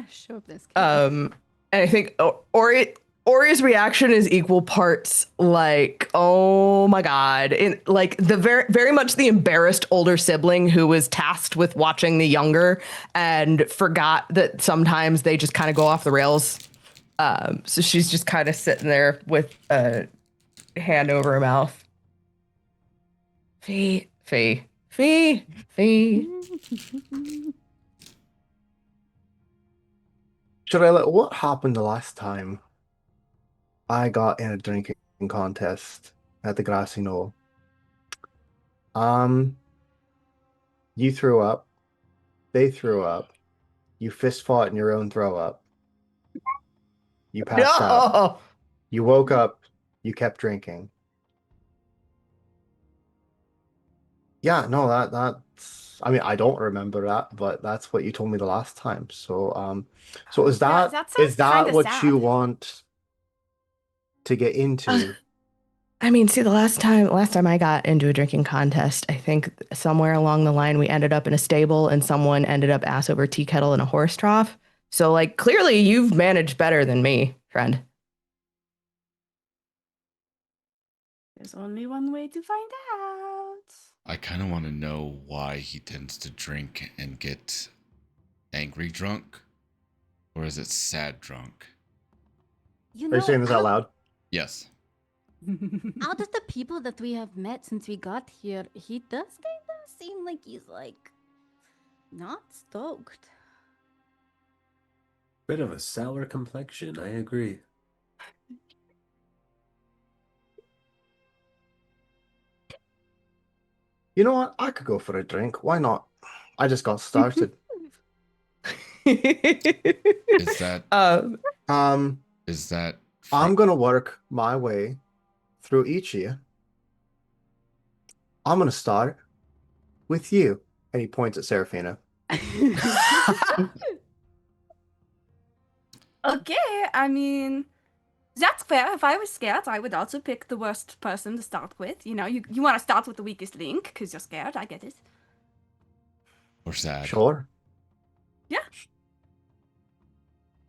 Show up this kid. And I think Ori's reaction is equal parts like, oh my god, in like the very much the embarrassed older sibling who was tasked with watching the younger and forgot that sometimes they just kind of go off the rails. So she's just kind of sitting there with a hand over her mouth. Fee. Shirella, what happened the last time I got in a drinking contest at the Grassy Knoll? You threw up. They threw up. You fist fought in your own throw up. You passed out. No. You woke up. You kept drinking. Yeah, no, that's. I mean, I don't remember that, but that's what you told me the last time. So is Yeah, that that is sounds kind that of what you sad. want to get into? I mean, see, the last time I got into a drinking contest, I think somewhere along the line we ended up in a stable and someone ended up ass over tea kettle in a horse trough. So, like, clearly you've managed better than me, friend. There's only one way to find out. I kind of want to know why he tends to drink and get angry drunk, or is it sad drunk? You Are you know, saying this out loud? Yes. out of the people that we have met since we got here, he does kind of seem like he's like not stoked. Bit of a sour complexion, I agree. You know what? I could go for a drink. Why not? I just got started. Is that Um, is that I'm gonna work my way through each year. I'm gonna start with you. And he points at Serafina. Okay, I mean, that's fair. If I was scared, I would also pick the worst person to start with. You know, you want to start with the weakest link because you're scared. I get it. or sad? Sure.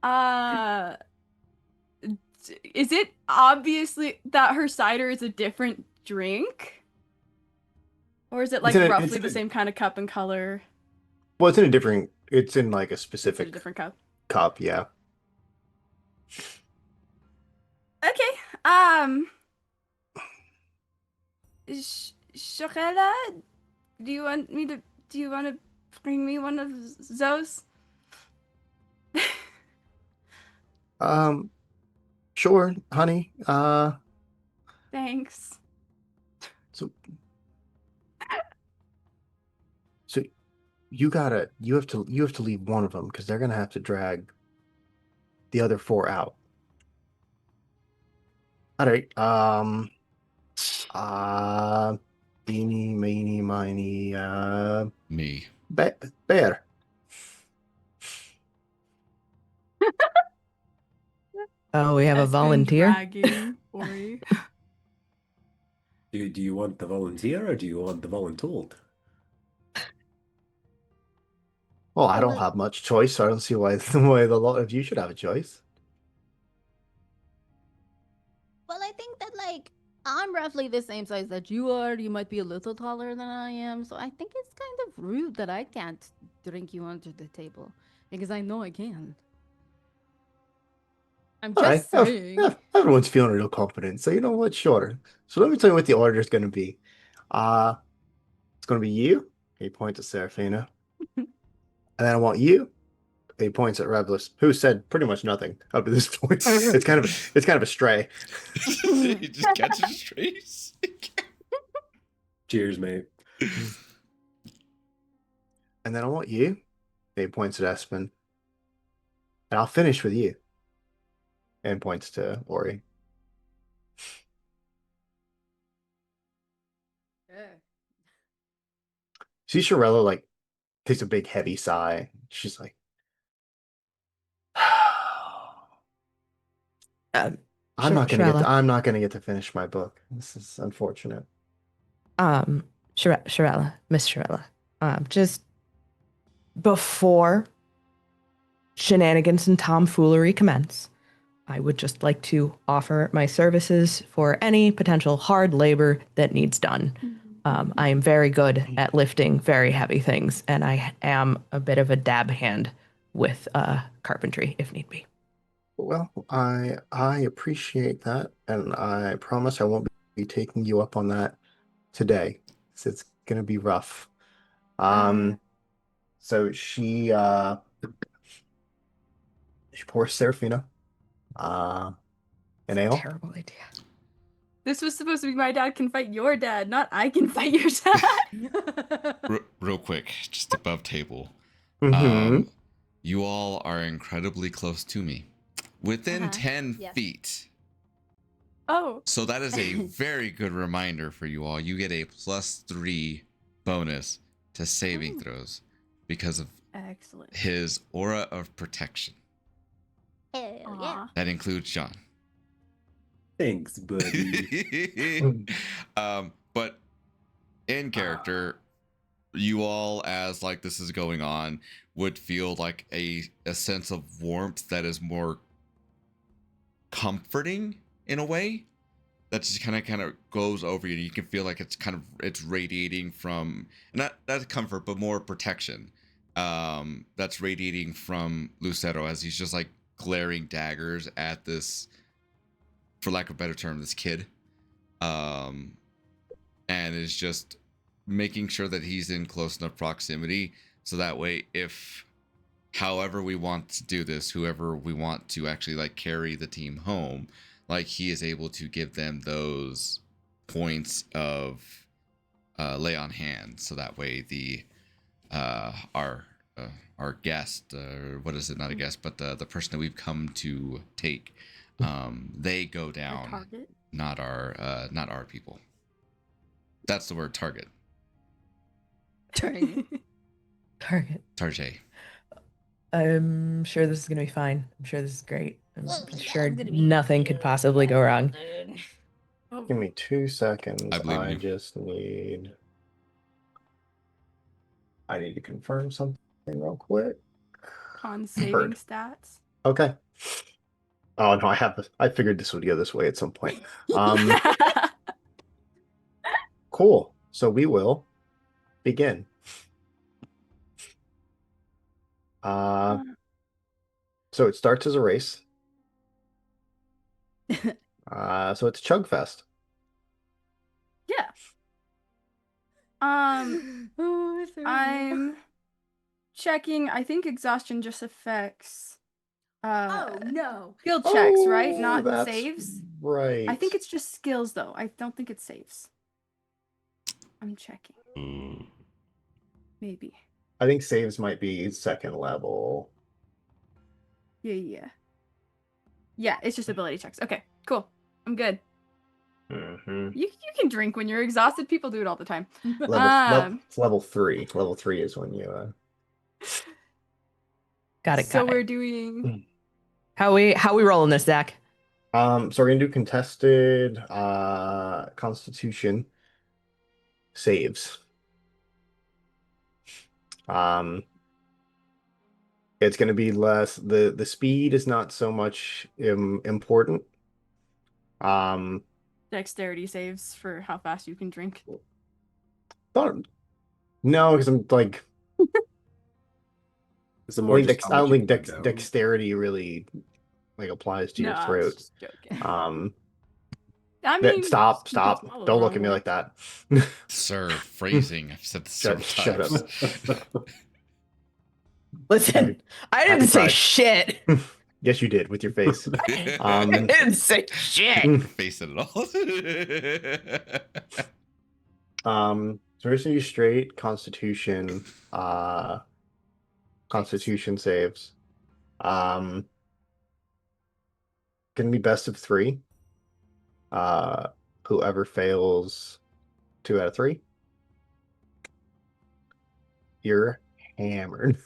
Uh, is it obviously that her cider is a different drink? Or is it like in a- roughly in the a- same kind of cup and color? Well, it's in a different. It's in like a It's in a specific different cup. cup. Yeah. Okay. Shokela, do you want me to? Do you want to bring me one of those? Um. Sure, honey. Thanks. So so you have to leave one of them because they're gonna have to drag the other four out. All right. Uh, Eeny, meeny, miny, Me. bear. Oh, we have a Espen volunteer. dragging Ori. Do you want the volunteer or do you want the voluntold? Well, I Well, don't have much choice, so I don't see why the lot of you should have a choice. Well, I think that like I'm roughly the same size that you are. You might be a little taller than I am, so I think it's kind of rude that I can't drink you under the table because I know I can. I'm All right, just saying. everyone's feeling real confident, so you know what? Sure. So let me tell you what the order is going to be. Uh, it's going to be you. He points at Serafina, and then I want you. He points at Revlis, who said pretty much nothing up to this point. It's kind of a stray. He just catches strays. Cheers, mate. And then I want you. He points at Espen, and I'll finish with you. And points to Ori. See Shirella like takes a big heavy sigh. She's like, I'm not gonna Shirella. I'm not gonna get to finish my book. This is unfortunate. Shirella, Miss Shirella. Just before shenanigans and tomfoolery commence, I would just like to offer my services for any potential hard labor that needs done. I am very good at lifting very heavy things, and I am a bit of a dab hand with carpentry if need be. Well, I appreciate that, and I promise I won't be taking you up on that today. So it's gonna be rough. So she pours Serafina an ale. Terrible idea. This was supposed to be my dad can fight your dad, not I can fight your dad. Real quick, just above table. Mm-hmm. You all are incredibly close to me. Within 10 yes. feet. Oh. So that is a very good reminder for you all. You get a +3 bonus to saving throws because of Excellent. his aura of protection. Hell yeah. Aw. That includes John. Thanks, buddy. But in character, you all, as like this is going on, would feel like a sense of warmth that is more comforting in a way. That just kind of goes over you. You can feel like it's radiating from not comfort, but more protection. That's radiating from Lucero as he's just like glaring daggers at this, for lack of a better term, this kid, and is just making sure that he's in close enough proximity so that way, if however we want to do this, whoever we want to actually like carry the team home, like he is able to give them those points of lay on hands, so that way the our guest, what is it, not a guest, but the person that we've come to take, they go Our down, target. not our people. That's the word, target. Target. Target. I'm sure this is gonna be fine. I'm sure this is great. I'm Yeah, sure it's gonna be nothing could possibly go wrong. good. Give me 2 seconds. I believe in you. just need. I need to confirm something real quick. Con saving Heard. stats. Okay. Oh no, I have this. I figured this would go this way at some point. Cool. So we will begin. So it starts as a race. So it's Chugfest. Yeah. Oh, it's I'm checking. I think exhaustion just affects Oh no. skill checks, right? Oh, Not that's saves. Right. I think it's just skills though. I don't think it saves. I'm checking. Maybe. I think saves might be second level. Yeah. Yeah, it's just ability checks. Okay, cool. I'm good. Mm-hmm. You can drink when you're exhausted. People do it all the time. It's level 3. Level 3 is when you Got it. So Got we're it. doing. How we rolling this, Zach? So we're gonna do contested Constitution saves. It's gonna be less. The speed is not so much important. Dexterity saves for how fast you can drink. No, because I'm like It's a I more don't just think, how much you can dex put down. dexterity really like applies to No, your I was throat. just joking. Stop, I mean, you can stop. swallow Don't the look at wrong me way. like that. Sir, phrasing. I've said this several Shut times. up. Listen, I didn't Happy say Pride. shit. Yes, you did with your face. I didn't say shit. Face it at all. So we're just gonna use straight Constitution, Constitution saves. Gonna be best of 3. Whoever fails 2 out of 3, you're hammered.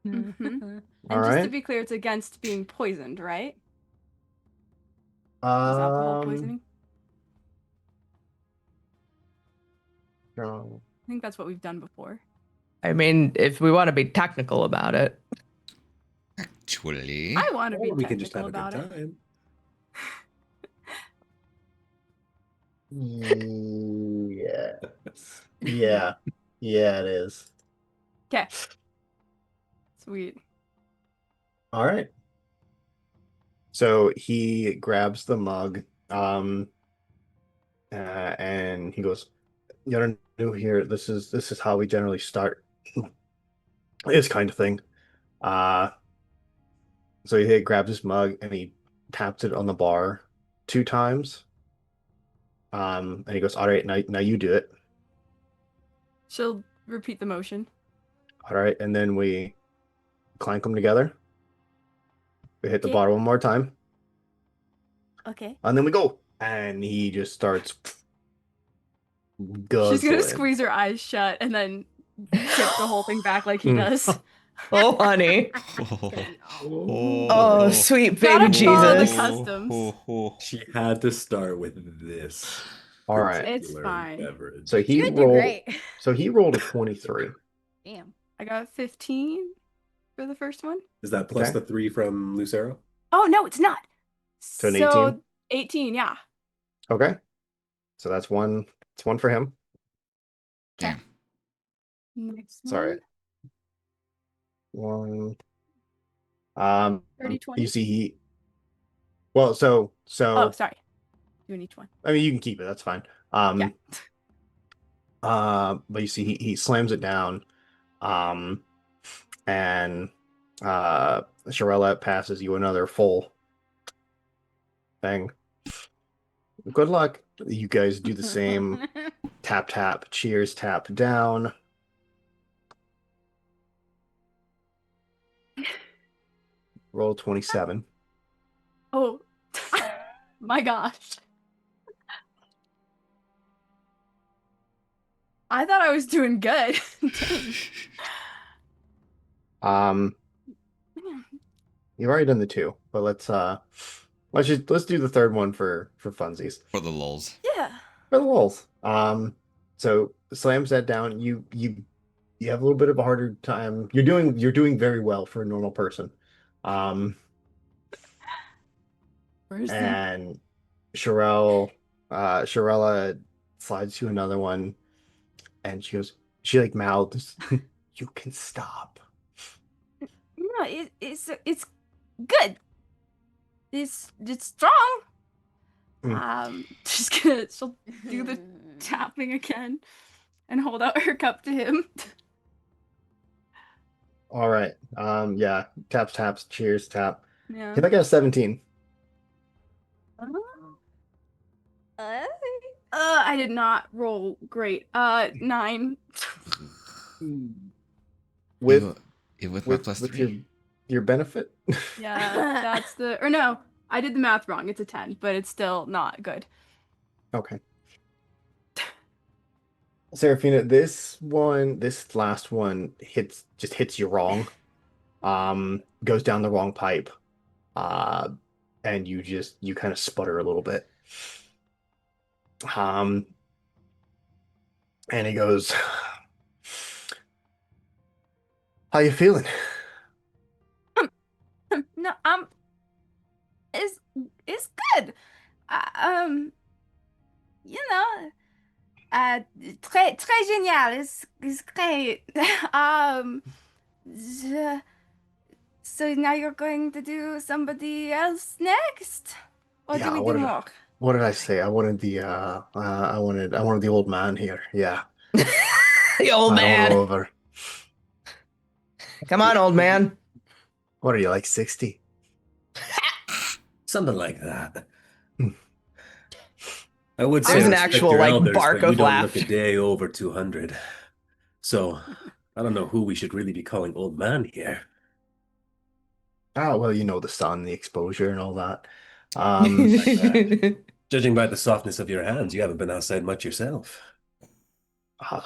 Mhm. All And just to right. be clear, it's against being poisoned, right? Is alcohol poisoning? No. I think that's what we've done before. I mean, if we want to be technical about it. Actually, I want to be Or we can just technical have a about good it. time. Yeah. Yeah, it is. Okay. Sweet. All right. So he grabs the mug, and he goes, "You're new here. This is how we generally start this kind of thing." Uh, so he grabs his mug and he taps it on the bar 2 times. And he goes, "All right, now you do it." She'll repeat the motion. All right, and then we clank them together. We hit the Okay. bar one more time, Okay. and then we go. And he just starts She's gonna Guzzling. squeeze her eyes shut and then tip the whole thing back like he does. Oh, honey. Oh, Sweet Gotta baby follow the Jesus. customs. She had to start with this. All right. It's particular fine. beverage. So he You're gonna do rolled. great. So he rolled a 23. Damn. I got 15 for the first one. Is that plus Okay. the 3 from Lucero? Oh no, it's not. So an 18? 18, yeah. Okay. So that's one. It's one for him. Damn. Next Sorry. one. One. 30, 20? You see he. Well, so Oh, sorry. Doing each one. I mean, you can keep it. That's fine. Yeah. But you see, he slams it down, and Shirella passes you another full thing. Good luck. You guys do the same. Tap, tap, cheers, tap down. Roll 27. Oh, my gosh. I thought I was doing good. Um, you've already done the 2, but let's do the third one for funsies. For the lulz. Yeah. For the lulz. So slams that down. You have a little bit of a harder time. You're doing very well for a normal person. Where's the... And Shirella slides to another one, and she like mouths, "You can stop." No, it's good. It's strong. she'll do the tapping again and hold out her cup to him. All right. Yeah. Taps, taps, cheers, tap. Yeah. Can I get a 17? I did not roll great. 9. With my plus with 3. your benefit? Yeah, that's the... Or no, I did the math wrong. It's a 10, but it's still not good. Okay. Serafina, this last one hits you wrong. Goes down the wrong pipe. And you kind of sputter a little bit. And he goes, "How you feeling?" No, it's good. You know, très génial. It's great. So now you're going to do somebody else next, or Yeah, do we what do did I- more? What did I say? I wanted the I wanted the old man here. Yeah. The old I don't man. know over. Come on, old man. What are you, like 60? Something like that. Hmm. I would say There's an respect actual, your like, elders, bark but you of don't look a laughter. day over 200. So I don't know who we should really be calling old man here. Oh, well, the sun, the exposure, and all that. Judging by the softness of your hands, you haven't been outside much yourself.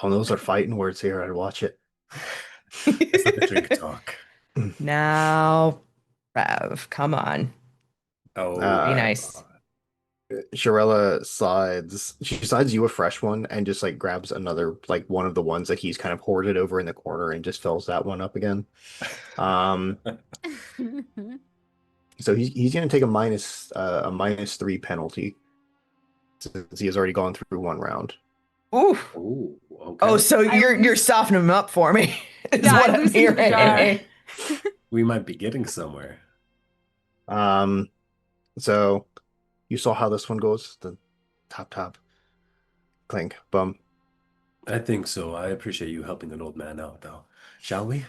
Those are fighting words here. I'd watch it. Let's let the drink talk. Now, Rev, come on. Oh, Be nice. Shirella slides you a fresh one and just like grabs another, like one of the ones that he's kind of hoarded over in the corner and just fills that one up again. So he's gonna take a -3 penalty since he has already gone through one round. Ooh. Ooh, okay. Oh, so I you're softening him up for me. Is Yeah, I what I'm loosened the jar. hearing. We might be getting somewhere. So you saw how this one goes, the tap, clink, bum. I think so. I appreciate you helping an old man out, though. Shall we?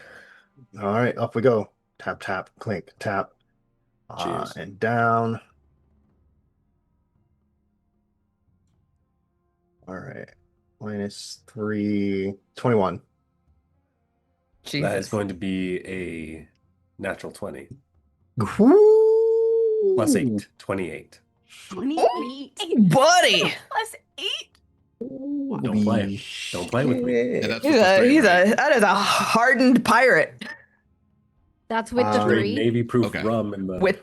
All right, up we go. Tap, clink, tap. Cheers. And down. All right. -3, 21. That is Jesus. going to be a natural 20. Ooh. Plus 8, 28. 28. Buddy. Plus 8. Don't play. Don't play with me. shit. Yeah, that's with the three, right? That is a hardened pirate That's with the Um, Straight three. Navy proof Okay. rum and the with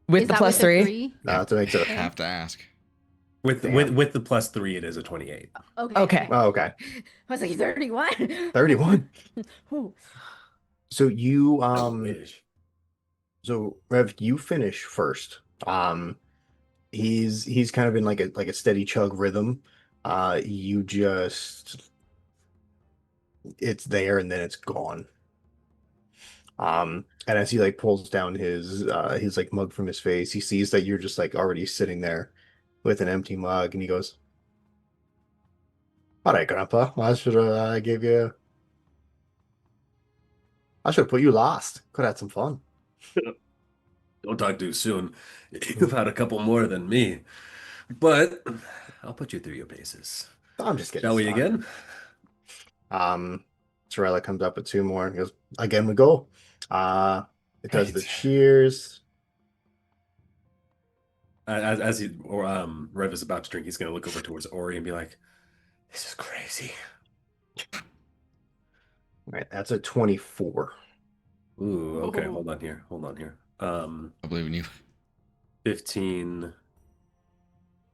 Is the that plus with the three. three? No, that makes it. Have to ask. with Damn. with the plus 3, it is a 28. Okay. Okay. Oh, okay. I was like 31. 31. Ooh. So you I wish. so Rev, you finish first. He's kind of in like a steady chug rhythm. You just it's there and then it's gone. And as he like pulls down his like mug from his face, he sees that you're just like already sitting there with an empty mug, and he goes, "All right, Grandpa, I should have put you last. Could have had some fun." Don't talk too soon. You've had a couple more than me. But I'll put you through your paces. I'm just getting Shall we started. again? Sorella comes up with two more and goes, "Again we go." It does the Right. cheers. As he or Rev is about to drink, he's gonna look over towards Ori and be like, "This is crazy." All right, that's a 24. Ooh, okay, Whoa. hold on here. Hold on here. I believe in you. 15.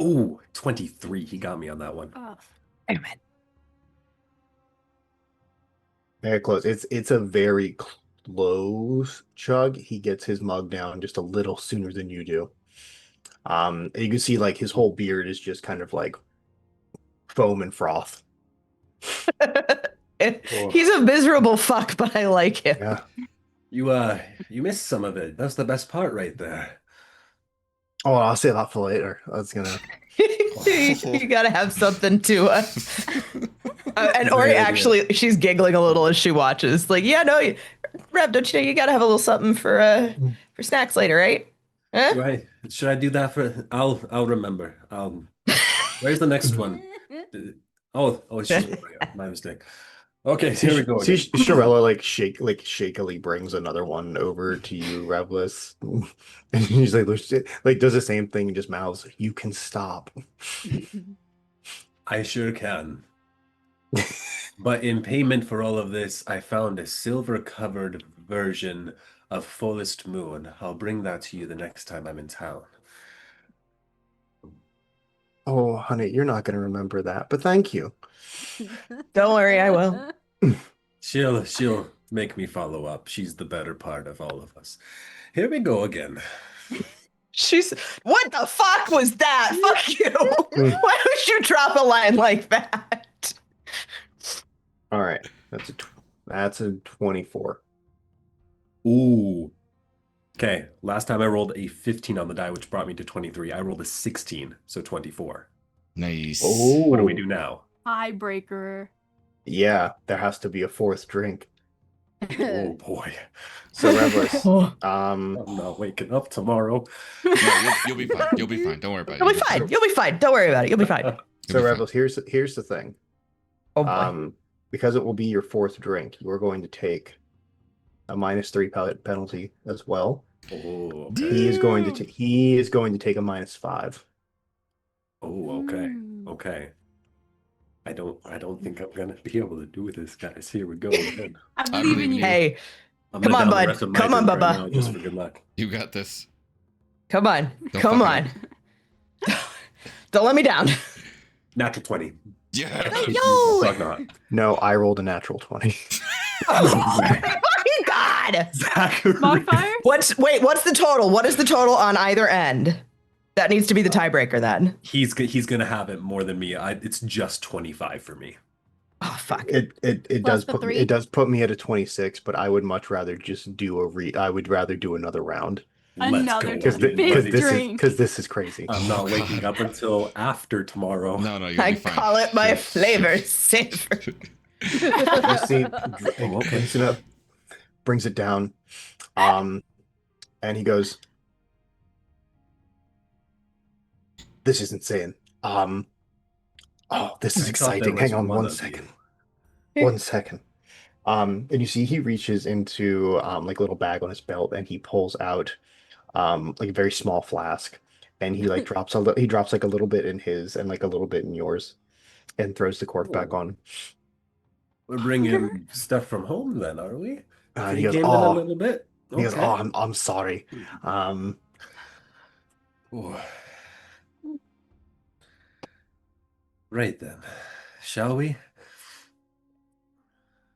Ooh, 23. He got me on that one. Oh, Damn it. Very close. It's a very close chug. He gets his mug down just a little sooner than you do. And you can see like his whole beard is just kind of like foam and froth. He's a miserable fuck, but I like him. Yeah. You missed some of it. That's the best part right there. Oh, I'll save that for later. That's gonna. You gotta have something to and Great Ori idea. actually, she's giggling a little as she watches. Like, yeah, no, Rev, don't you know you gotta have a little something for snacks later, right? Huh? Right. Should I do that for I'll remember. Where's the next one? Oh, it's just my mistake. Okay, here we go See, again. Shirella shakily brings another one over to you, Revless, and he's like, does the same thing and just mouths, "You can stop." I sure can. But in payment for all of this, I found a silver-covered version of Fullest Moon. I'll bring that to you the next time I'm in town. Oh, honey, you're not gonna remember that, but thank you. Don't worry, I will. She'll make me follow up. She's the better part of all of us. Here we go again. She's what the fuck was that? Fuck you. Why would you drop a line like that? All right, that's a 24. Ooh. Okay, last time I rolled a 15 on the die, which brought me to 23. I rolled a 16, so 24. Nice. Oh, What do we do now? tiebreaker. Yeah, there has to be a fourth drink. Oh boy. So Revless, Oh, I'm not waking up tomorrow. No, you'll be fine. You'll be fine. Don't worry about it. you'll be fine. You'll be fine. Don't worry about it. You'll be fine. so You'll be fine. Revless, here's the thing. Oh boy. Because it will be your fourth drink, you are going to take a -3 penalty as well. Oh, He is going to take a -5. oh, okay. Mm. Okay. I don't think I'm gonna be able to do this, guys. Here we go again. I I believe in believe in you. you. Hey, I'm Come gonna on, down the bud. rest of my Come on, drink right Bubba. now just for good luck. You got this. come on. Don't Come fuck on. it Don't let me down. Natural 20. Yeah. No. Fuck not. No, I rolled a natural 20. Oh my god. Zachary. Modifier? What's the total? What is the total on either end? That needs to be the tiebreaker then. He's gonna have it more than me. It's just 25 for me. Oh fuck. It Plus does the put three? it does put me at a 26, but I would much rather just do I would rather do another round Another Let's because go. big this drink. because this is crazy. I'm not waking up until after tomorrow. No, you'll I be fine. call it my You'll- flavor saver. You see, Oh, okay. brings it up, brings it down, and he goes, "This is insane. Oh, this is I thought there exciting. was Hang on one one of second. you. 1 second." And you see he reaches into like a little bag on his belt and he pulls out like a very small flask and he like drops like a little bit in his and like a little bit in yours. and throws the cork back Oh. on. We're bringing stuff from home then, are we? And Kitty he goes, came in a "Oh," little bit. he goes, Okay. "Oh, I'm sorry." Ooh. Right then. Shall we?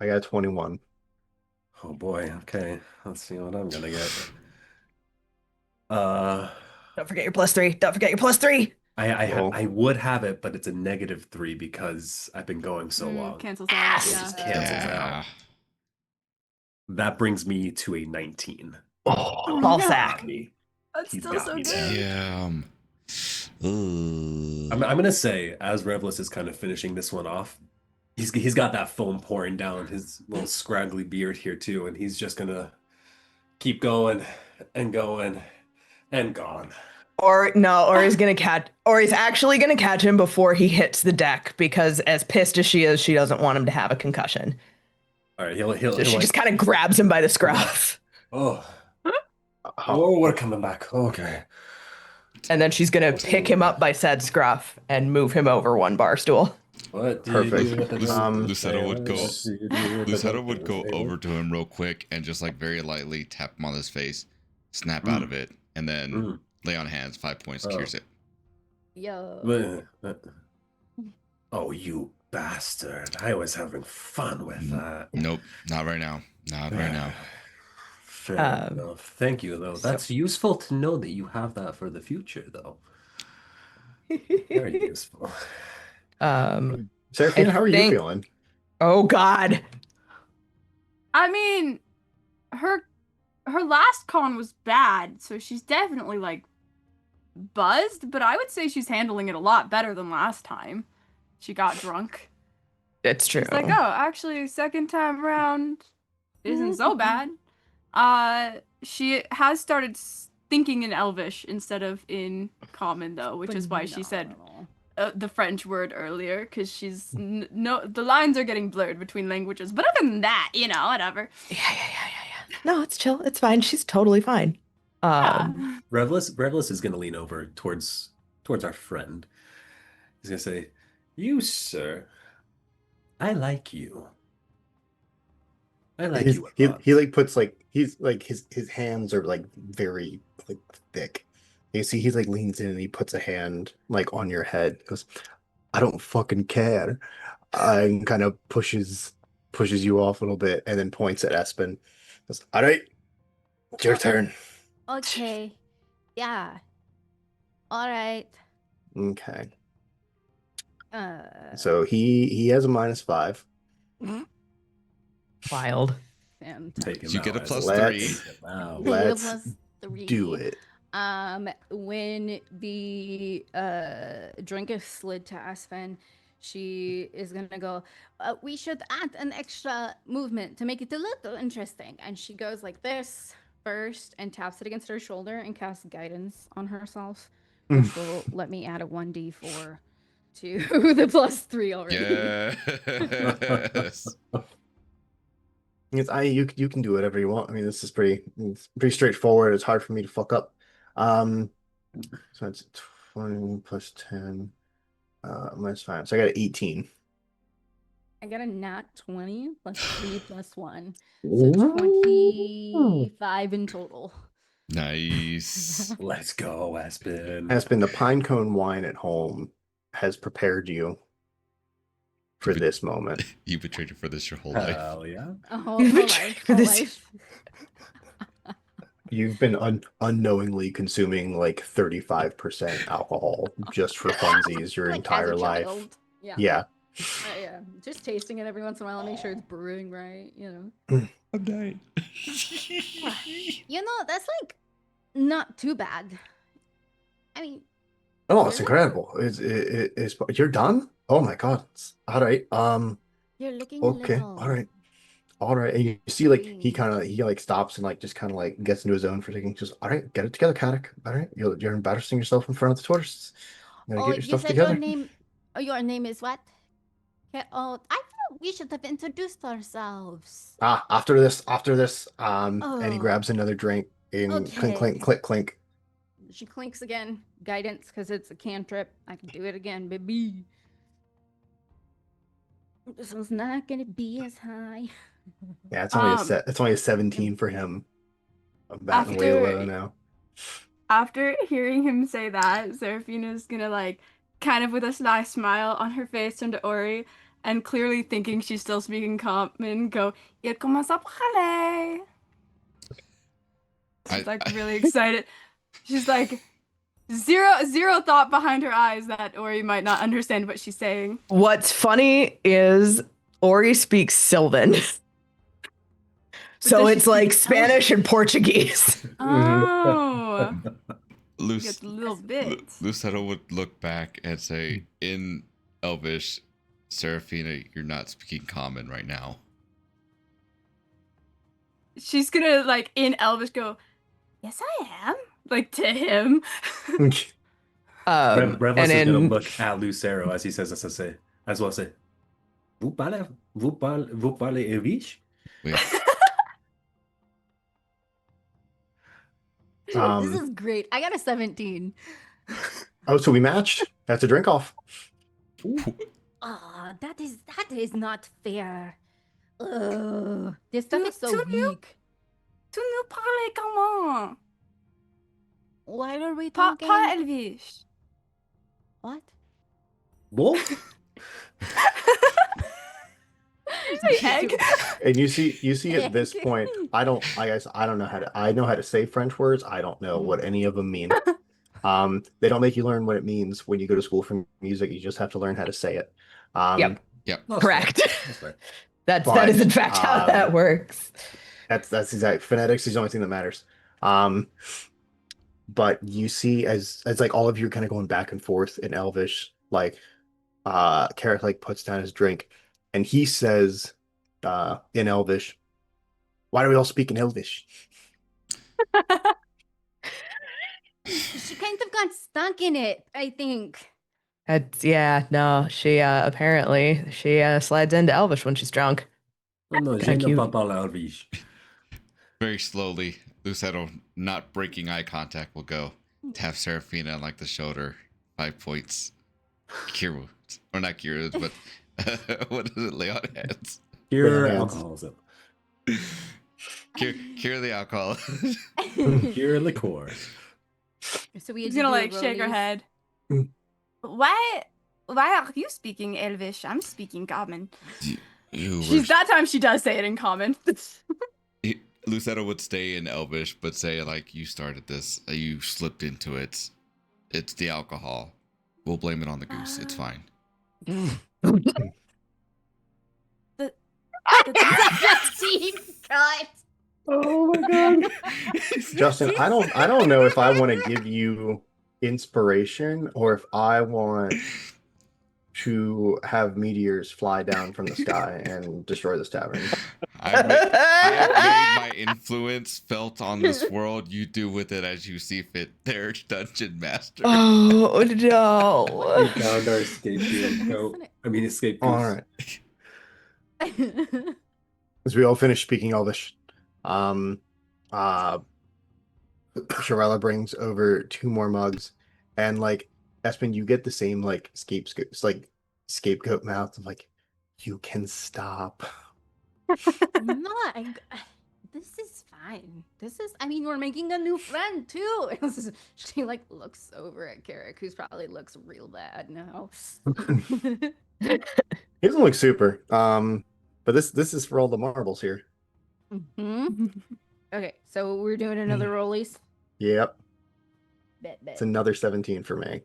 I got 21. Oh boy, okay. Let's see what I'm gonna get. Uh Don't forget your +3. Don't forget your +3. Well, I would have it, but it's a -3 because I've been going so long. Cancels out. Yes. It Yeah. just cancels Yeah. out. That brings me to a 19. oh, Ball no. sack. Got me. That's He's still got so me good. there. Damn. Ooh. I'm gonna say, as Revlis is kind of finishing this one off, he's got that foam pouring down his little scraggly beard here too, and he's just gonna keep going and going and gone. Or no, or he's actually gonna catch him before he hits the deck because as pissed as she is, she doesn't want him to have a concussion. All right, So he'll she like, just kind of grabs him by the scruff. oh, oh, we're coming back. Okay. And then she's gonna pick him up by said scruff and move him over one bar stool. What do you Perfect. do with the Lucetta would go. Lucetta Lucetta would go over to him real quick and just like very lightly tap him on his face, snap out of it, and then lay on hands. 5 points cures it. Yo. Oh, you bastard. I was having fun with that. Nope, not right now. Not right now. Fair enough. Thank you, though. That's useful to know that you have that for the future, though. Very useful. Seraphina, how are you feeling? Oh God. I mean, her last con was bad, so she's definitely like buzzed, but I would say she's handling it a lot better than last time. She got drunk. It's true. It's like, oh, actually, second time around isn't so bad. She has started thinking in Elvish instead of in Common, though, which is why she said the French word earlier, because she's the lines are getting blurred between languages. But other than that, whatever. Yeah. No, it's chill. It's fine. She's totally fine. Revlis is going to lean over towards our friend. He's going to say, "You, sir, I like you. I like you a lot." He like puts like he's like his hands are like very like thick. You see, he's like leans in and he puts a hand like on your head. He goes, "I don't fucking care," and kind of pushes you off a little bit, and then points at Espen. Goes, "All right, it's your turn." Okay. Yeah. All right. Okay. So he has a -5. Wild. Take him You out get a as +3. Wow. Let's +3. do it. When the drink is slid to Aspen, she is gonna go, we should add an extra movement to make it a little interesting. And she goes like this first and taps it against her shoulder and casts guidance on herself, which will let me add a 1d4 to the +3 already. Yes. You can do whatever you want. I mean, this is pretty straightforward. It's hard for me to fuck up. So it's 20 plus 10 -5. So I got an 18. I got a nat 20 +3 +1. So 25 in total. Nice. Let's go, Aspen. Aspen, the pine cone wine at home has prepared you for this moment. You betrayed her for this your whole life. Hell yeah. Whole life. You've been unknowingly consuming like 35% alcohol just for funsies your Like, entire as a life. child. Yeah. Yeah. Yeah. Just tasting it every once in a while to make sure it's brewing right, I'm dying. That's like not too bad. I mean, Oh, it's incredible. It's you're done? Oh my God. All right. you're looking Okay. a little. All right. And you see like he like stops and like just kind of like gets into his zone for a second. Just all right, get it together, Kanik. All right. You're embarrassing yourself in front of the tourists. You gotta get your You stuff said together. your name is what? Okay, I thought we should have introduced ourselves. After this, and he grabs another drink and clink, Okay. clink, click, clink. She clinks again. Guidance, because it's a cantrip. I can do it again, baby. This one's not gonna be as high. Yeah, it's only a 17 Mm. for him. I'm batting way After low now. after hearing him say that, Seraphina's gonna like kind of with a sly smile on her face turn to Ori and clearly thinking she's still speaking common, go, Il commence à parler. She's like really excited. She's like zero thought behind her eyes that Ori might not understand what she's saying. What's funny is Ori speaks Sylvan. So does she it's like speak Spanish and Portuguese. Oh, Luce, just a little bit. Lucero would look back and say, in Elvish, Seraphina, you're not speaking common right now. She's gonna like in Elvish go, yes I am, like to him. And Revlis is gonna in look at Lucero as he says this as well say, vous parlez Elvish? Wait, This Um, is great. I got a 17. oh, so we matched. That's a drink off. Ah, that is not fair. Ugh, this stuff is so To you? weak. Tu nous parles comment? Why are we Pas talking? Elvish. What? Wolf? Egg. And you see at this Egg. point, I guess I don't know I know how to say French words. I don't know what any of them mean. They don't make you learn what it means when you go to school for music. You just have to learn how to say it. Yep. That's Correct. fair. That's fair. that is in fact how that works. That's exact. Phonetics is the only thing that matters. But you see as like all of you are kind of going back and forth in Elvish, like Carrick like puts down his drink and he says in Elvish, why do we all speak in Elvish? She kind of got stuck in it, I think. She apparently she slides into Elvish when she's drunk. Oh no, je Kinda ne cute. parle pas Elvish. very slowly, Lucero, not breaking eye contact, will go tap Seraphina on like the shoulder, 5 points. Cure wounds. Or not cure wounds, but what is it? Lay on hands. Pure hands. alcoholism. Cure the alcohol. Pure liqueur. So we He's had to gonna do like shake her rollies. head. Mm. Why are you speaking Elvish? I'm speaking common. You She's that time she does say it in common. Lucero would stay in Elvish, but say like you started this, you slipped into it. It's the alcohol. We'll blame it on the goose. It's fine. Deep cut. Oh my god. Justin, I don't know if I want to give you inspiration or if I want to have meteors fly down from the sky and destroy this tavern. I have made my influence felt on this world. You do with it as you see fit. There, Dungeon Master. Oh no. We found our escape goat. Escape goose. All right. As we all finish speaking Elvish, Sharella brings over 2 more mugs, and like Espen, you get the same like scapegoat mouth of like, you can stop. I'm not. This is fine. We're making a new friend too. She like looks over at Carrick, who's probably looks real bad now. He doesn't look super. But this is for all the marbles here. Hmm. Okay, so we're doing another rollies. Yep. Bet. It's another 17 for me.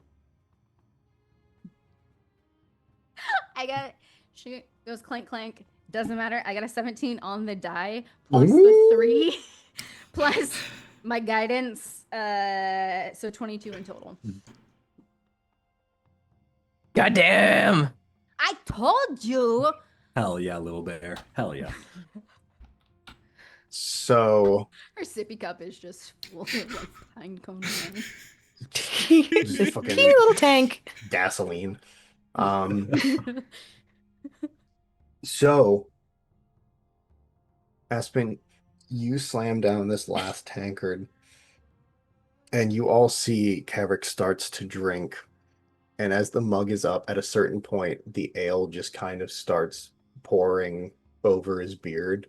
She goes clank clank. Doesn't matter. I got a 17 on the die plus the 3 plus my guidance. So 22 in total. Goddamn. I told you. Hell yeah, little bear. Hell yeah. So Her sippy cup is just full of like pine cone wine. This fucking- teeny little tank. gasoline. So Aspen, you slam down this last tankard, and you all see Carrick starts to drink, And as the mug is up, at a certain point, the ale just kind of starts pouring over his beard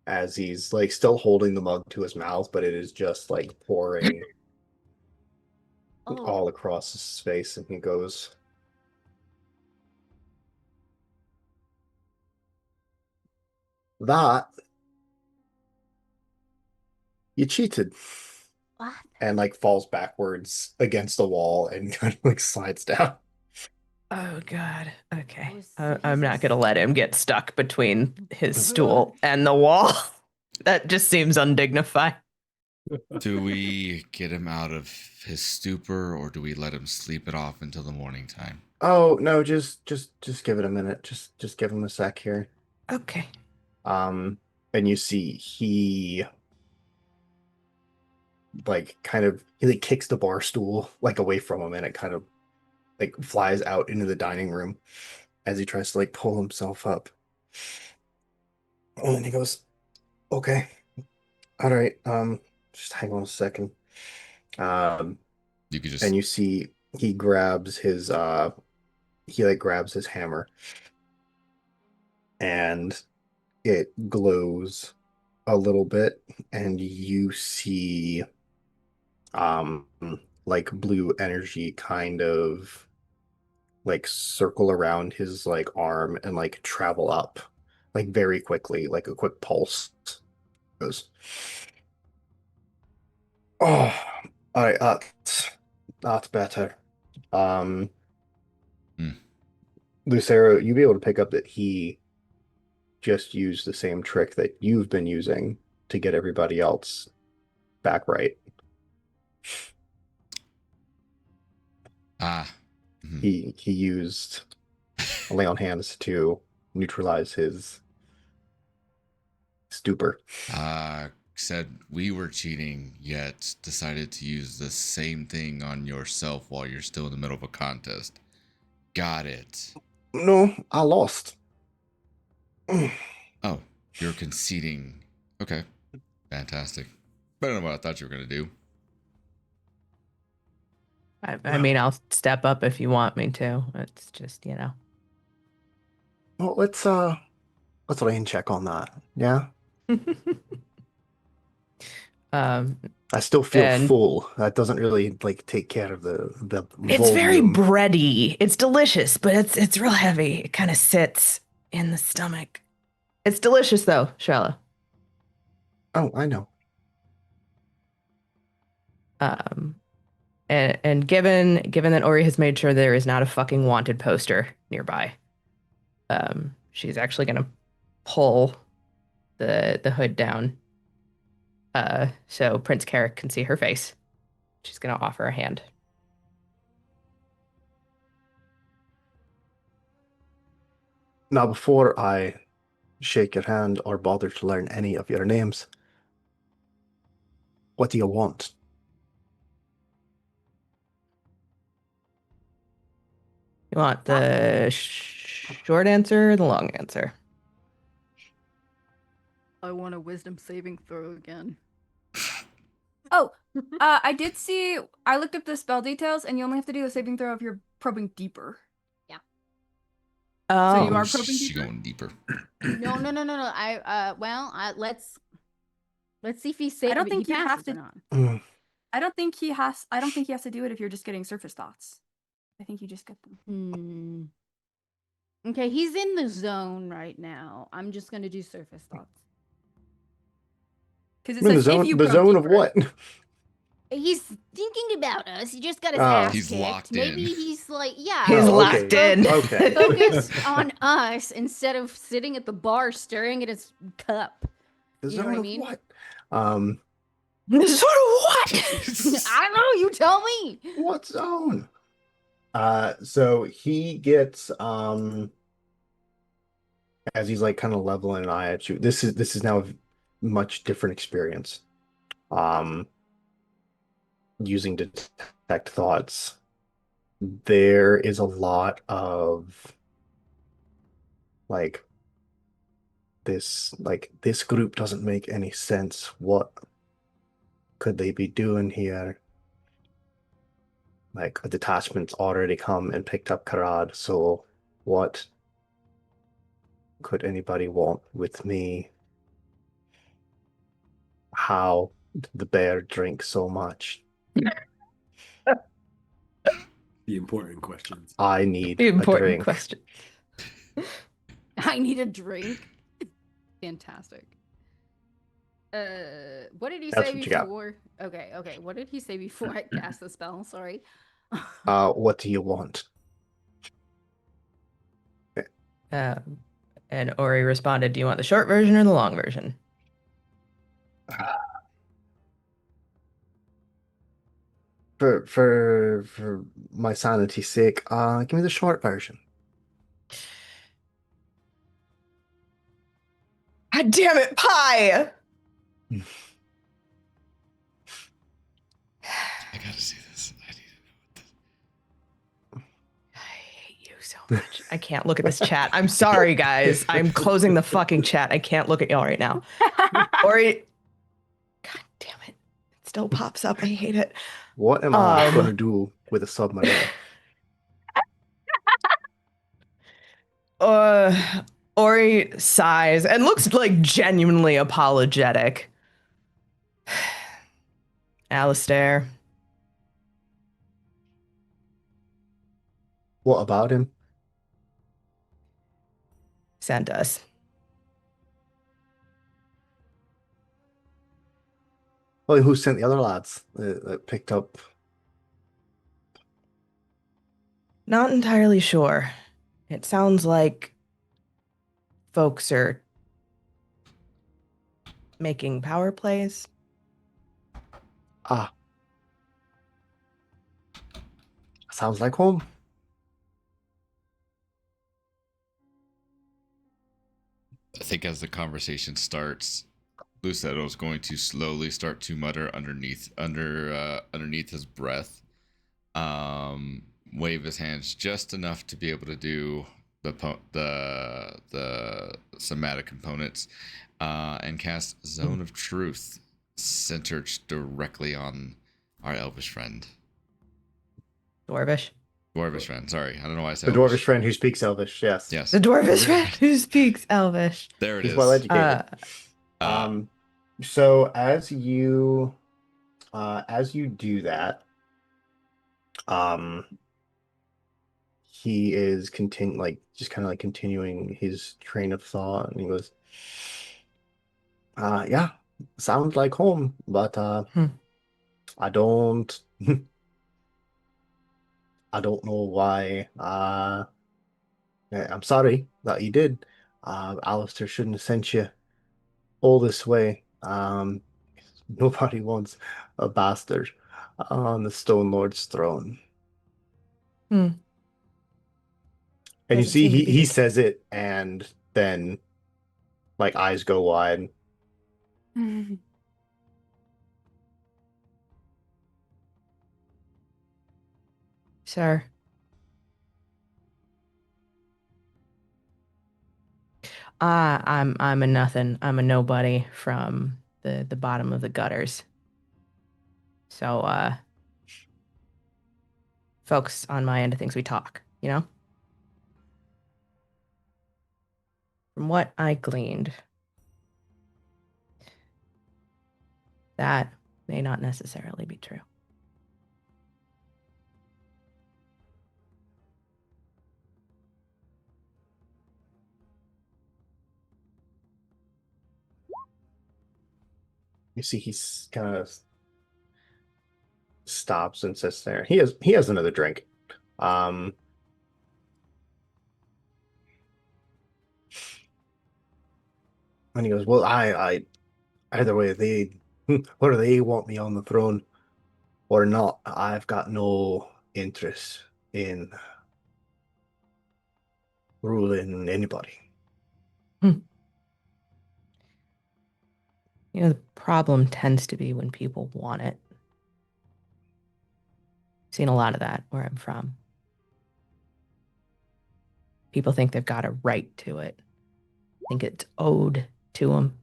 as he's like still holding the mug to his mouth, but it is just like pouring Oh, all across his face, and he goes, "That you cheated," what? and like falls backwards against the wall and kind of like slides down. Oh God. Okay. Oh, I'm not gonna let him get stuck between his Ugh. stool and the wall. That just seems undignified. Do we get him out of his stupor, or do we let him sleep it off until the morning time? Oh no, just give it a minute. Just give him a sec here. Okay. Um, and you see he like kind of he like kicks the bar stool like away from him, and it kind of like flies out into the dining room as he tries to like pull himself up. And then he goes, "Okay, all right, just hang on a second." Um, You could and just. you see he grabs his he like grabs his hammer, and it glows a little bit, and you see um like blue energy kind of like circle around his like arm and like travel up like very quickly, like a quick pulse. Goes, "Oh, all right, that's better." Um, Hmm. Lucero, you'll be able to pick up that he just used the same trick that you've been using to get everybody else back right. Ah. Mhm. He used lay on hands to neutralize his stupor. Said we were cheating, yet decided to use the same thing on yourself while you're still in the middle of a contest. Got it. No, I lost. Oh, you're conceding. Okay, fantastic. Better than what I thought you were going to do. I mean, I'll step up if you want me to. It's just, Well, let's lay in check on that. Yeah. um, I still feel and full. That doesn't really like take care of the it's very volume. bready. It's delicious, but it's real heavy. It kind of sits in the stomach. It's delicious though, Shallow. Oh, I know. Um, and given that Ori has made sure there is not a fucking wanted poster nearby, she's actually gonna pull the hood down, so Prince Carrick can see her face. She's gonna offer a hand. Now, before I shake your hand or bother to learn any of your names, what do you want? You want the short answer or the long answer? I want a wisdom saving throw again. Oh, I did see. I looked up the spell details, and you only have to do a saving throw if you're probing deeper. Oh, So you are probing She deeper? going deeper. No. Let's see if he's safe. I don't think he you have passes to- or not. I don't think he has. I don't think he has to do it if you're just getting surface thoughts. I think you just get them. Okay, he's in the zone right now. I'm just gonna do surface thoughts. Because it In says if you the probe zone of deeper. what? He's thinking about us. He just got his Oh. ass He's kicked. locked Maybe in. he's like, yeah. he's Oh, locked okay. in. Okay. Focus on us instead of sitting at the bar staring at his cup. The You know zone what I of mean? what? Sort of what? I don't know. You tell me. What zone? So he gets as he's like kind of leveling an eye at you. This is now a much different experience. Um, using detect thoughts. There is a lot of like this group doesn't make any sense. What could they be doing here? like a detachment's already come and picked up Karad, so what could anybody want with me? How did the bear drink so much? The important questions. I need The a important drink. question. I need a drink. Fantastic. What did he That's say what you got. before? Okay. What did he say before I cast the spell? Sorry. What do you want? And Ori responded, "Do you want the short version or the long version?" For my sanity's sake, give me the short version. God damn it, Pie! I gotta see this. I need I hate you so much. I can't look at this chat. I'm sorry, guys. I'm closing the fucking chat. I can't look at y'all right now. Ori, God damn it. It still pops up. I hate it. What am I gonna do with a submarine? Ori sighs and looks like genuinely apologetic. Alistair, What about him? sent us. Well, who sent the other lads that picked up? Not entirely sure. It sounds like folks are making power plays. Ah, sounds like home. I think as the conversation starts, Lucetto is going to slowly start to mutter underneath his breath, wave his hands just enough to be able to do the somatic components, and cast Zone of Truth, centered directly on our elvish friend. Dwarvish. Dwarvish friend. Sorry, I don't know why I The said dwarvish elvish. friend who speaks Elvish. Yes. Yes, The dwarvish friend who speaks Elvish. there it He's is. well educated. Uh, So as you do that, he is just kind of like continuing his train of thought, and he goes, yeah, sounds like home, but I don't I don't know why. I'm sorry that you did. Alistair shouldn't have sent you all this way. Nobody wants a bastard on the Stone Lord's throne. Hmm. And you Doesn't see seem to he be he the says it, and then like eyes go wide. Sir. I'm a nothing. I'm a nobody from the bottom of the gutters. So folks on my end of things, we talk, you know? From what I gleaned, that may not necessarily be true. You see he's kind of stops and sits there. He has another drink. Um and he goes, well, I either way whether they want me on the throne or not, I've got no interest in ruling anybody. You know, the problem tends to be when people want it. Seen a lot of that where I'm from. People think they've got a right to it, think it's owed to them,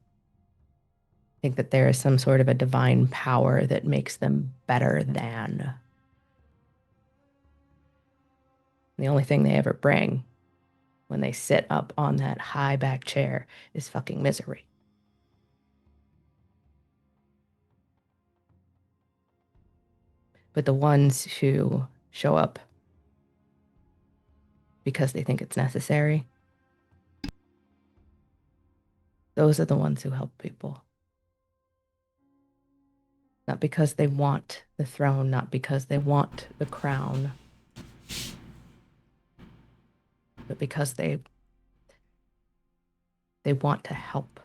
think that there is some sort of a divine power that makes them better than. The only thing they ever bring when they sit up on that high back chair is fucking misery. But the ones who show up because they think it's necessary, those are the ones who help people. Not because they want the throne, not because they want the crown, but because they want to help.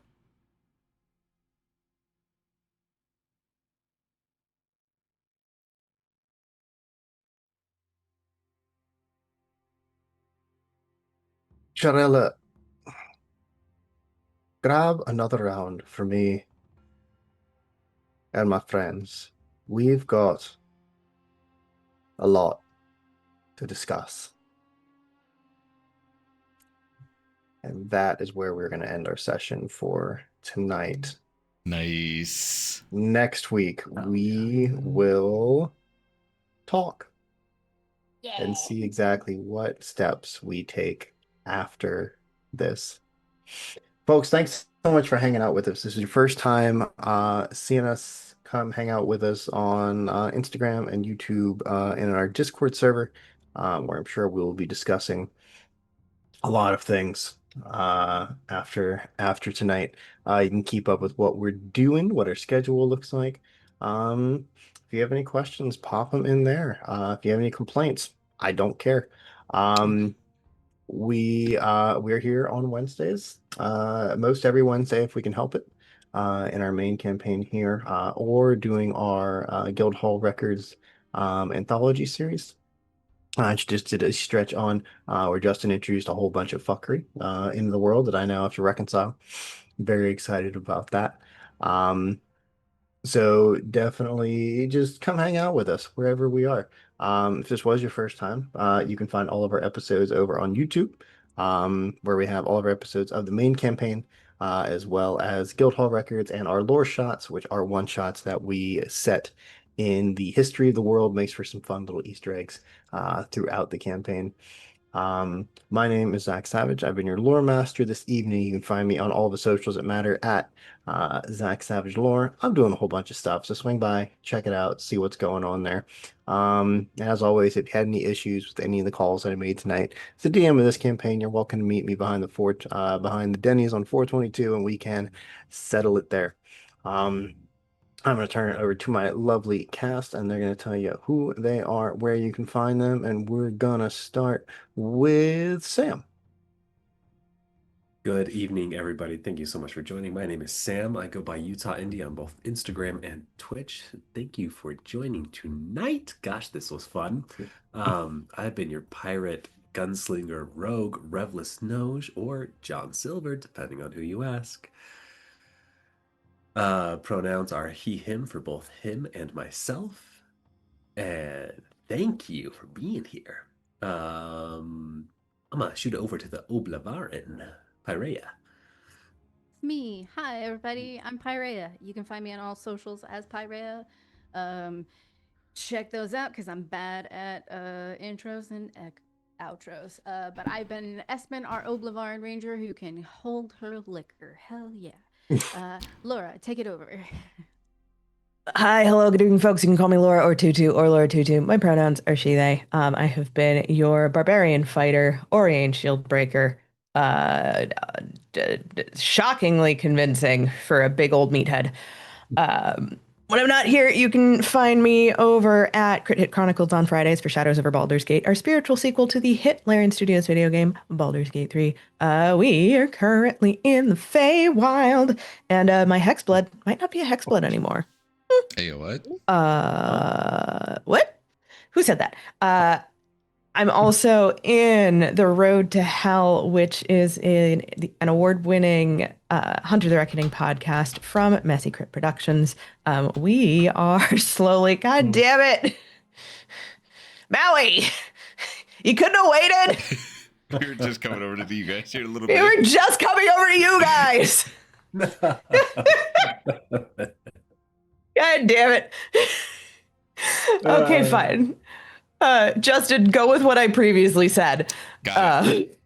Sharella, grab another round for me and my friends. We've got a lot to discuss. And that is where we're going to end our session for tonight. Nice. Next week, we will talk and see exactly what steps we take after this. Folks, thanks so much for hanging out with us. This is your first time seeing us. Come hang out with us on Instagram and YouTube and in our Discord server, where I'm sure we'll be discussing a lot of things after tonight. You can keep up with what we're doing, what our schedule looks like. If you have any questions, pop them in there. If you have any complaints, I don't care. We're here on Wednesdays, most every Wednesday if we can help it, in our main campaign here, or doing our Guildhall Records anthology series. I just did a stretch on where Justin introduced a whole bunch of fuckery into the world that I now have to reconcile. Very excited about that. So definitely just come hang out with us wherever we are. If this was your first time, you can find all of our episodes over on YouTube, where we have all of our episodes of the main campaign, as well as Guildhall Records and our lore shots, which are one shots that we set in the history of the world, makes for some fun little Easter eggs throughout the campaign. My name is Zach Savage. I've been your lore master this evening. You can find me on all the socials that matter at Zach Savage Lore. I'm doing a whole bunch of stuff, so swing by, check it out, see what's going on there. As always, if you had any issues with any of the calls that I made tonight, as the DM of this campaign, you're welcome to meet me behind the Denny's on 422, and we can settle it there. I'm going to turn it over to my lovely cast, and they're going to tell you who they are, where you can find them, and we're going to start with Sam. Good evening, everybody. Thank you so much for joining. My name is Sam. I go by Utah Indie on both Instagram and Twitch. Thank you for joining tonight. Gosh, this was fun. I've been your pirate, gunslinger, rogue, Revless Noge, or John Silver, depending on who you ask. Pronouns are he, him for both him and myself. And thank you for being here. I'm gonna shoot it over to the Oblavarin, Pyrea. Me. Hi, everybody. I'm Pyrea. You can find me on all socials as Pyrea. Check those out because I'm bad at intros and outros. But I've been Espen, our Oblivarin Ranger, who can hold her liquor. Hell yeah. Laura, take it over. Hi, hello, good evening, folks. You can call me Laura or Tutu or Laura Tutu. My pronouns are she, they. I have been your barbarian fighter, Oriane Shieldbreaker. Shockingly convincing for a big old meathead. When I'm not here, you can find me over at Crit Hit Chronicles on Fridays for Shadows over Baldur's Gate, our spiritual sequel to the hit Larian Studios video game, Baldur's Gate 3. We are currently in the Feywild, and my Hexblood might not be a Hexblood anymore. Hey, what? What? Who said that? I'm also in The Road to Hell, which is an award-winning Hunter the Reckoning podcast from Messy Crypt Productions. We are slowly... God damn it! Maui! You couldn't have waited! We were just coming over to you guys here a little We bit. were just coming over to you guys! God damn it. Okay, fine. Justin, go with what I previously said. Got it.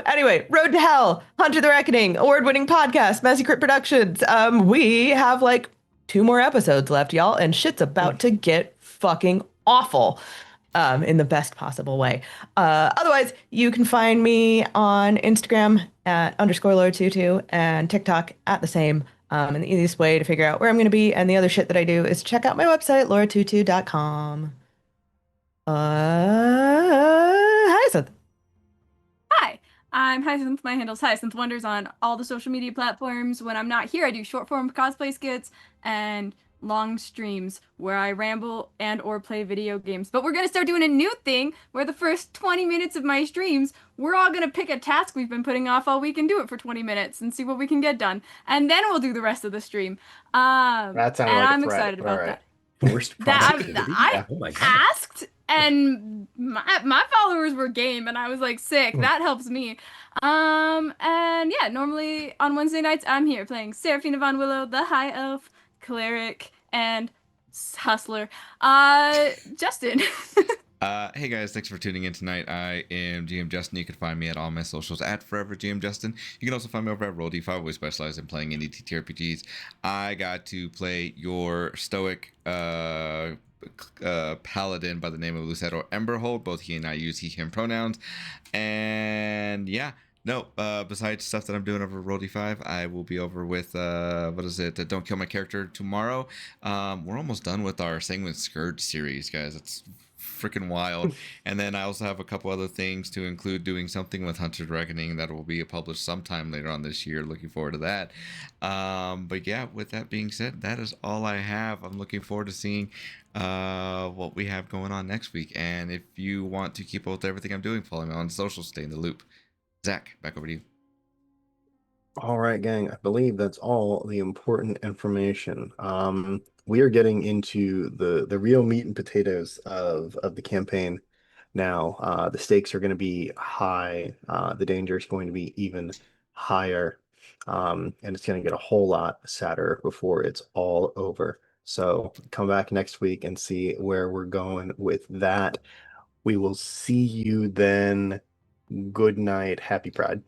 Anyway, Road to Hell, Hunter the Reckoning, award-winning podcast, Messy Crit Productions. We have like 2 more episodes left, y'all, and shit's about to get fucking awful. In the best possible way. Otherwise, you can find me on Instagram at _Laura22 and TikTok at the same. And the easiest way to figure out where I'm going to be and the other shit that I do is check out my website, laura22.com. Hyacinth. Hi, I'm Hyacinth. My handle's Hyacinth Wonders on all the social media platforms. When I'm not here, I do short form cosplay skits and long streams where I ramble and or play video games. But we're gonna start doing a new thing where the first 20 minutes of my streams, we're all gonna pick a task we've been putting off all week and do it for 20 minutes and see what we can get done. And then we'll do the rest of the stream. That sounded and like a I'm threat, excited but all about right. that. Forced That productivity? I Oh my god. asked and my followers were game and I was like sick. That helps me. And yeah, normally on Wednesday nights I'm here playing Seraphina Von Willow, the High Elf, Cleric, and Hustler. Justin. Hey guys, thanks for tuning in tonight. I am GM Justin. You can find me at all my socials at Forever GM Justin. You can also find me over at Roll D5. We specialize in playing indie TTRPGs. I got to play your stoic paladin by the name of Lucero Emberhold. Both he and I use he/him pronouns. And yeah. No, besides stuff that I'm doing over Roll D5, I will be over with, Don't Kill My Character tomorrow. We're almost done with our Sanguine Scourge series, guys. It's freaking wild. And then I also have a couple other things to include doing something with Hunter's Reckoning that will be published sometime later on this year. Looking forward to that. But yeah, with that being said, that is all I have. I'm looking forward to seeing what we have going on next week. And if you want to keep up with everything I'm doing, follow me on social, stay in the loop. Zach, back over to you. All right, gang. I believe that's all the important information. We are getting into the real meat and potatoes of the campaign now. The stakes are going to be high. The danger is going to be even higher. And it's going to get a whole lot sadder before it's all over. So come back next week and see where we're going with that. We will see you then. Good night. Happy Pride.